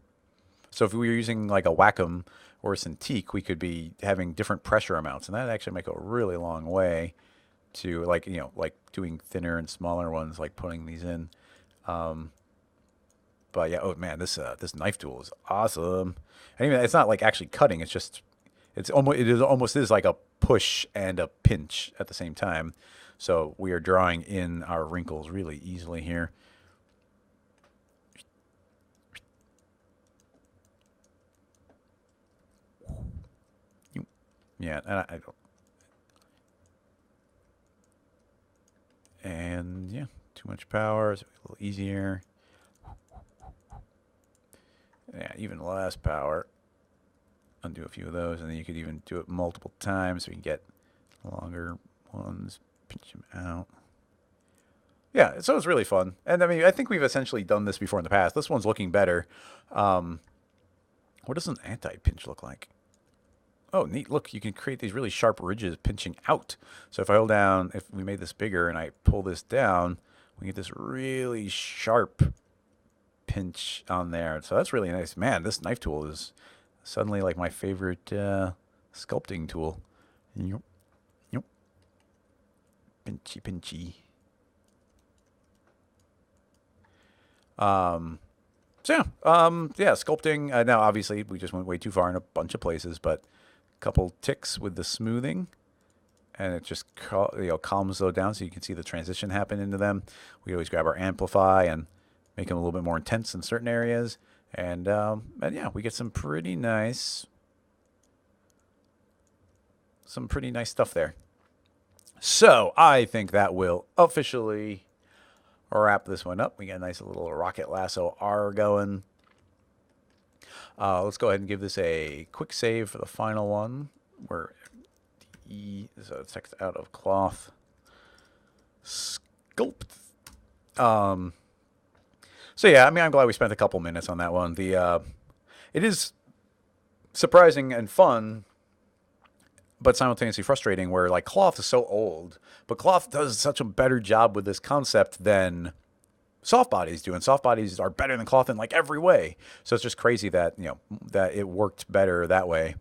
So if we were using like a Wacom or a Cintiq, we could be having different pressure amounts, and that actually might go a really long way to like, you know, like doing thinner and smaller ones, like putting these in. But yeah, oh man, this knife tool is awesome. And even it's not like actually cutting; it's just it almost is like a push and a pinch at the same time. So we are drawing in our wrinkles really easily here. Yeah, and I don't. And yeah, too much power, so a little easier. Yeah, even less power. Undo a few of those, and then you could even do it multiple times so you can get longer ones, pinch them out. Yeah, so it's really fun. And I mean, I think we've essentially done this before in the past. This one's looking better. What does an anti-pinch look like? Oh, neat. Look, you can create these really sharp ridges pinching out. So if I hold down, if we made this bigger and I pull this down, we get this really sharp pinch on there. So that's really nice. Man, this knife tool is suddenly like my favorite sculpting tool. Yep. Yep. Pinchy, pinchy. So yeah, sculpting. Now, obviously, we just went way too far in a bunch of places, but couple ticks with the smoothing, and it just calms those down so you can see the transition happen into them. We always grab our amplify and make them a little bit more intense in certain areas. And yeah, we get some pretty nice stuff there. So I think that will officially wrap this one up. We got a nice little rocket lasso R going. Let's go ahead and give this a quick save for the final one. Where so text out of cloth sculpt. So yeah, I mean, I'm glad we spent a couple minutes on that one. It is surprising and fun, but simultaneously frustrating, where like cloth is so old, but cloth does such a better job with this concept than soft bodies do, and soft bodies are better than cloth in like every way. So it's just crazy that that it worked better that way.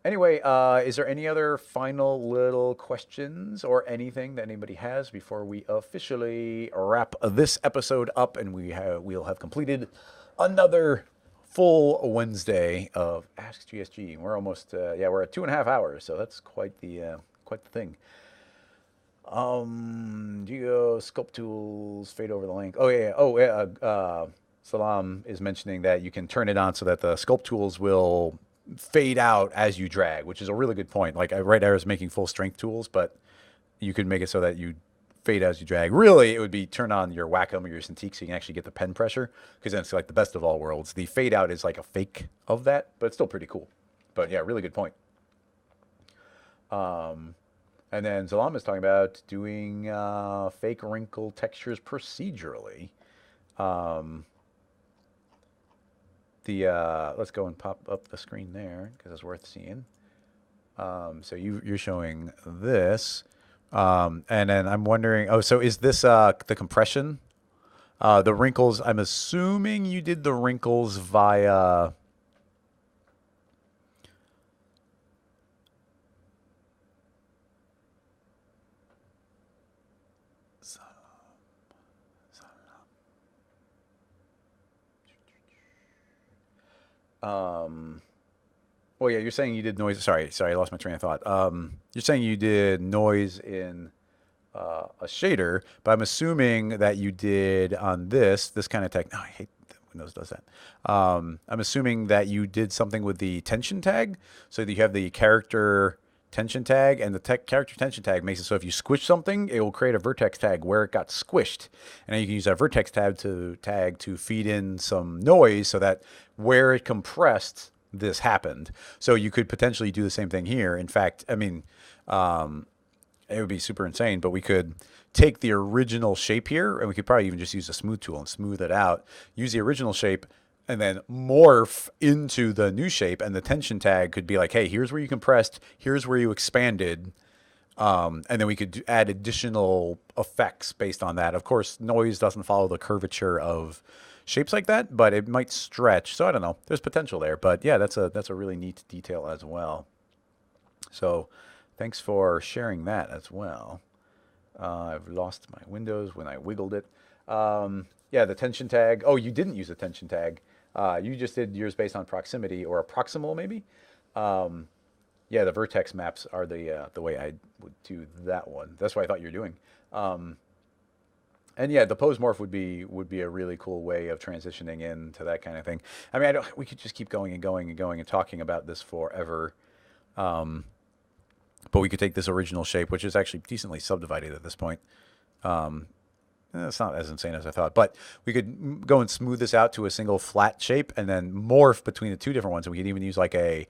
Anyway, is there any other final little questions or anything that anybody has before we officially wrap this episode up, and we'll have completed another full Wednesday of Ask GSG. We're almost we're at 2.5 hours, so that's quite the thing. Geo sculpt tools fade over the link. Salam is mentioning that you can turn it on so that the sculpt tools will fade out as you drag, which is a really good point. Like right there is making full strength tools, but you could make it so that you fade as you drag. Really, it would be turn on your Wacom or your Cintiq so you can actually get the pen pressure, because then it's like the best of all worlds. The fade out is like a fake of that, but it's still pretty cool. But yeah, really good point. And then Zalam is talking about doing fake wrinkle textures procedurally. Let's go and pop up the screen there because it's worth seeing. So you're showing this, and then I'm wondering. Oh, so is this the compression? The wrinkles. I'm assuming you did the wrinkles via. Well, yeah, you're saying you did noise. Sorry, I lost my train of thought. You're saying you did noise in a shader, but I'm assuming that you did on this kind of tech. No, I hate that Windows does that. I'm assuming that you did something with the tension tag, so that you have the character tension tag, and the character tension tag makes it so if you squish something, it will create a vertex tag where it got squished, and then you can use that vertex tag to feed in some noise so that where it compressed, this happened. So you could potentially do the same thing here. In fact, I mean, it would be super insane, but we could take the original shape here, and we could probably even just use a smooth tool and smooth it out, use the original shape, and then morph into the new shape. And the tension tag could be like, hey, here's where you compressed, here's where you expanded. And then we could add additional effects based on that. Of course, noise doesn't follow the curvature of shapes like that, but it might stretch. So I don't know. There's potential there. But yeah, that's a really neat detail as well. So thanks for sharing that as well. I've lost my Windows when I wiggled it. Yeah, the tension tag. Oh, you didn't use a tension tag. You just did yours based on proximity or a proximal maybe. Yeah, the vertex maps are the way I would do that one. That's what I thought you were doing. And yeah, the pose morph would be a really cool way of transitioning into that kind of thing. I mean, we could just keep going and going and going and talking about this forever. But we could take this original shape, which is actually decently subdivided at this point. It's not as insane as I thought, but we could go and smooth this out to a single flat shape and then morph between the two different ones. And we could even use like a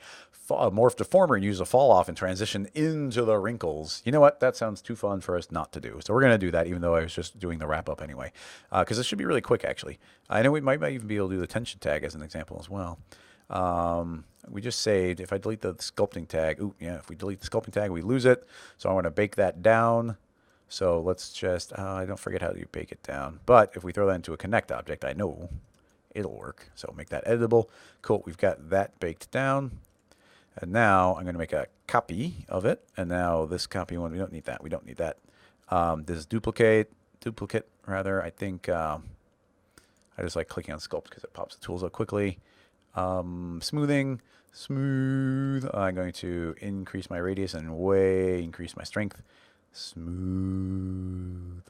morph deformer and use a fall off and transition into the wrinkles. You know what? That sounds too fun for us not to do. So we're going to do that, even though I was just doing the wrap up anyway, because this should be really quick, actually. I know we might even be able to do the tension tag as an example as well. We just saved. If I delete the sculpting tag, if we delete the sculpting tag, we lose it. So I want to bake that down. So let's just, I don't forget how you bake it down. But if we throw that into a connect object, I know it'll work. So make that editable. Cool, we've got that baked down. And now I'm going to make a copy of it. And now this copy one, we don't need that. We don't need that. This duplicate rather. I think I just like clicking on sculpt because it pops the tools up quickly. Smoothing, smooth. I'm going to increase my radius and way increase my strength. Smooth,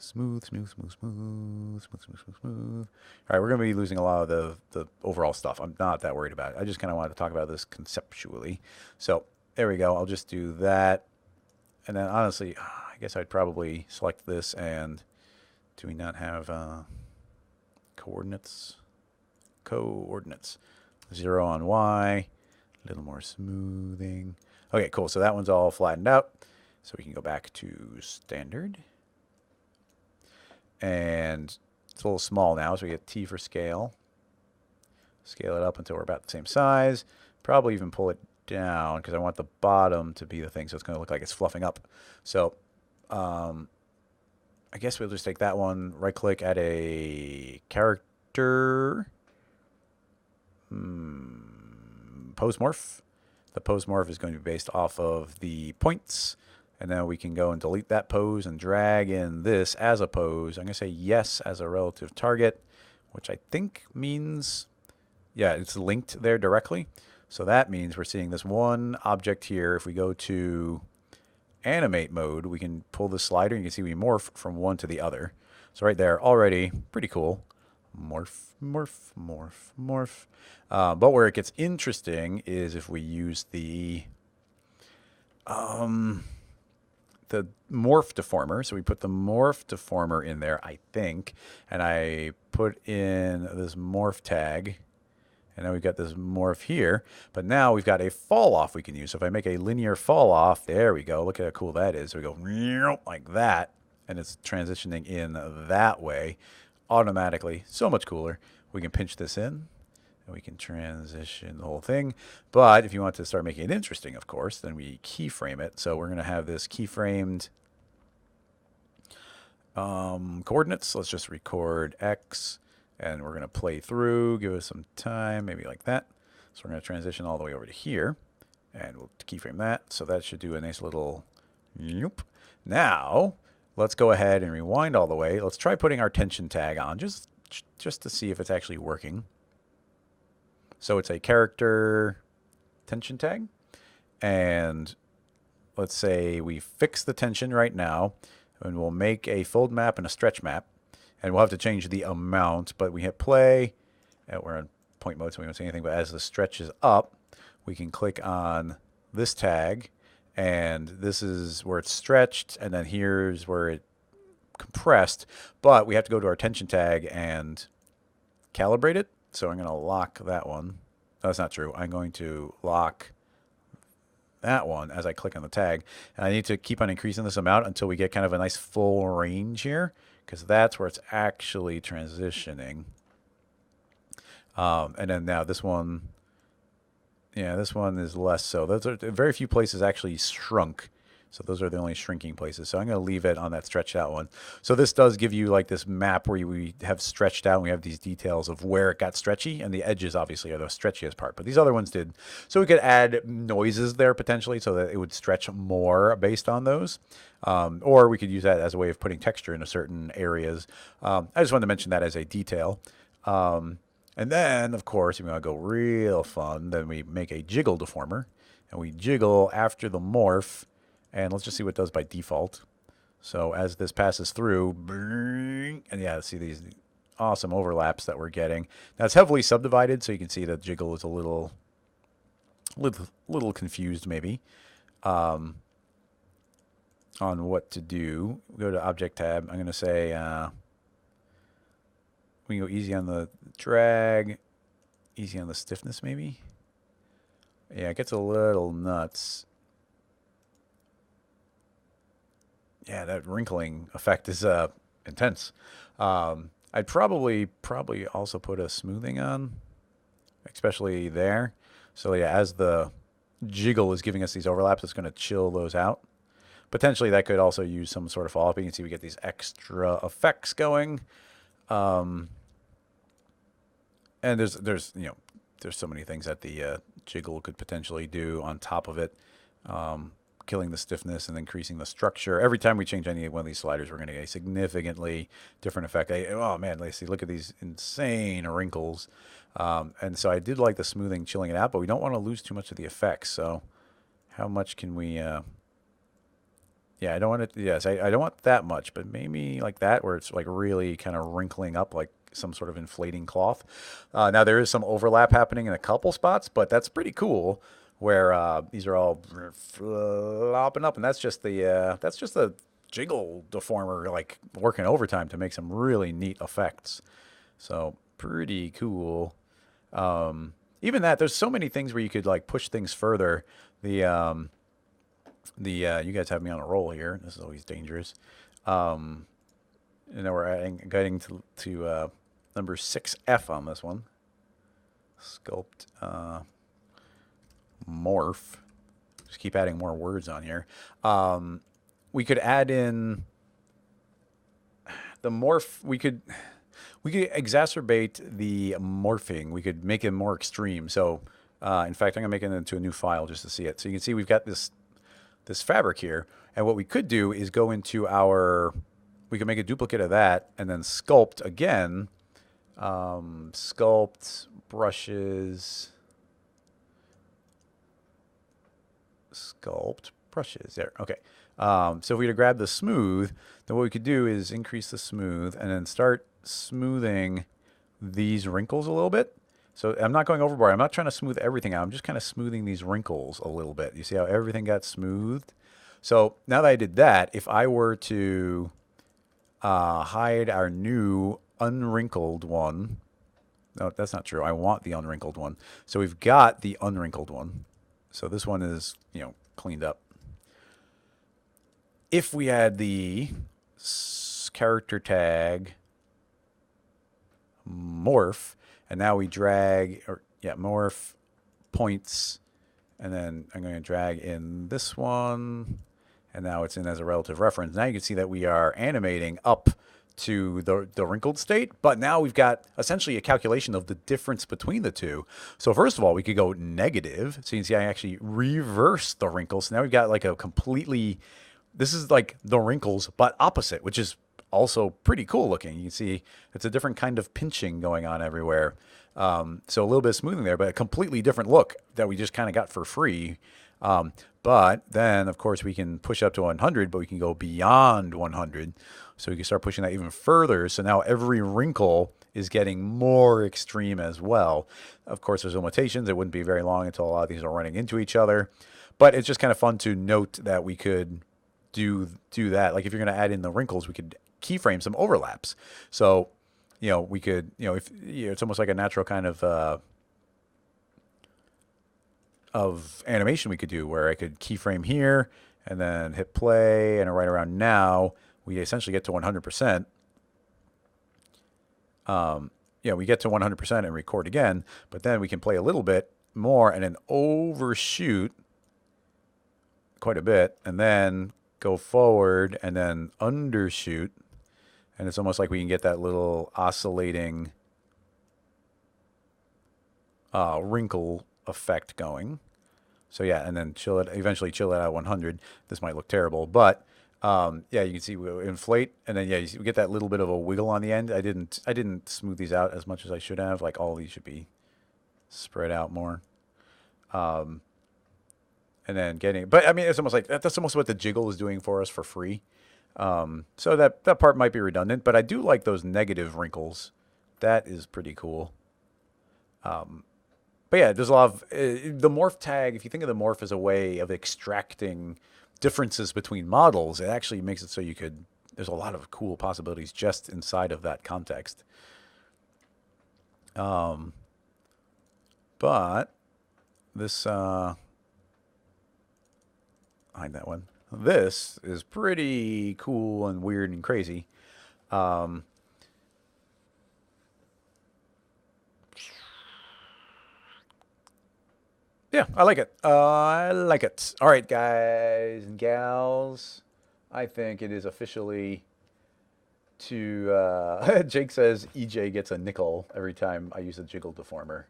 Smooth, smooth, smooth, smooth, smooth, smooth, smooth, smooth. All right, we're going to be losing a lot of the overall stuff. I'm not that worried about it. I just kind of wanted to talk about this conceptually. So there we go. I'll just do that. And then honestly, I guess I'd probably select this. And do we not have coordinates? Coordinates. 0 on Y. A little more smoothing. Okay, cool. So that one's all flattened out. So we can go back to standard. And it's a little small now, so we get T for scale. Scale it up until we're about the same size. Probably even pull it down because I want the bottom to be the thing, so it's going to look like it's fluffing up. So I guess we'll just take that one, right-click, add a character pose morph. The pose morph is going to be based off of the points. And then we can go and delete that pose and drag in this as a pose. I'm going to say yes as a relative target, which I think means, yeah, it's linked there directly. So that means we're seeing this one object here. If we go to animate mode, we can pull the slider and you can see we morph from one to the other. So right there, already pretty cool. Morph, morph, morph, morph. But where it gets interesting is if we use the morph deformer. So we put the morph deformer in there, I think, and I put in this morph tag, and then we've got this morph here, but now we've got a fall off we can use. So if I make a linear fall off, there we go. Look at how cool that is. So we go like that, and it's transitioning in that way automatically. So much cooler. We can pinch this in. We can transition the whole thing. But if you want to start making it interesting, of course, then we keyframe it. So we're going to have this keyframed coordinates. Let's just record X, and we're going to play through, give us some time, maybe like that. So we're going to transition all the way over to here, and we'll keyframe that. So that should do a nice little yoop. Now, let's go ahead and rewind all the way. Let's try putting our tension tag on, just to see if it's actually working. So it's a character tension tag. And let's say we fix the tension right now. And we'll make a fold map and a stretch map. And we'll have to change the amount. But we hit play. We're in point mode, so we won't see anything. But as the stretch is up, we can click on this tag. And this is where it's stretched. And then here's where it compressed. But we have to go to our tension tag and calibrate it. So I'm going to lock that one. No, that's not true. I'm going to lock that one as I click on the tag. And I need to keep on increasing this amount until we get kind of a nice full range here, because that's where it's actually transitioning. And then now this one, yeah, this one is less so. Those are very few places actually shrunk. So those are the only shrinking places. So I'm going to leave it on that stretched out one. So this does give you like this map where we have stretched out and we have these details of where it got stretchy, and the edges obviously are the stretchiest part, but these other ones did. So we could add noises there potentially so that it would stretch more based on those. Or we could use that as a way of putting texture into certain areas. I just wanted to mention that as a detail. And then, of course, if we want to go real fun, then we make a jiggle deformer, and we jiggle after the morph. And let's just see what it does by default. So as this passes through, and yeah, see these awesome overlaps that we're getting. Now it's heavily subdivided, so you can see the jiggle is a little confused maybe on what to do. Go to Object tab. I'm going to say we can go easy on the drag, easy on the stiffness maybe. Yeah, it gets a little nuts. Yeah, that wrinkling effect is intense. I'd probably also put a smoothing on, especially there. So yeah, as the jiggle is giving us these overlaps, it's going to chill those out. Potentially that could also use some sort of fall-off. You can see we get these extra effects going. And there's so many things that the jiggle could potentially do on top of it. Killing the stiffness and increasing the structure. Every time we change any one of these sliders, we're going to get a significantly different effect. Oh man, let's see, look at these insane wrinkles. And so I did like the smoothing, chilling it out, but we don't want to lose too much of the effects. So how much can we Yeah, I don't want it. Yes, I don't want that much, but maybe like that, where it's like really kind of wrinkling up like some sort of inflating cloth. Now there is some overlap happening in a couple spots, but that's pretty cool. Where these are all flopping up, and that's just the jiggle deformer like working overtime to make some really neat effects. So pretty cool. Even that, there's so many things where you could like push things further. The you guys have me on a roll here. This is always dangerous. And then we're getting to number 6F on this one. Sculpt morph. Just keep adding more words on here. We could add in the morph. We could exacerbate the morphing. We could make it more extreme. So, in fact, I'm gonna make it into a new file just to see it. So you can see we've got this fabric here, and what we could do is go into we could make a duplicate of that, and then sculpt again. Sculpt brushes. Sculpt brushes there. Okay. So if we were to grab the smooth, then what we could do is increase the smooth and then start smoothing these wrinkles a little bit. So I'm not going overboard. I'm not trying to smooth everything out. I'm just kind of smoothing these wrinkles a little bit. You see how everything got smoothed? So now that I did that, if I were to hide our new unwrinkled one, no, that's not true. I want the unwrinkled one. So we've got the unwrinkled one. So this one is, cleaned up. If we had the character tag morph, and now we drag, morph points, and then I'm going to drag in this one, and now it's in as a relative reference. Now you can see that we are animating up to the wrinkled state, but now we've got essentially a calculation of the difference between the two. So first of all, we could go negative. So you can see I actually reverse the wrinkles. So now we've got like a completely, this is like the wrinkles, but opposite, which is also pretty cool looking. You can see it's a different kind of pinching going on everywhere. So a little bit of smoothing there, but a completely different look that we just kind of got for free. But then, of course, we can push up to 100, but we can go beyond 100. So we can start pushing that even further. So now every wrinkle is getting more extreme as well. Of course, there's limitations. It wouldn't be very long until a lot of these are running into each other. But it's just kind of fun to note that we could do that. Like if you're going to add in the wrinkles, we could keyframe some overlaps. So, we could, if it's almost like a natural kind of animation we could do where I could keyframe here and then hit play, and right around now we essentially get to 100%. We get to 100% and record again, but then we can play a little bit more and then overshoot quite a bit and then go forward and then undershoot. And it's almost like we can get that little oscillating wrinkle effect going. So yeah, and then eventually chill it at 100. This might look terrible, but you can see we inflate, and then we get that little bit of a wiggle on the end. I didn't smooth these out as much as I should have. Like all these should be spread out more. And then but I mean, it's almost like that's almost what the jiggle is doing for us for free. So that part might be redundant, but I do like those negative wrinkles. That is pretty cool. But yeah, there's a lot of the morph tag. If you think of the morph as a way of extracting differences between models, it actually makes it so there's a lot of cool possibilities just inside of that context. But this, hide that one. This is pretty cool and weird and crazy. Yeah, I like it. I like it. All right, guys and gals. I think it is officially to... Jake says EJ gets a nickel every time I use a jiggle deformer.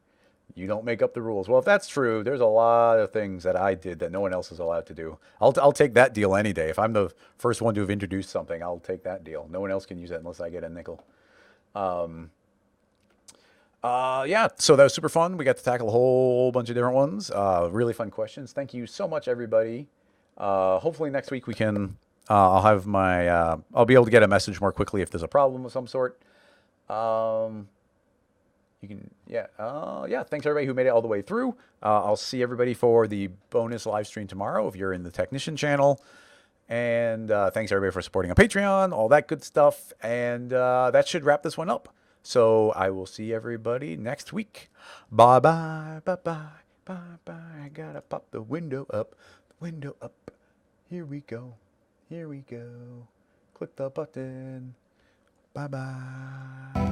You don't make up the rules. Well, if that's true, there's a lot of things that I did that no one else is allowed to do. I'll take that deal any day. If I'm the first one to have introduced something, I'll take that deal. No one else can use it unless I get a nickel. Yeah, so that was super fun. We got to tackle a whole bunch of different ones. Really fun questions. Thank you so much, everybody. Hopefully next week we can I'll have my I'll be able to get a message more quickly if there's a problem of some sort. Um, you can, yeah, yeah. Thanks everybody who made it all the way through. I'll see everybody for the bonus live stream tomorrow if you're in the technician channel. And thanks everybody for supporting on Patreon, all that good stuff. And that should wrap this one up. So I will see everybody next week. Bye bye, bye bye, bye bye. I gotta pop the window up, the window up. Here we go, here we go. Click the button. Bye bye.